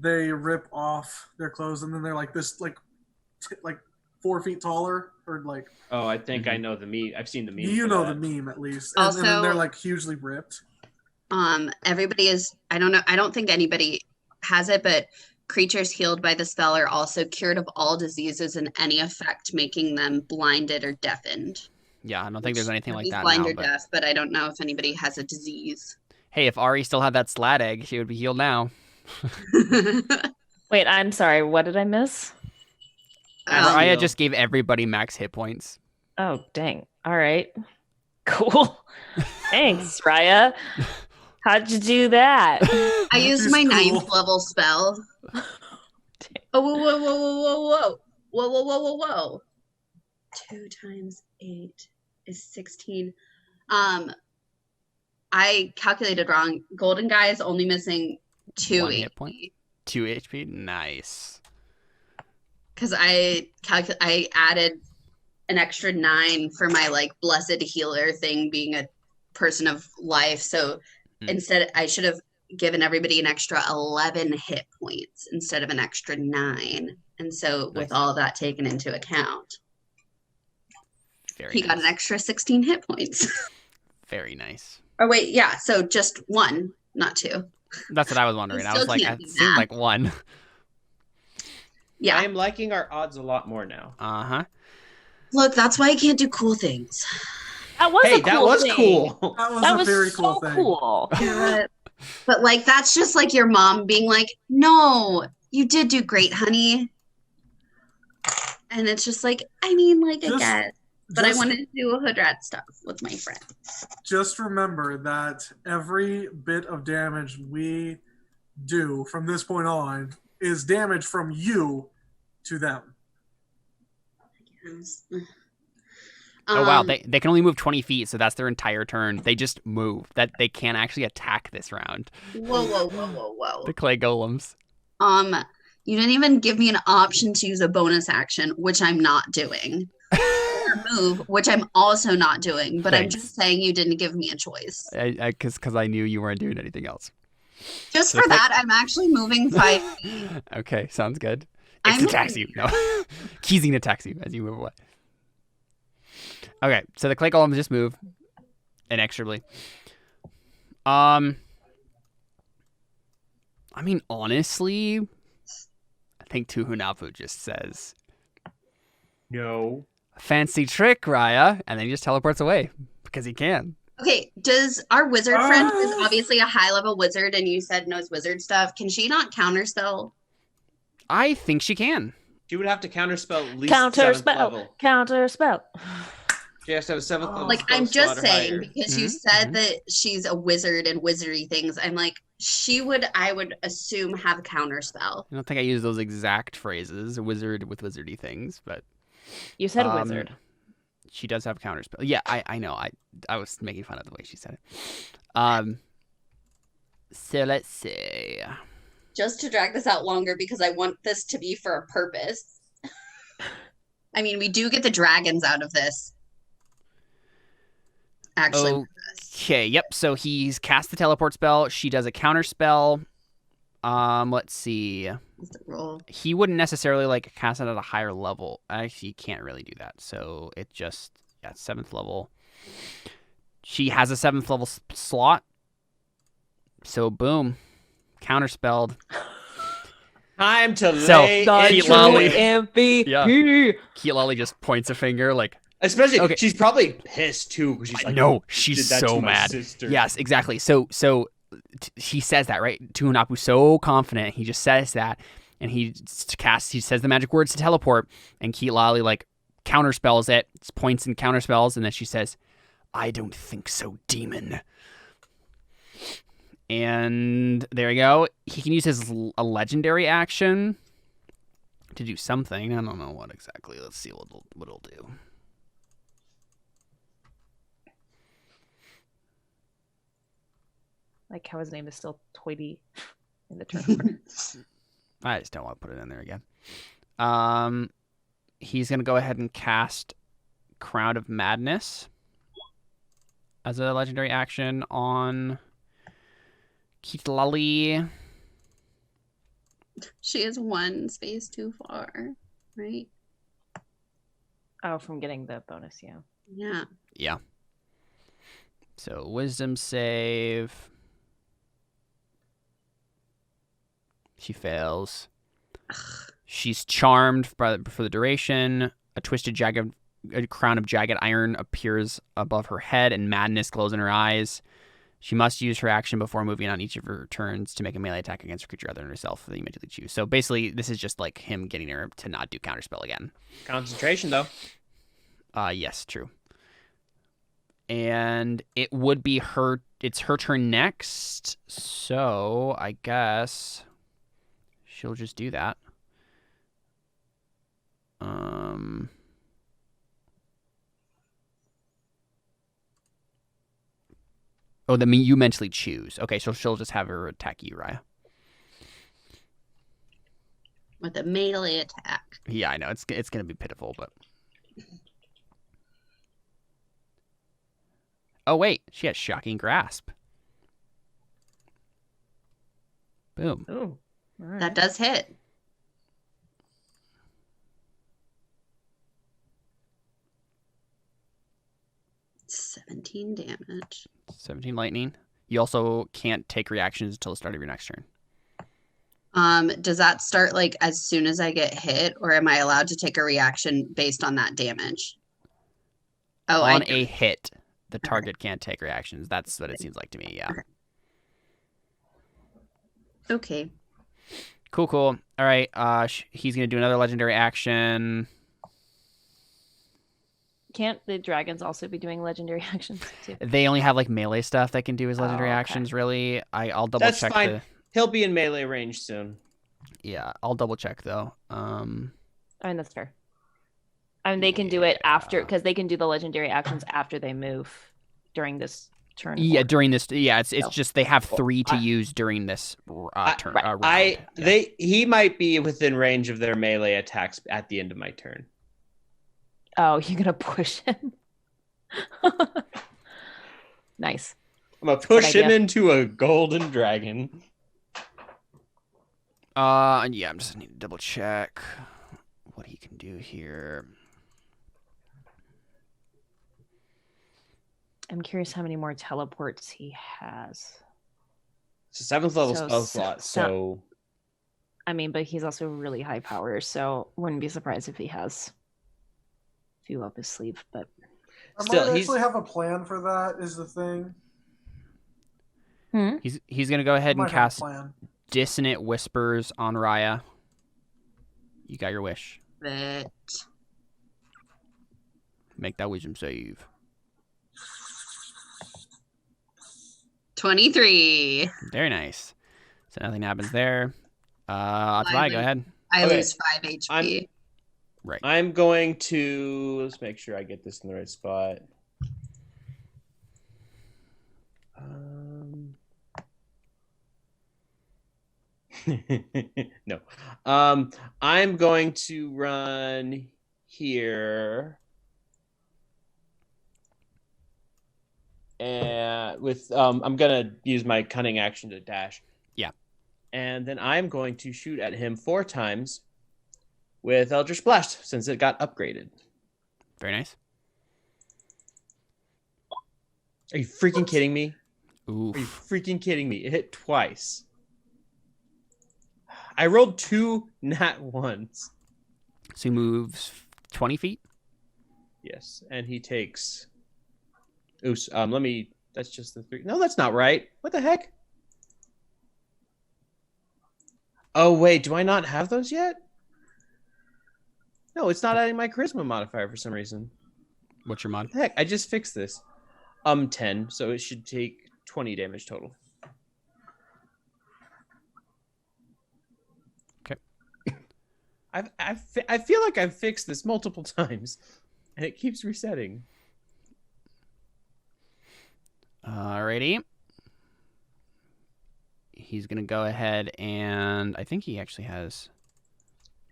they rip off their clothes and then they're like this like 4 feet taller or like. Oh, I think I know the meme. I've seen the meme. You know the meme at least, and Also, then they're like hugely ripped. Everybody is. I don't know. I don't think anybody has it, but creatures healed by the spell are also cured of all diseases and any effect making them blinded or deafened. Yeah, I don't think there's anything like that blind now. or deaf, but I don't know if anybody has a disease. Hey, if Ari still had that slat egg, she would be healed now. Wait, I'm sorry. What did I miss? Mariah just gave everybody max hit points. Oh, dang. All right. Cool. Thanks, Raya. How'd you do that? I used my 9th level spell. Oh, whoa. 2 times 8 is 16. I calculated wrong. Golden Guy is only missing 2 1 HP. hit point. 2 HP? Nice. Because I added an extra 9 for my like blessed healer thing being a person of life. So instead I should have given everybody an extra 11 hit points instead of an extra 9. And so with all of that taken into account, he got an extra 16 hit points. Very nice. Oh wait, yeah. So just 1, not 2. That's what I was wondering. I was like, it seemed like 1. Yeah. I am liking our odds a lot more now. Uh-huh. Look, that's why I can't do cool things. That was a cool that was thing. cool. That was a very so cool thing. cool. But like, that's just like your mom being like, no, you did do great, honey. And it's just like, I mean, like, I guess. But I wanted to do hood rat stuff with my friends. Just remember that every bit of damage we do from this point on is damage from you to them. Oh wow, they can only move 20 feet, so that's their entire turn. They just move. That they can't actually attack this round. Whoa. The clay golems. You didn't even give me an option to use a bonus action, which I'm not doing. Or move, which I'm also not doing. But Thanks. I'm just saying you didn't give me a choice. Because I knew you weren't doing anything else. Just for that, I'm actually moving 5 feet. Okay, sounds good. X attacks you. No. Keezing attacks you as you move away. Okay, so the clay golems just move inexorably. I mean, honestly, I think Tuhunapu just says, No. fancy trick, Raya, and then he just teleports away because he can. Okay, does our wizard friend, who is obviously a high-level wizard, and you said knows wizard stuff, can she not counterspell? I think she can. She would have to counterspell at least 7th level. Counterspell. She has to have a 7th level. Like, spell I'm slot just or saying, higher. because you said that she's a wizard and wizardy things, I'm like, she would, I would assume, have counterspell. I don't think I use those exact phrases, wizard with wizardy things, but You said wizard. she does have counterspell. Yeah, I know. I was making fun of the way she said it. So let's see. Just to drag this out longer, because I want this to be for a purpose. I mean, we do get the dragons out of this. Actually. Okay, yep. So he's cast the teleport spell. She does a counter spell. Let's see. Roll. He wouldn't necessarily like cast it at a higher level. Actually, he can't really do that. So it just 7th level. She has a 7th level slot. So boom, counterspelled. Time to So, lay Keat into Lolly- it. MVP. Yeah. Keat Lolly just points a finger like, Especially, she's probably pissed too because she's like, no, "You she's did that so to my mad. sister." Yes, exactly. So he says that, right? Tuhunapu's so confident. He just says that, and he says the magic words to teleport, and Keat Lolly like counterspells it, points and counterspells, and then she says, "I don't think so, demon." And there you go. He can use a legendary action to do something. I don't know what exactly. Let's see what it'll do. Like how his name is still Toity. in the turn order. I just don't want to put it in there again. He's going to go ahead and cast Crown of Madness as a legendary action on Kitlali. She is one space too far, right? Oh, from getting the bonus, yeah. Yeah. Yeah. So wisdom save. She fails. She's charmed for the duration. A crown of jagged iron appears above her head, and madness glows in her eyes. She must use her action before moving on each of her turns to make a melee attack against a creature other than herself that you immediately choose. So basically, this is just like him getting her to not do counterspell again. Concentration, though. Yes, true. And it would be her. It's her turn next. So I guess she'll just do that. Oh, that means you mentally choose. Okay, so she'll just have her attack you, Raya. With a melee attack. Yeah, I know. It's going to be pitiful, but... Oh, wait. She has Shocking Grasp. Boom. Ooh. All right. That does hit. $17 damage. 17 lightning. You also can't take reactions until the start of your next turn. Does that start like as soon as I get hit, or am I allowed to take a reaction based on that damage? Oh, On a hit, the target can't take reactions. That's what it seems like to me, yeah. Okay. Cool. All right, he's going to do another legendary action. Can't the dragons also be doing legendary actions too? They only have like melee stuff they can do as legendary okay. actions, really. I'll double That's check fine. He'll be in melee range soon. Yeah, I'll double check though. I mean, that's fair. I mean, they can do it after, because they can do the legendary actions after they move during this turn. Yeah, during this. Yeah, it's just they have 3 to use during this turn. Round. He might be within range of their melee attacks at the end of my turn. Oh, you're gonna push him. Nice. I'm gonna push him into a golden dragon. Yeah, I'm just need to double check what he can do here. I'm curious how many more teleports he has. It's a 7th level spell slot, so... I mean, but he's also really high power, so wouldn't be surprised if he has a few up his sleeve, but... I might actually have a plan for that, is the thing. He's going to go ahead and cast Dissonant Whispers on Raya. You got your wish. But... Make that wisdom save. 23. Very nice. So nothing happens there. Atalaya, go ahead. I lose 5 HP. Right. I'm going to... Let's make sure I get this in the right spot. No. I'm going to run here. And with I'm gonna use my cunning action to dash. Yeah. And then I'm going to shoot at him 4 times with Eldritch Blast since it got upgraded. Very nice. Are you freaking kidding me? Oof. Are you freaking kidding me? It hit twice. I rolled 2 nat 1s. So he moves 20 feet? Yes, and he takes... Ooh, let me... That's just the 3... No, that's not right. What the heck? Oh, wait, do I not have those yet? No, it's not adding my charisma modifier for some reason. What's your mod? What the heck? I just fixed this. 10, so it should take 20 damage total. Okay. I feel like I've fixed this multiple times, and it keeps resetting. Alrighty. he's gonna go ahead and I think he actually has.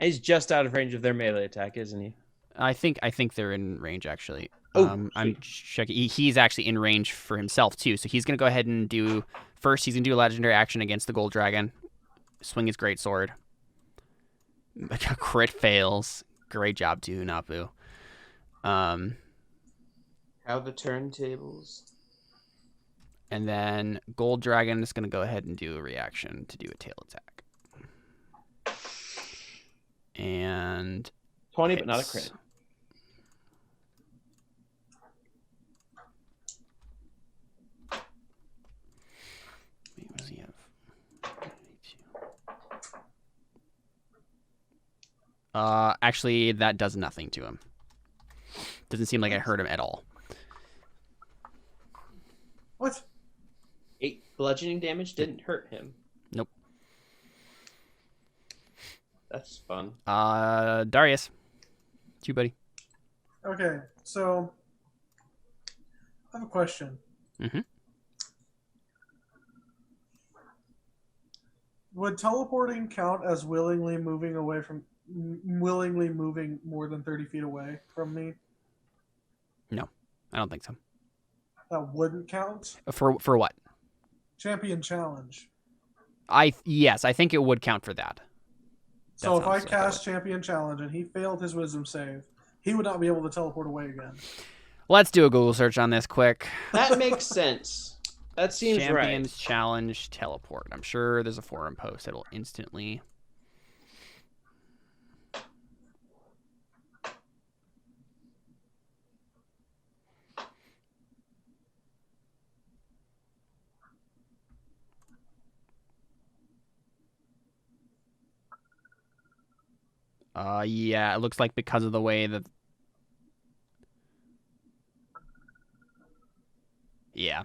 He's just out of range of their melee attack, isn't he? I think they're in range actually. Oh, I'm checking. He's actually in range for himself too, so he's gonna go ahead and do first. He's gonna do a legendary action against the gold dragon. Swing his great sword. Crit fails. Great job, too, Napu. How the turntables. And then gold dragon is gonna go ahead and do a reaction to do a tail attack. And 20, but not a crit. Wait, what does he have? Actually, that does nothing to him. Doesn't seem like I hurt him at all. What? 8 bludgeoning damage didn't hurt him. Nope. That's fun. Darius. It's you, buddy. Okay, so I have a question. Mm-hmm. Would teleporting count as willingly moving more than 30 feet away from me? No, I don't think so. That wouldn't count? For what? Champion challenge. Yes, I think it would count for that. So if I cast Champion Challenge and he failed his wisdom save, he would not be able to teleport away again. Let's do a Google search on this quick. That makes sense. That seems Champions right. Challenge teleport. I'm sure there's a forum post that'll instantly. Yeah, it looks like because of the way that. Yeah.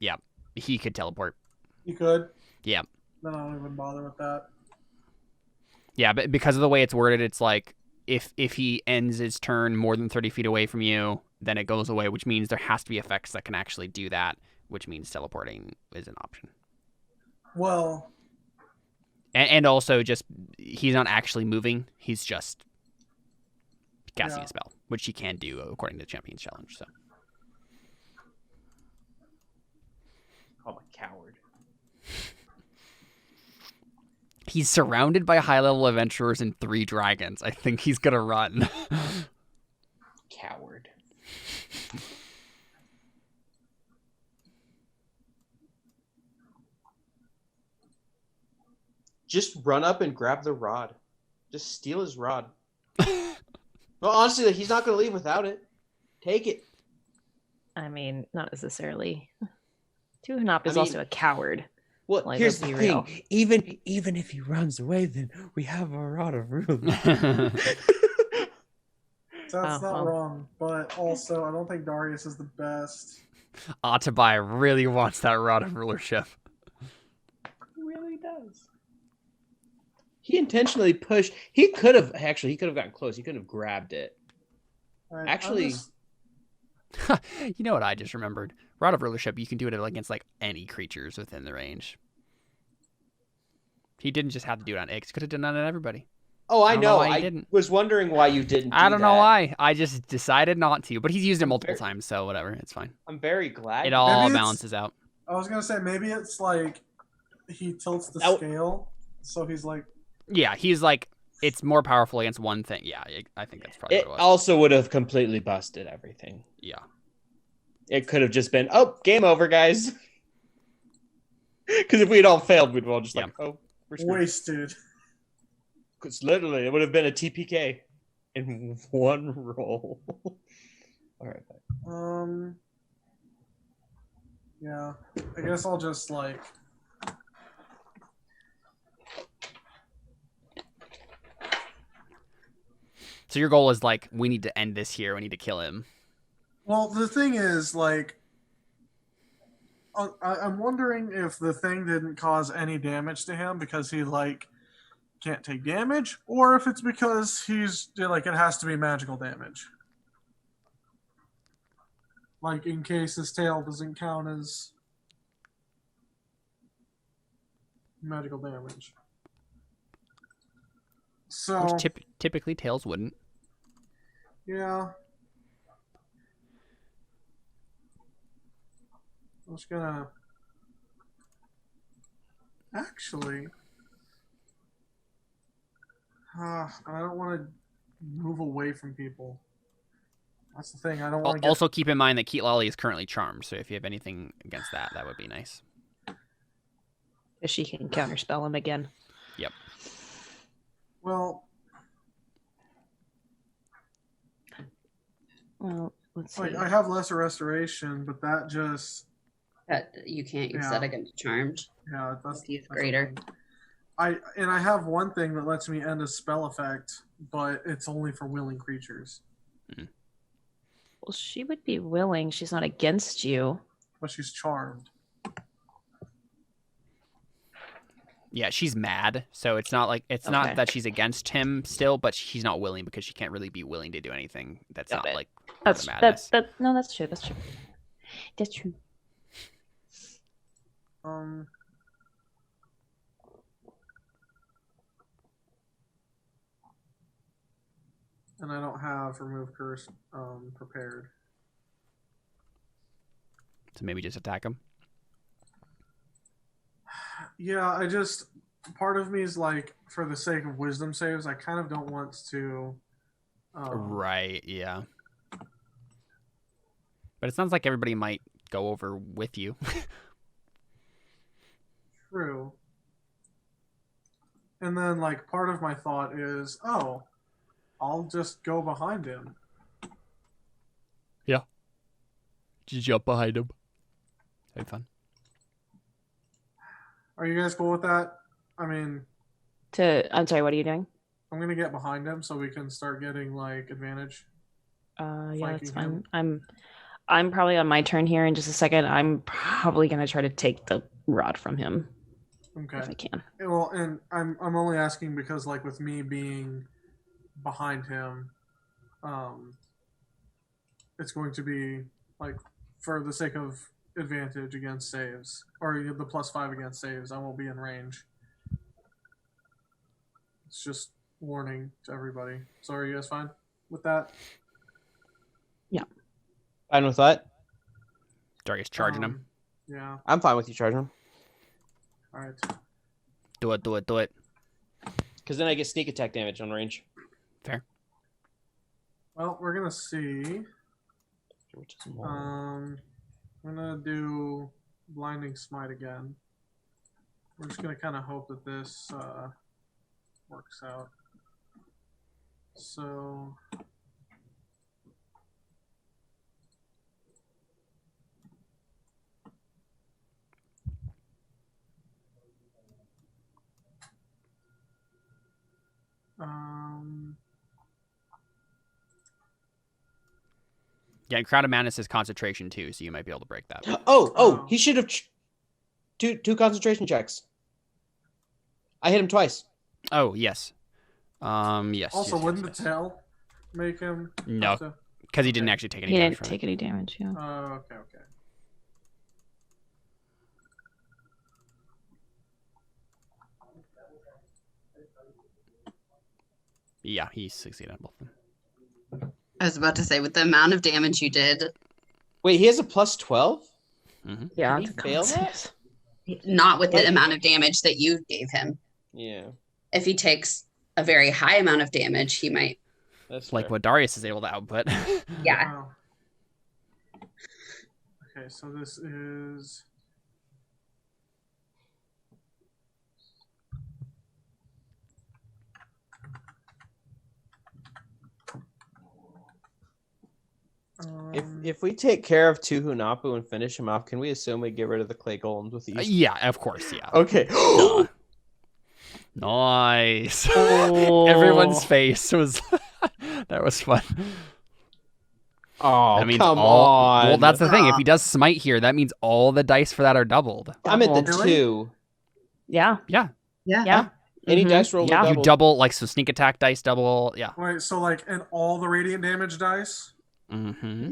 Yeah. He could teleport. You could? Yeah. Then I don't even bother with that. Yeah, but because of the way it's worded, it's like if he ends his turn more than 30 feet away from you, then it goes away, which means there has to be effects that can actually do that, which means teleporting is an option. Well... And also just, he's not actually moving, he's just casting a spell, which he can do according to the Champion's Challenge, so. I'm a coward. He's surrounded by high-level adventurers and 3 dragons. I think he's gonna run. Coward. Just run up and grab the rod. Just steal his rod. Well, honestly, he's not going to leave without it. Take it. I mean, not necessarily. Tuhunop is also a coward. Well, Like, here's let's the be thing. real. Even if he runs away, then we have a rod of ruling. That's not wrong, but also I don't think Darius is the best. Atabai really wants that rod of rulership. He really does. He intentionally pushed. He could have gotten close. He could have grabbed it. Right, Actually, You know what I just remembered? Rod of rulership, you can do it against like any creatures within the range. He didn't just have to do it on Ix. Could have done it on everybody. oh, I know. I I didn't. was wondering why you didn't. I don't know that. why. I just decided not to. But he's used it multiple times, so whatever. It's fine. I'm very glad. It all Maybe it's- balances out. I was gonna say maybe it's like he tilts the scale, so he's like, Yeah, he's like, it's more powerful against one thing. Yeah, I think that's probably It what it was. also would have completely busted everything. Yeah. It could have just been, oh, game over, guys. Because if we'd all failed, we'd all just like, oh, we're screwed. wasted. Because literally, it would have been a TPK in one roll. All right. Yeah, I guess I'll just like. So your goal is like, we need to end this here. We need to kill him. Well, the thing is, like, I'm wondering if the thing didn't cause any damage to him because he like can't take damage, or if it's because he's like it has to be magical damage. Like in case his tail doesn't count as. magical damage. So Which typically tails wouldn't. yeah. I'm just gonna actually. I don't want to move away from people. That's the thing. I don't want to. Also, keep in mind that Keatlali is currently charmed, so if you have anything against that, that would be nice. She can counterspell him again. Yep. Well, let's see. like I have lesser restoration, but that just You can't use Yeah. that against charmed. yeah, that's He's that's the greater. thing. I have one thing that lets me end a spell effect, but it's only for willing creatures. Well, she would be willing. She's not against you. But she's charmed. Yeah, she's mad, so it's not like it's Okay. not that she's against him still, but she's not willing because she can't really be willing to do anything that's Got not it. like That's the madness. no, that's true. That's true. That's true. And I don't have remove curse prepared. So maybe just attack him. Yeah, I just part of me is like, for the sake of wisdom saves, I kind of don't want to. Right, yeah. But it sounds like everybody might go over with you. True. And then, like, part of my thought is, I'll just go behind him. Just jump behind him. Have fun. Are you guys cool with that? I mean, I'm sorry. What are you doing? I'm gonna get behind him so we can start getting like advantage. Yeah, that's Flanking fine. I'm probably on my turn here in just a second. I'm probably gonna try to take the rod from him if I Okay. can. Well, and I'm only asking because, like, with me being behind him, it's going to be like, for the sake of advantage against saves, or the +5 against saves, I won't be in range. It's just warning to everybody. So are you guys fine with that? Fine with that? Darius charging him. Yeah. I'm fine with you charging him. All right. Do it, do it, do it. Because then I get sneak attack damage on range. Fair. Well, we're gonna see. Which is more. I'm gonna do blinding smite again. We're just gonna kind of hope that this works out. So Yeah, and Crown of Madness is concentration too, so you might be able to break that. Oh. He should have two concentration checks. I hit him twice. Oh, yes. Yes. also, yes, wouldn't yes, the yes. tail make him? No, have to- because he didn't actually take any He damage didn't from take it. any damage. Yeah. Okay. Yeah, he succeeded on both of them. I was about to say, with the amount of damage you did, Wait, he has a +12? Yeah. Did he fail that? not with the amount of damage that you gave him. Yeah, If he takes a very high amount of damage, he might. that's Like fair. what Darius is able to output. Yeah. Wow. Okay, so this is. If we take care of Tuhunapu and finish him off, can we assume we get rid of the clay golems with these? Yeah, of course, yeah. Okay. Duh. Nice. Oh. Everyone's face was that was fun. Oh, That means come all, on. Well, that's the thing. If he does smite here, that means all the dice for that are doubled. I'm at the Really? 2. Yeah. Yeah. Yeah. Any Mhm. dice roll Yeah. double. You double, like, so sneak attack dice double. Yeah. Wait, so like, and all the radiant damage dice? Mm-hmm.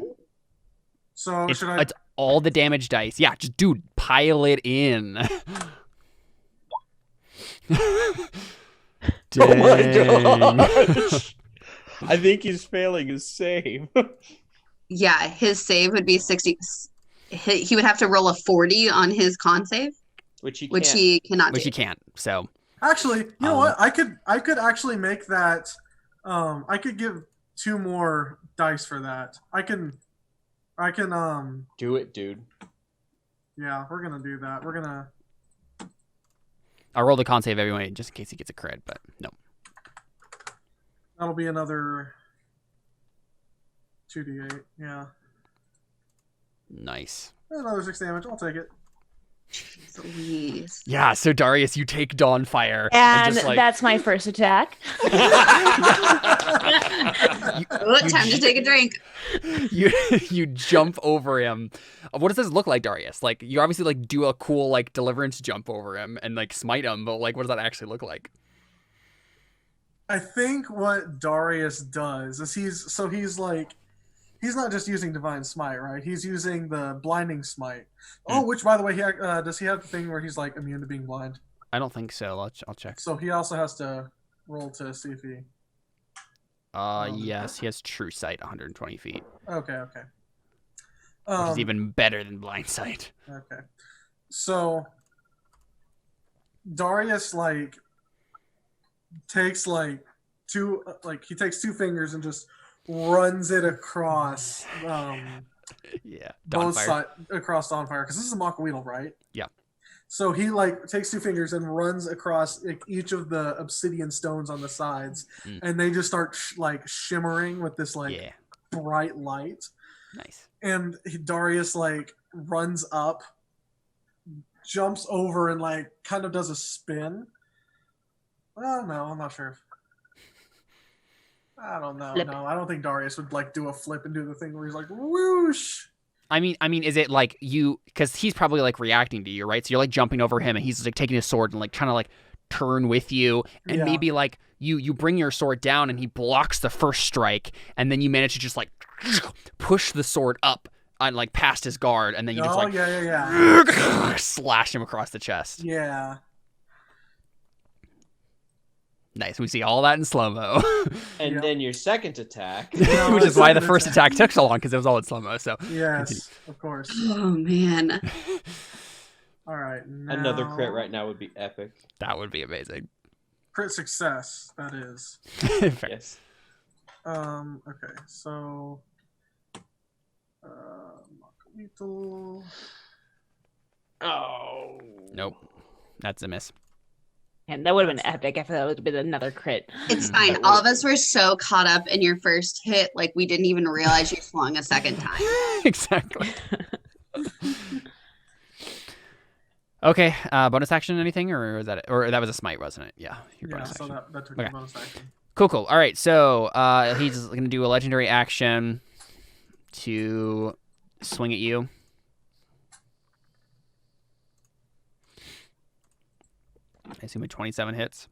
So It's, should I? it's all the damage dice. Yeah, just dude, pile it in. Oh my Dang. gosh. I think he's failing his save. Yeah, his save would be 60. He would have to roll a 40 on his con save, Which he which can't. he cannot Which do. you can't. So Actually, you know what? I could actually make that. I could give 2 more dice for that. I can. Do it, dude. Yeah, we're gonna do that. We're gonna. I'll roll the con save every way just in case he gets a crit, but no. That'll be another 2d8. Yeah, Nice. another 6 damage. I'll take it. Jeez Louise. Yeah, so Darius, you take Dawnfire. And just, like, that's my first attack. Oh, time to take a drink. you jump over him. What does this look like, Darius? Like, you obviously like do a cool like deliverance jump over him and like smite him, but like what does that actually look like? I think what Darius does is he's not just using Divine Smite, right? He's using the Blinding Smite. Oh, which by the way, does he have the thing where he's like immune to being blind? I don't think so. I'll check. So he also has to roll to see if he. Yes, he has True Sight, 120 feet. Okay. Which is even better than Blind Sight. Okay. So Darius takes two fingers and just runs it across Yeah. both Dawnfire. sides across Dawnfire, because this is a Mock-a-Weedle, right? Yeah. So he takes 2 fingers and runs across each of the obsidian stones on the sides, and they just start shimmering with this Yeah. bright light. Nice. And Darius runs up, jumps over, and kind of does a spin. Well, no, I'm not sure. I don't know. Flip. No, I don't think Darius would do a flip and do the thing where he's like whoosh. I mean, is it like you? Because he's probably reacting to you, right? So you're jumping over him, and he's taking his sword and trying to turn with you, and Yeah. maybe you bring your sword down, and he blocks the first strike, and then you manage to just push the sword up and past his guard, and then you just yeah. slash him across the chest. Yeah. Nice. We see all that in slow mo, And Yeah. then your second attack. No, which is why the second first attack took so long because it was all in slow mo. So Yes, of course. Oh man. All right. Now, Another crit right now would be epic. that would be amazing. Crit success. That is. Fair. Yes. Okay. So. Lethal. Oh. Nope, that's a miss. And that would have been epic if that would have been another crit. It's fine. All of us were so caught up in your first hit, we didn't even realize you swung a second time. Exactly. Okay, bonus action, anything, or is that it? Or that was a smite, wasn't it? Yeah, your Yeah. bonus So action. that took Okay. the bonus action. Cool. All right, so he's gonna do a legendary action to swing at you. I assume 27 hits.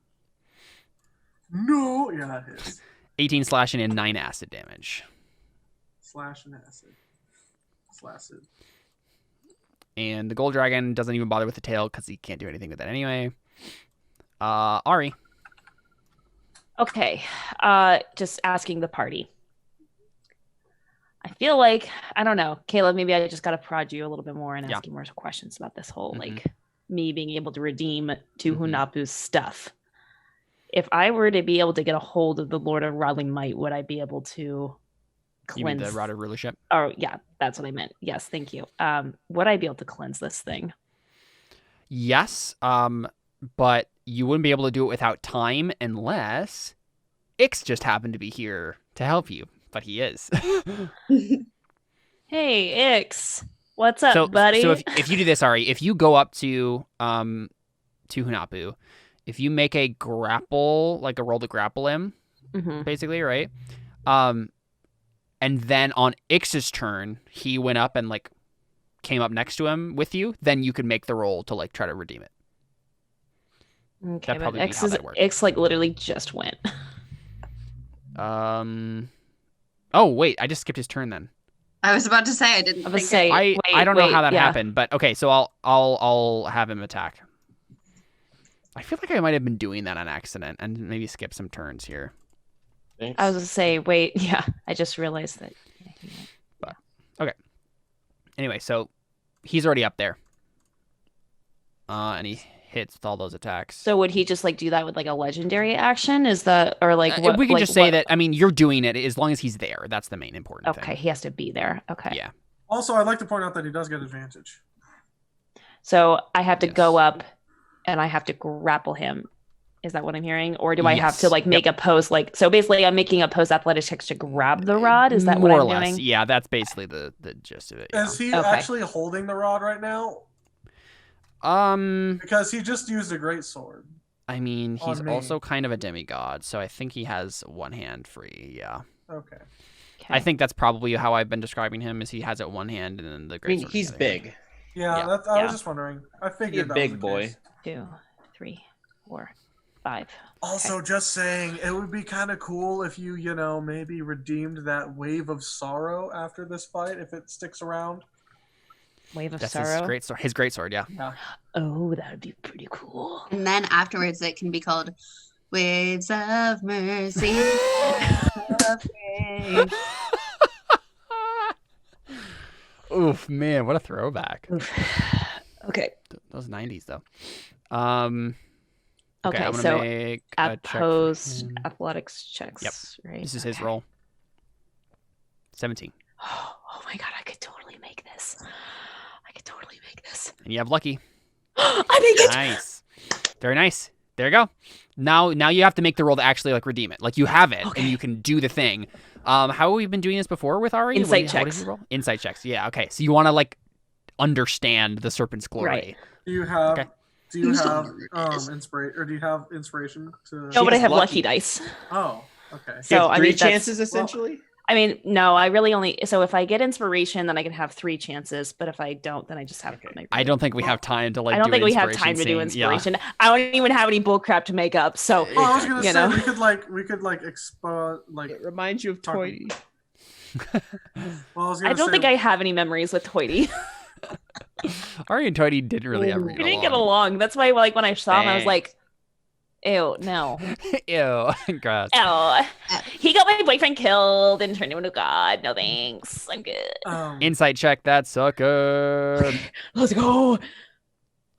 No. Yeah, that hits. 18 slashing and 9 acid damage. Slash and acid. Slacid. And the gold dragon doesn't even bother with the tail because he can't do anything with it anyway. Ari. Okay. Just asking the party. I feel I don't know, Caleb, maybe I just got to prod you a little bit more and ask you more questions about this whole, me being able to redeem Tuhunapu's stuff. If I were to be able to get a hold of the Lord of Rodling Might, would I be able to You mean cleanse? the Rod of Rulership? Oh, yeah, that's what I meant. Yes, thank you. Would I be able to cleanse this thing? Yes, but you wouldn't be able to do it without time unless Ix just happened to be here to help you. But he is. Hey, Ix. What's up, buddy? So if you do this, Ari, if you go up to Hunapu, if you make a grapple, a roll to grapple him, Mhm. basically, right? And then on Ix's turn, he went up and came up next to him with you, then you could make the roll to like try to redeem it. Okay, That'd but probably be X how is that works. X like literally just went. Oh wait, I just skipped his turn then. I was about to say I didn't I was think say- I don't know wait, how that yeah. happened, but okay, so I'll have him attack. I feel like I might have been doing that on accident and maybe skip some turns here. Thanks. I was gonna say, wait, yeah, I just realized that. Anyway, so he's already up there. And he hits with all those attacks. So would he just like do that with like a legendary action? Is that or like what? We can like, just say what- that. I mean, you're doing it as long as he's there. That's the main important Okay, thing. he has to be there. Okay. Yeah. Also, I'd like to point out that he does get advantage. So I have to Yes. go up, and I have to grapple him. Is that what I'm hearing, or do I have to Yes. like make a pose? Like so, basically, I'm making a pose athletic check to grab the rod. Is that more what or I'm less? doing? Yeah, that's basically the gist of it. Yeah. Is he Okay. actually holding the rod right now? Because he just used a great sword. I mean, he's On me. also kind of a demigod, so I think he has one hand free. Yeah. Okay. I think that's probably how I've been describing him. Is he has it one hand and then the I great. mean, he's big. Yeah, Yeah. That's, I Yeah. was just wondering. I He's figured a that big was the boy. case. 2, 3, 4, 5. Also, just saying, it would be kind of cool if you, maybe redeemed that wave of sorrow after this fight if it sticks around. Wave of That's sorrow. his great sword. Yeah. Yeah. Oh, that would be pretty cool. And then afterwards, it can be called Waves of Mercy. of grace. Oof, man, what a throwback. Okay. Those 90s though. Okay, Okay, I'm gonna so make a check for Oppose him. athletics checks. Yep. Right. This is his Okay. roll. 17. Oh my god, I could totally make this. I could totally make this. And you have lucky. I make it. Nice. Very nice. There you go. Now you have to make the roll to actually like redeem it. Like you have it Okay. and you can do the thing. How have we been doing this before with Ari? Insight What did checks. you roll? Insight checks. Yeah, okay. So you want to like understand the serpent's glory. Right. Do you have Okay. do you You still have remember what it is. do you have inspiration to No, but I has have lucky. lucky dice. Oh, okay. You So, have I three mean, that's- chances essentially. I mean, no, I really only. So if I get inspiration, then I can have 3 chances. But if I don't, then I just have. Okay. I don't think we have time to like I don't do think an we have inspiration time to do scene. Yeah. inspiration. I don't even have any bullcrap to make up. So Oh, I was gonna You say know? we could expo like. It reminds you of Talk- Toity. Well, I was gonna I don't say, think I have any memories with Toity. Ari and Toady didn't really ever We get didn't get along. along. That's why, like, when I saw him, I was Thanks. like, "Ew, no, Ew. Gross. ew." He got my boyfriend killed and turned into a god. No thanks. I'm good. Insight check that sucker. Let's go.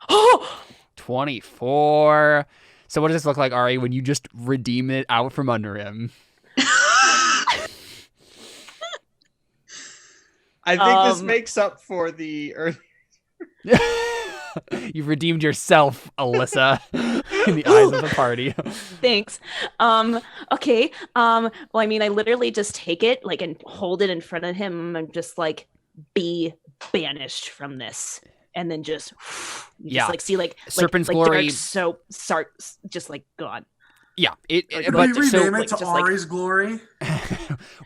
Oh, 24. So what does this look like, Ari, when you just redeem it out from under him? I think this Um, makes up for the early. You've redeemed yourself, Alyssa, in the eyes of the party. thanks. Okay. Well, I mean, I literally just take it like and hold it in front of him and just like be banished from this, and then just you Yeah. just like see like Serpent's like glory- dark soap start just like gone. Yeah. Could But we so, rename like, it to just, like- Ari's glory?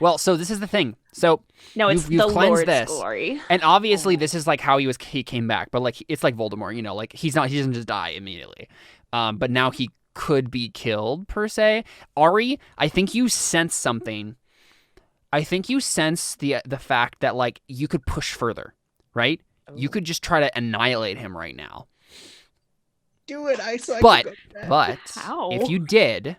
well, so this is the thing. So, No, it's You've the cleansed Lord's this. glory. and obviously this is like how he came back, but like it's like Voldemort, like he doesn't just die immediately. But now he could be killed per se. Ari, I think you sense something. I think you sense the fact that like you could push further, right? You could just try to annihilate him right now. Do it, I so I But- can go back. But How? if you did,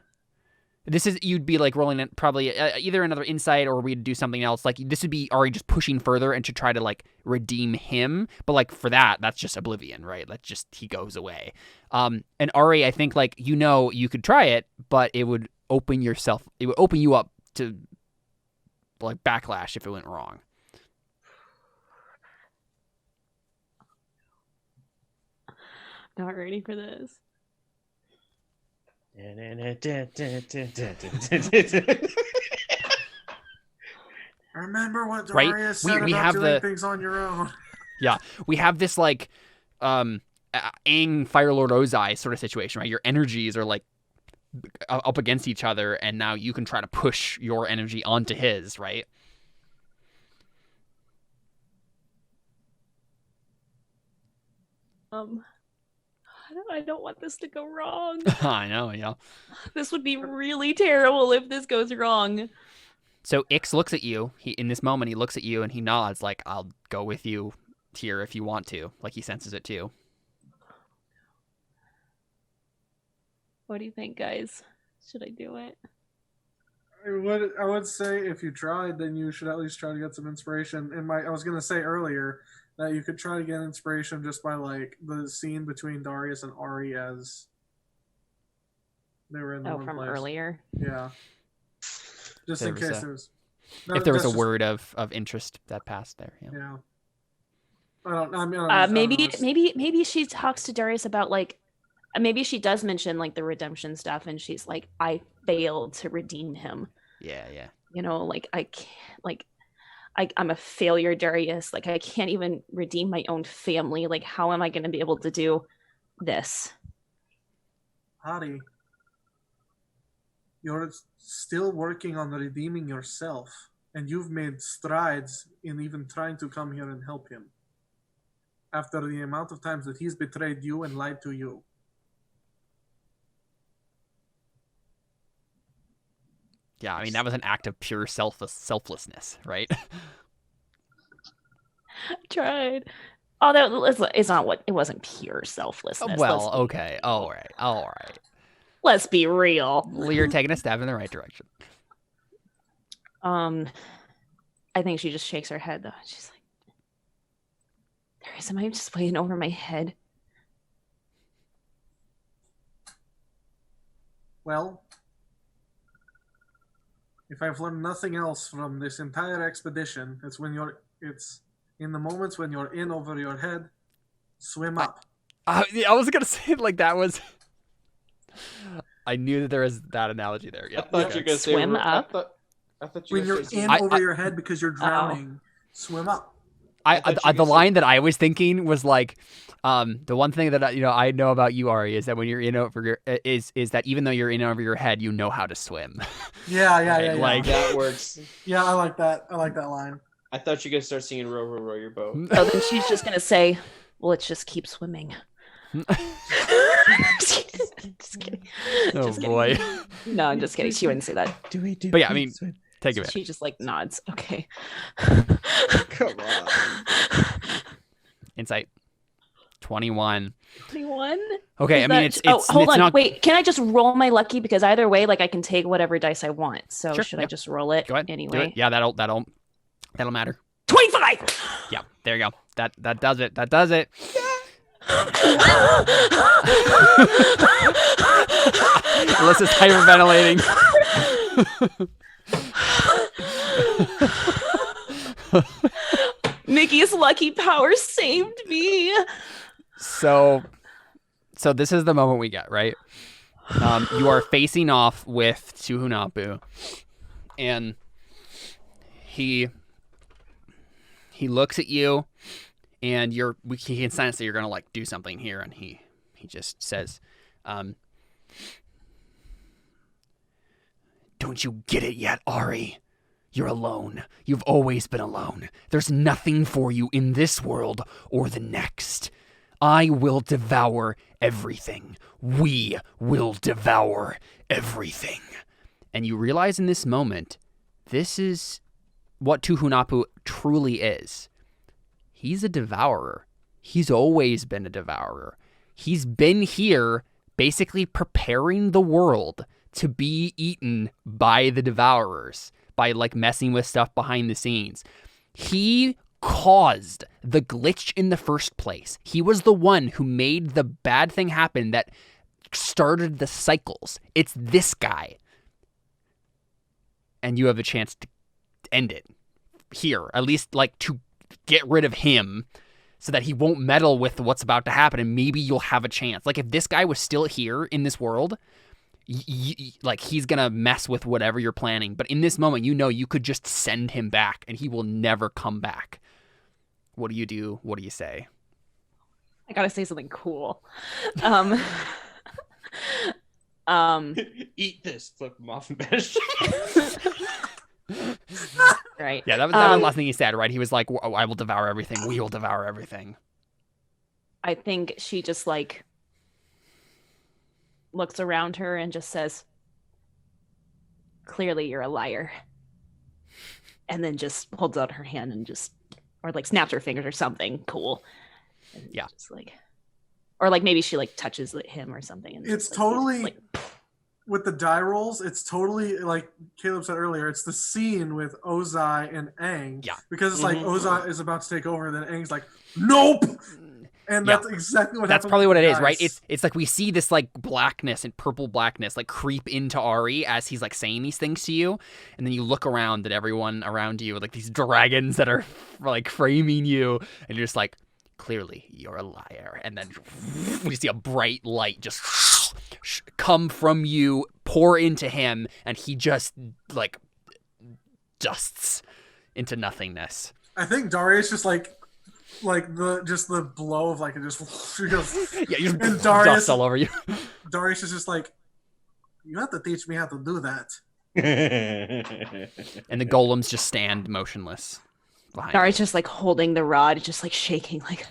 you'd be like rolling it probably either another insight or we'd do something else. Like this would be Ari just pushing further and to try to like redeem him. But like for that's just oblivion, right? That's just he goes away. And Ari, I think like you could try it, but it would open you up to like backlash if it went wrong. Not ready for this. Remember what Right? Darius We- said we about have doing the- things on your own. We have this like Aang Firelord Ozai sort of situation, right? Your energies are like up against each other, and now you can try to push your energy onto his, right? I don't want this to go wrong. I know, yeah. This would be really terrible if this goes wrong. So Ix looks at you. In this moment, he looks at you and he nods, like, "I'll go with you here if you want to." Like he senses it too. What do you think, guys? Should I do it? I would say if you tried, then you should at least try to get some inspiration. I was gonna say earlier that you could try to get inspiration just by like the scene between Darius and Ari as they were in the one from place. earlier. Yeah. Just in case there was. If there was a word of interest that passed there. Yeah. I mean, maybe she talks to Darius about like, maybe she does mention like the redemption stuff, and she's like, I failed to redeem him. Yeah. You know, like I can't, like I'm a failure, Darius. Like I can't even redeem my own family. Like how am I going to be able to do this? Ari, you're still working on redeeming yourself, and you've made strides in even trying to come here and help him. After the amount of times that he's betrayed you and lied to you. Yeah, I mean, that was an act of pure selflessness, right? I tried. Oh, it's not what it wasn't pure selflessness. Well, okay. All right. Let's be real. You're taking a step in the right direction. I think she just shakes her head though. She's like, Darius, am I just way in over my head? Well, if I've learned nothing else from this entire expedition, it's in the moments when you're in over your head, swim up. I was gonna say like that was. I knew that there was that analogy there. Yeah. I thought you were gonna say swim up. I thought you when were you're saying in over your head because you're drowning, swim up. The line that I was thinking was like, the one thing that I know about you, Ari, is that when you're in over your is that even though you're in over your head, you know how to swim. Yeah. Like that works. Yeah, I like that. I like that line. I thought you were gonna start singing "Row, row, row your boat." So then she's just gonna say, "Well, let's just keep swimming." Just kidding. Oh Just kidding. boy. No, I'm just kidding. She wouldn't say that. But yeah, I mean, take it. She just like nods. Okay. Come on. Insight 21. 21. Okay, I mean it's hold it's on. not... Wait, can I just roll my lucky? Because either way, like I can take whatever dice I want. So Sure, should yeah. I just roll it Go ahead. anyway? Do it. Yeah, that'll matter. 25. Yeah, there you go. That does it. That does it. Alyssa's hyperventilating. Mickey's lucky power saved me. So this is the moment we get, right? You are facing off with Tuhunapu, and he looks at you, and he can sense that you're gonna like do something here, and he just says, "Don't you get it yet, Ari? You're alone. You've always been alone. There's nothing for you in this world or the next. I will devour everything. We will devour everything." And you realize in this moment, this is what Tuhunapu truly is. He's a devourer. He's always been a devourer. He's been here basically preparing the world to be eaten by the devourers, by like messing with stuff behind the scenes. He caused the glitch in the first place. He was the one who made the bad thing happen that started the cycles. It's this guy. And you have a chance to end it here, at least like to get rid of him so that he won't meddle with what's about to happen, and maybe you'll have a chance. Like if this guy was still here in this world, like he's gonna mess with whatever you're planning, but in this moment you could just send him back and he will never come back. What do you do? What do you say? I gotta say something cool. Eat this. Flip him off and bash. Right. Yeah, that was the last thing he said, right? He was like, "I will devour everything. We will devour everything." I think she just like looks around her and just says, "Clearly you're a liar." And then just holds out her hand and just, or like snaps her fingers or something cool. And Yeah. Just like, Or like maybe she like touches him or something. And It's like, totally like, with the die rolls. It's totally like Caleb said earlier. It's the scene with Ozai and Aang. Yeah. Because it's like Mhm. Ozai is about to take over, and then Aang's like, "Nope," and Yeah. that's exactly what. That's happened probably with what the it is, right? dice. It's like we see this like blackness and purple blackness like creep into Ari as he's like saying these things to you, and then you look around at everyone around you, like these dragons that are like framing you, and you're just like, clearly you're a liar. And then we see a bright light just come from you, pour into him, and he just like dusts into nothingness. I think Darius just like the blow of like it just she goes. Yeah, you And just Darius- dust all over you. Darius is just like, "You have to teach me how to do that." And the golems just stand motionless behind you. Nari's just like holding the rod, just like shaking, like.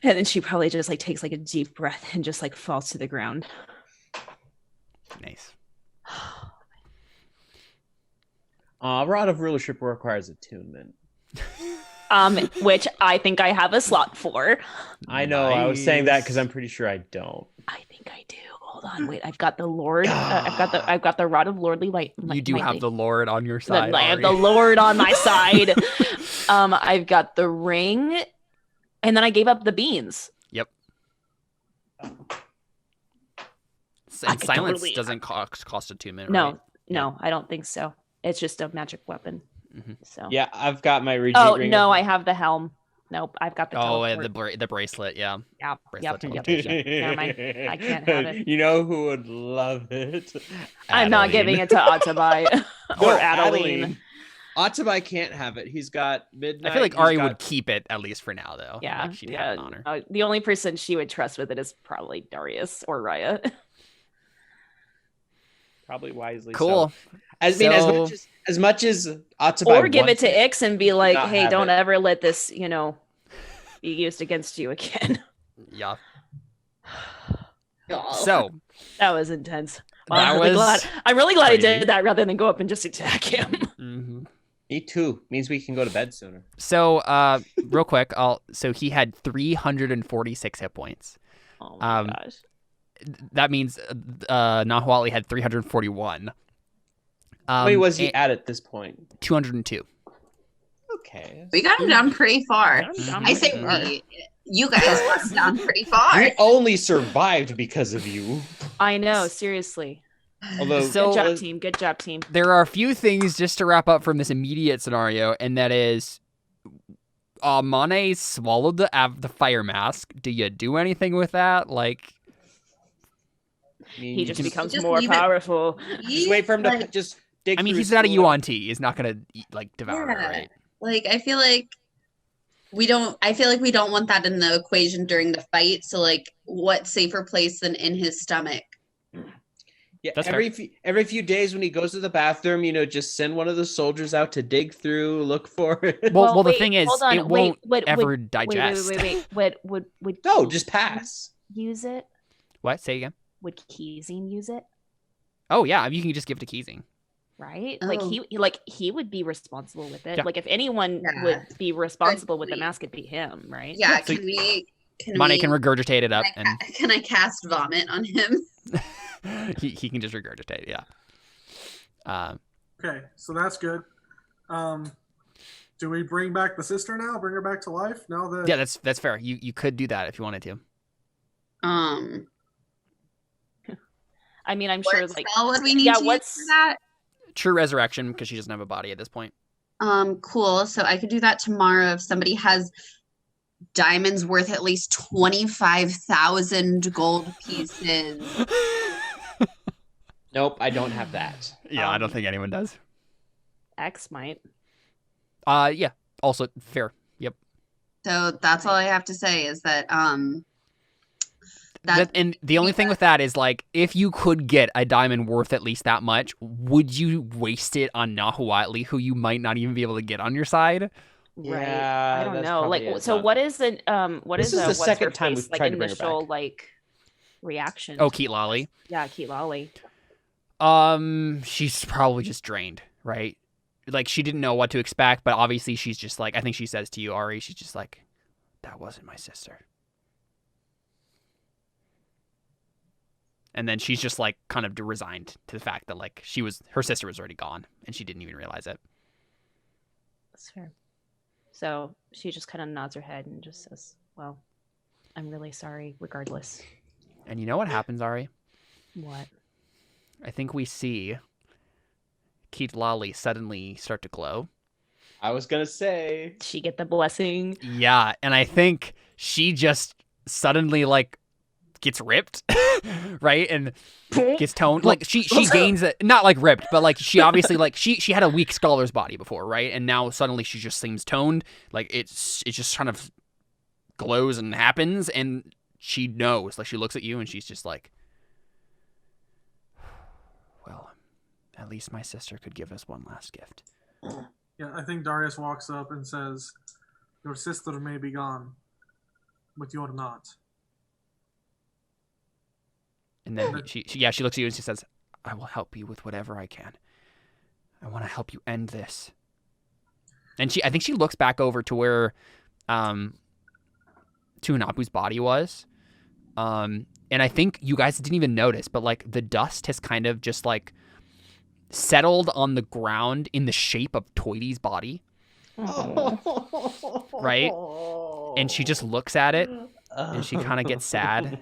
And then she probably just like takes like a deep breath and just like falls to the ground. Nice. Rod of Rulership requires attunement. Which I think I have a slot for. I know. I was saying that because I'm pretty sure I don't. I think I do. Hold on, wait. I've got the Lord. I've got the rod of lordly light. You do have the Lord on your side. I have the Ari. Lord on my side. I've got the ring, and then I gave up the beans. Yep. I And could silence totally- doesn't cost attunement. No, right? no, I don't think so. It's just a magic weapon. Mhm. So. Yeah, I've got my Regent Oh ring. no, I have the helm. Nope, I've got the. Oh, teleport. the bracelet. Yeah. Yep, bracelet yep, teleportation. yep. Never mind. I can't have it. You know who would love it? I'm not giving it to Atabai or Adeline. Atabai can't have it. He's got midnight. I feel like he's Ari got- would keep it at least for now, though. Yeah, Like, she'd yeah. have it on her. The only person she would trust with it is probably Darius or Raya. Probably wisely. Cool. So. I mean, So- as much as Atabai Or give it wants to Ix and be like, not "Hey, have don't it. ever let this, be used against you again." Yeah. Y'all. So That was intense. Well, That was I'm really glad I crazy. did that rather than go up and just attack him. mhm. Me too. Means we can go to bed sooner. So real quick, so he had 346 hit points. Oh my Um, gosh. That means Nahuatli had 341. How many was he and at this point? 202. Okay. We got him down pretty far. Mhm. I say we. You guys got him down pretty far. We only survived because of you. I know, seriously. Although, So- Good job, team. Good job, team. There are a few things just to wrap up from this immediate scenario, and that is, Mane swallowed the fire mask. Do you do anything with that? Like, He just just, becomes Just more leave it- powerful. just wait for him to Like- just dig. I mean, through he's his not a food. UNT. He's not gonna devour it, Yeah. right? Like I feel like we don't want that in the equation during the fight. So like what safer place than in his stomach? Yeah, That's every few days when he goes to the bathroom, just send one of the soldiers out to dig through, look for it. Well, the wait, thing is, hold on, it won't wait, ever wait, digest. Wait. Would No, Keys just pass. use it? What? Say again? Would Keezing use it? Oh yeah, you can just give to Keezing. Right? Oh. He would be responsible with it. Yeah. Like if anyone Yeah. would be responsible with the Agreed. mask, it'd be him, right? Yeah, so- can Mane we can regurgitate it up, and can I cast vomit on him? he can just regurgitate. Yeah. Okay, so that's good. Do we bring back the sister now? Bring her back to life now that? Yeah, that's fair. You could do that if you wanted to. I mean, I'm What sure like spell would we need yeah, to use what's- for that? True resurrection, because she doesn't have a body at this point. Cool. So I could do that tomorrow if somebody has diamonds worth at least 25,000 gold pieces. Nope, I don't have that. Yeah, I don't think anyone does. X might. Yeah. Also fair. Yep. So that's all I have to say is that And the only thing with that is like, if you could get a diamond worth at least that much, would you waste it on Nahuatli, who you might not even be able to get on your side? Right. Yeah, I don't that's know. probably Like it, so not- what is the what This is is the what's her second time face, we've like tried to bring her initial back. like reaction? Oh, Keat Lolly. Yeah, Keat Lolly. She's probably just drained, right? Like she didn't know what to expect, but obviously she's just like, I think she says to you, Ari, she's just like, that wasn't my sister. And then she's just like kind of resigned to the fact that like her sister was already gone and she didn't even realize it. That's fair. So she just kind of nods her head and just says, well, I'm really sorry regardless. And you know what happens, Ari? What? I think we see Lali suddenly start to glow. I was gonna say. She get the blessing. Yeah, and I think she just suddenly like gets ripped, right? And gets toned. Like she gains it, not like ripped, but like she obviously like she had a weak scholar's body before, right? And now suddenly she just seems toned. Like it just kind of glows and happens, and she knows. Like she looks at you and she's just like, well, at least my sister could give us one last gift. Yeah, I think Darius walks up and says, "Your sister may be gone, but you're not." And then she looks at you and she says, I will help you with whatever I can. I want to help you end this. And I think she looks back over to where Tuanapu's body was. And I think you guys didn't even notice, but like the dust has kind of just like settled on the ground in the shape of Toidy's body. Right? And she just looks at it and she kind of gets sad.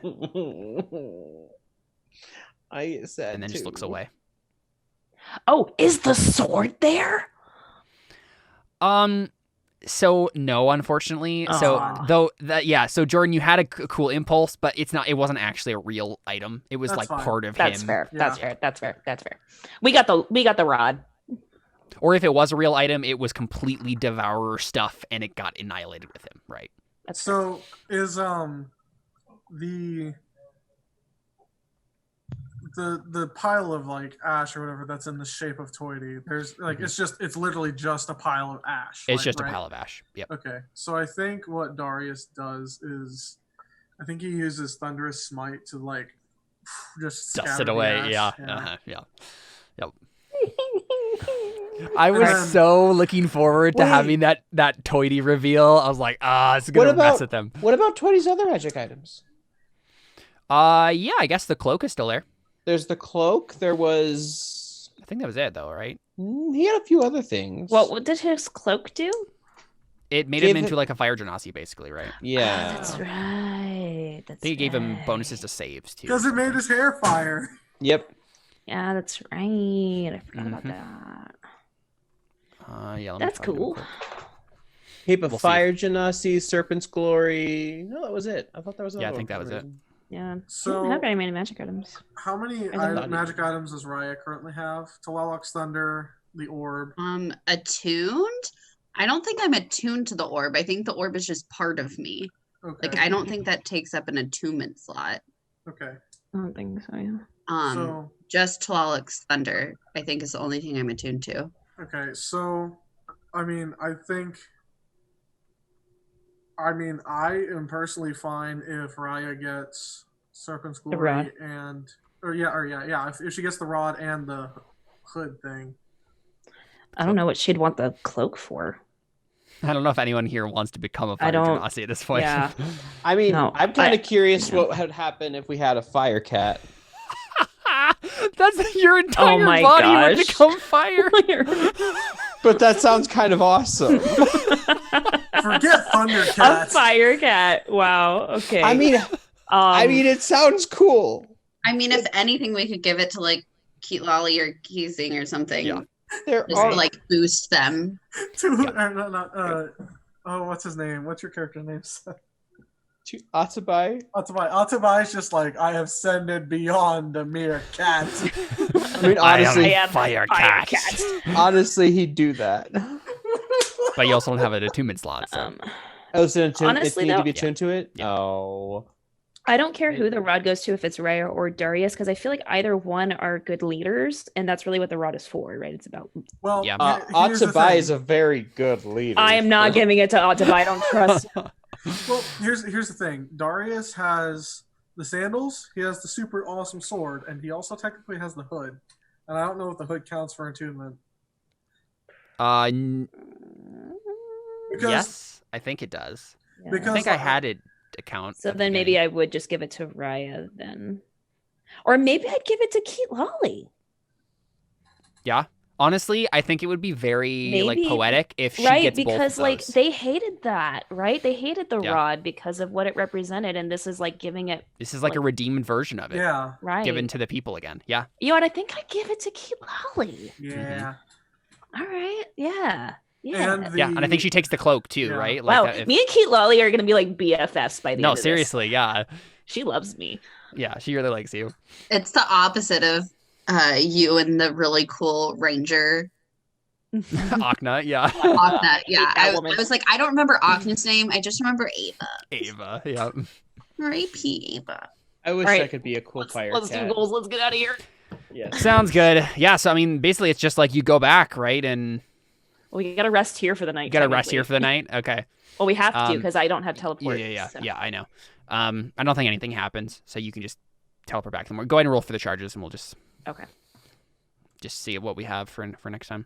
I get sad and then just looks away. Oh, is the sword there? So no, unfortunately. So Jordan, you had a cool impulse, but it wasn't actually a real item. It was part of That's him. Fair. Yeah. That's fair. We got the rod. Or if it was a real item, it was completely devourer stuff and it got annihilated with him, right? That's So is the pile of like ash or whatever that's in the shape of Toity, there's like it's literally just a pile of ash. It's just a pile of ash. Yep. Okay. So I think what Darius does is I think he uses Thunderous Smite to like just Dust scatter it the away. ash. Yeah. Uh-huh. Yeah. Yep. I was so looking forward to having that Toity reveal. I was like, it's gonna mess with them. What about Toity's other magic items? Yeah, I guess the cloak is still there. There's the cloak. There was. I think that was it, though, right? He had a few other things. What did his cloak do? It made him into like a fire genasi, basically, right? Yeah. That's right. I think it gave him bonuses to saves too. Because it made his hair fire. Yep. Yeah, that's right. I forgot about that. Yeah. That's cool. Heap of fire genasi, serpent's glory. No, that was it. I thought that was. Yeah, I think that was it. Yeah. So- I don't have very many magic items. How many magic items does Raya currently have? Talalok's Thunder, the orb. Attuned? I don't think I'm attuned to the orb. I think the orb is just part of me. Okay. Like I don't think that takes up an attunement slot. Okay. I don't think so. Yeah. So Just Talalok's Thunder, I think, is the only thing I'm attuned to. okay. So I mean, I am personally fine if Raya gets Serpent's Glory if she gets the rod and the hood thing. I don't know what she'd want the cloak for. I don't know if anyone here wants to become a fire genasi at this point. Yeah. I mean, No, I'm kind of curious what would happen if we had a fire cat. That's your entire my body would gosh. become fire. But that sounds kind of awesome. Forget A Thundercat. fire cat. Wow. Okay. I mean, it sounds cool. I mean, if anything, we could give it to like Lali or Keezing or something. Yeah. There Just are to, like boost them. What's his name? What's your character name? Atabai. Atabai is just like, I have ascended beyond a mere cat. I mean, honestly, I am fire cat. honestly, he'd do that. But you also don't have an attunement slot. So. Honestly, it need to though- be attuned to it. Yeah. Oh, I don't care who the rod goes to, if it's Raya or Darius, because I feel like either one are good leaders, and that's really what the rod is for, right? It's about. Well, Yeah. here's the Atabai thing. is a very good leader. I am not giving it to Atabai. I don't trust. Well, here's the thing. Darius has the sandals. He has the super awesome sword, and he also technically has the hood. And I don't know if the hood counts for attunement. Because Yes, I think it does. Yeah. Because I think I had it account. So then maybe I would just give it to Raya then. Or maybe I'd give it to Keat Lolly. Yeah. Honestly, I think it would be very like Maybe, poetic if she right? gets both of Because like those. they hated that, right? They hated the Yeah. rod because of what it represented, and this is like giving it This is like a redeemed version of it, Yeah. right. given to the people again. Yeah. You know what? I think I'd give it to Keat Lolly. Yeah. All right. Yeah. Yeah. And Yeah, and I think she takes the cloak too, Yeah. right? Wow. Like Me and Keat Lolly are gonna be like BFFs by the no, end of seriously, yeah. this. She loves me. Yeah, she really likes you. It's the opposite of you and the really cool ranger. Akna, yeah. Akna. Yeah. that I woman. was like, I don't remember Akna's name. I just remember Ava. Ava, yeah. R.I.P. Ava. I wish Alright. I could be a cool fire Let's cat. do goals. Let's get out of here. Yes. Sounds good. Yeah, so I mean, basically it's just like you go back, right? And Well, we gotta rest here for the night. you gotta rest technically. here for the night? Okay. Well, we have to Um, because I don't have teleport. Yeah, so. I know. I don't think anything happens, so you can just teleport back to them. Go ahead and roll for the charges, and we'll just Okay. see what we have for next time.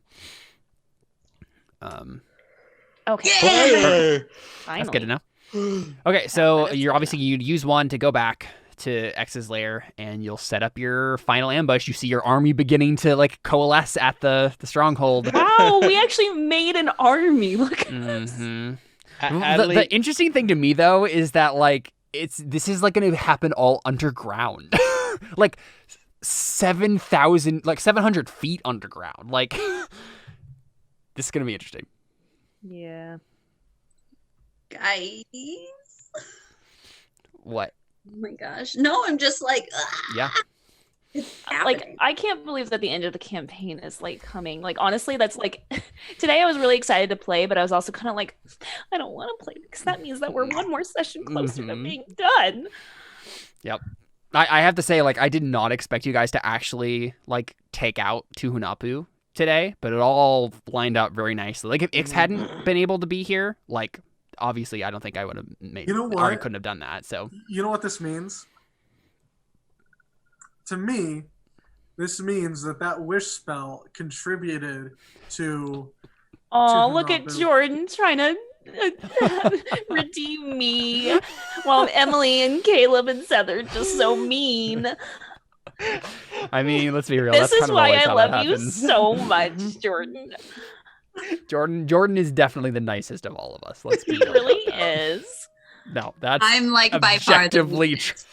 Okay. Yeah! Finally. That's good to know. Okay, so that is you're good obviously you'd use one to go back to X's lair, and you'll set up your final ambush. You see your army beginning to like coalesce at the stronghold. Wow, we actually made an army. Look at this. Mhm. Adley, The interesting thing to me though is that like this is like going to happen all underground, like 7,000, like 700 feet underground. Like this is going to be interesting. Yeah. Guys. What? Oh my gosh. No, I'm just like, Yeah. it's Like happening. I can't believe that the end of the campaign is like coming. Like honestly, that's like today I was really excited to play, but I was also kind of like, I don't want to play because that means that we're one more session closer to Mhm. being done. Yep. I have to say, like, I did not expect you guys to actually like take out Tuhunapu today, but it all lined up very nicely. Like if Ix hadn't been able to be here, like obviously I don't think I would have made You know what? Ari couldn't have done that. So You know what this means? To me, this means that wish spell contributed to. Oh, To look at Nahuatli. Jordan trying to redeem me while Emily and Caleb and Seth are just so mean. I mean, let's be real. This that's is kind of why always I how that love you happens. so much, Jordan. Jordan is definitely the nicest of all of us. Let's be He real. really about that. is. No, that's I'm like by far the objectively meanest.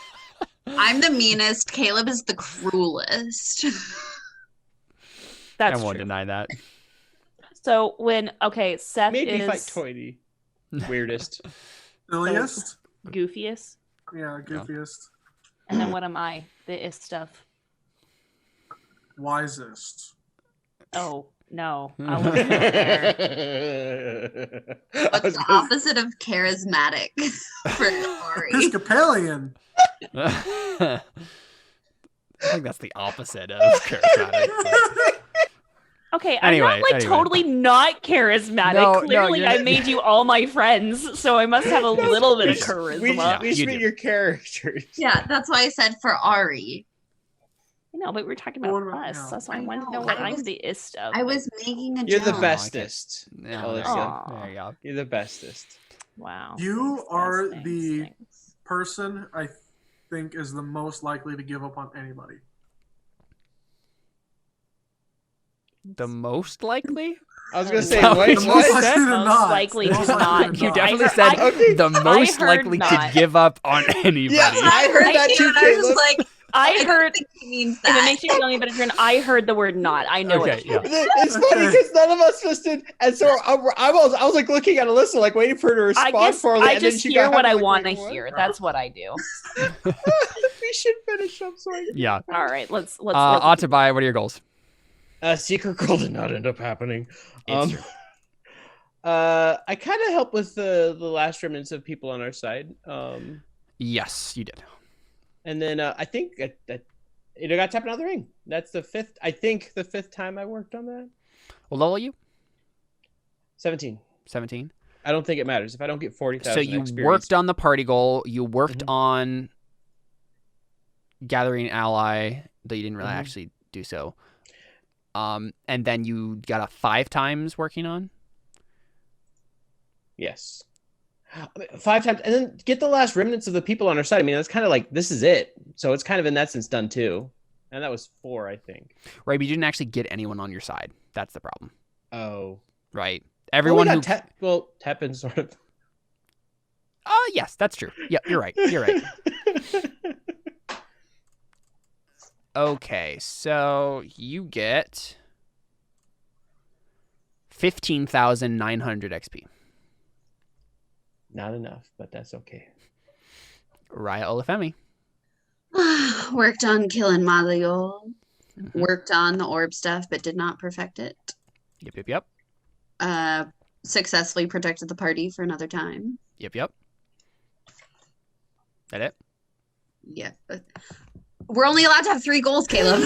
I'm the meanest. Caleb is the cruelest. I That's won't true. deny that. So Seth made me fight is Toity. Weirdest. Silliest? goofiest, Yeah, goofiest. and then what am I? The is stuff. Wisest. Oh no, I wasn't there. What's the opposite of charismatic for Ori? Episcopalian. I think that's the opposite of charismatic. Okay, Anyway, I'm not like totally not charismatic. No, Clearly, you're I not- made you all my friends, so I must have a little bit of charisma. Yeah, we you should do. meet your characters. Yeah, that's why I said for Ari. No, but we're talking What about about- us. no. That's why I I wanted to know, know what I I'm was- the ist of. I was making a You're the joke. I bestest. Yeah, Oh, there, that's you good. go. There you go. You're the bestest. Wow. You Thanks, are thanks, the- thanks. Person I think is the most likely to give up on anybody. The most likely? I was gonna say, So- wait, The most what? likely to Most not. likely to Most likely not. to You not. definitely I said heard- Okay. the most heard likely to not. give up on anybody. Yeah, I heard I that did, too, and I was Caleb. like, I I heard. don't think he means If it that. makes you feel any better, Jordan, I heard the word "not." I know Okay, it. yeah. It's funny Okay. because none of us listened, and so I was like looking at Alyssa, like waiting for her to I respond guess for her. I and then just she hear got what I happy, like, want to wait, what? hear. That's what I do. We should finish up. Sorry. Yeah. All right, let's. Atabai, what are your goals? Secret Girl did not end up happening. It's true. I kind of helped with the last remnants of people on our side. Yes, you did. And then I think I got tapped out of the ring. That's the fifth. I think the fifth time I worked on that. What level are you? 17. 17. I don't think it matters if I don't get 40,000. So you experience. worked on the party goal. You worked Mhm. on gathering an ally, though you didn't really Mhm. actually do so. And then you got a 5 times working on. Yes. 5 times, and then get the last remnants of the people on our side. I mean, that's kind of like, this is it. So it's kind of in that sense done too. And that was 4, I think. Right, but you didn't actually get anyone on your side. That's the problem. Oh. Right. Everyone who... Tepin sort of. Yes, that's true. Yeah, you're right. You're right. Okay, so you get 15,900 XP. Not enough, but that's okay. Raya Olafemi. Worked on killing Malleol. Mhm. Worked on the orb stuff, but did not perfect it. Yep. Successfully protected the party for another time. Yep. That it? Yeah. We're only allowed to have 3 goals, Caleb.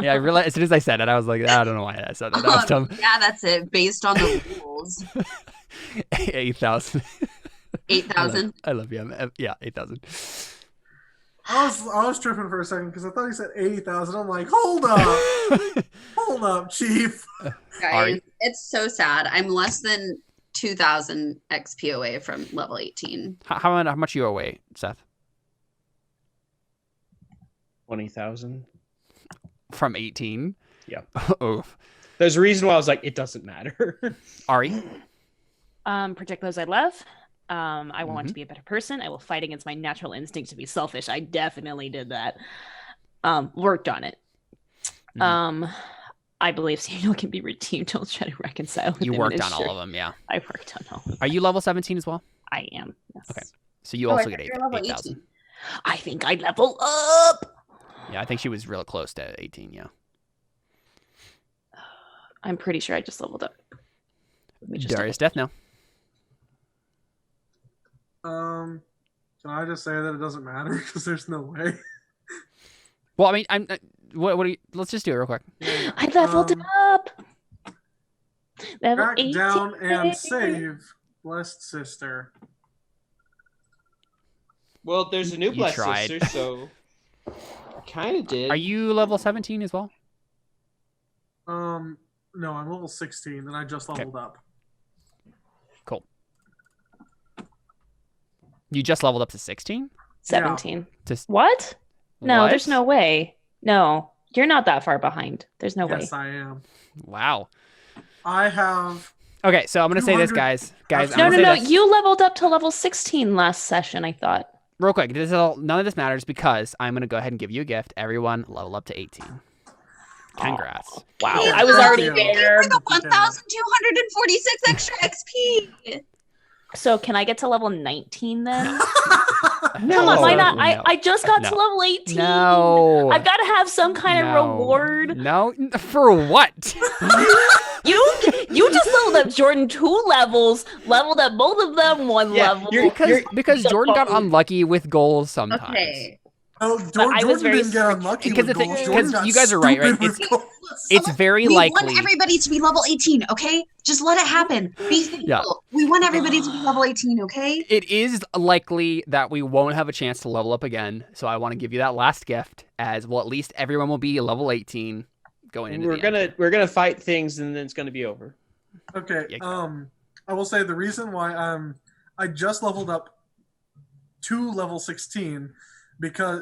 Yeah, I realized as soon as I said it, I was like, I don't know why I said that. That was dumb. Yeah, that's it. Based on the rules. 8,000. 8,000. I love you. Yeah, 8,000. I was tripping for a second because I thought he said 80,000. I'm like, hold up, hold up, Chief. Guys, it's so sad. I'm less than 2,000 XP away from level 18. How much you away, Seth? 20,000. From 18? Yeah. Oh. There's a reason why I was like, it doesn't matter. Ari? Protect those I love. I want to be a better person. I will fight against my natural instinct to be selfish. I definitely did that. Worked on it. I believe Samuel can be redeemed. I'll try to reconcile with You him worked and on ensure- all of them, yeah. I worked on all of them. Are you level 17 as well? I am. Yes. Okay. So you also get 8,000. I think I level up. Yeah, I think she was real close to 18, yeah. I'm pretty sure I just leveled up. Darius Death now. Can I just say that it doesn't matter because there's no way. Well, I mean, what do you, let's just do it real quick. I leveled up. Level Back 18. down and save, blessed sister. Well, there's a new You blessed tried. sister, so I kind of did. Are you level 17 as well? No, I'm level 16 and I just leveled up. Cool. You just leveled up to 16? 17. To What? No, What? there's no way. No, you're not that far behind. There's no way. Yes, I am. Wow. I have. Okay, so I'm gonna say this, 200 guys. Guys, I'm No, gonna no, say no. this. You leveled up to level 16 last session, I thought. Real quick, none of this matters because I'm gonna go ahead and give you a gift. Everyone, level up to 18. Congrats. Wow, Yeah, I was thank already you. there. For the 1,246 extra XP. So can I get to level 19 then? No, Come on, why not? no. I just got No. to level 18. No. I've got to have some kind of No. reward. No, for what? You just leveled up Jordan 2 levels, leveled up both of them 1 Yeah, level. Because Jordan got unlucky with goals sometimes. Okay. Oh, I was Jordan very didn't get unlucky Because with the thing- goals. because Jordan got you guys are right, stupid right? with goals. It's very we likely. want everybody to be level 18, okay? Just let it happen. Be thankful. Yeah. We want everybody to be level 18, okay? It is likely that we won't have a chance to level up again, so I want to give you that last gift. As well, at least everyone will be level 18 going into. We're gonna fight things, and then it's gonna be over. Okay. Yeah. I will say the reason why I just leveled up to level 16 because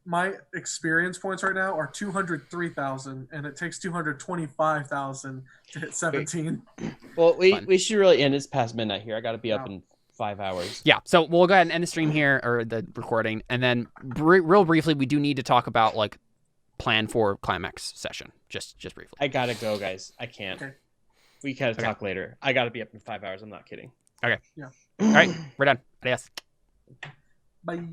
my experience points right now are 203,000 and it takes 225,000 to hit 17. Well, Fun. we should really end. It's past midnight here. I got to be up in 5 hours. Yeah, so we'll go ahead and end the stream here or the recording, and then real briefly, we do need to talk about plan for climax session. Just briefly. I gotta go, guys. I can't. Okay. We gotta Okay. talk later. I gotta be up in 5 hours. I'm not kidding. Okay. Yeah. All right, we're done. Adios. Bye.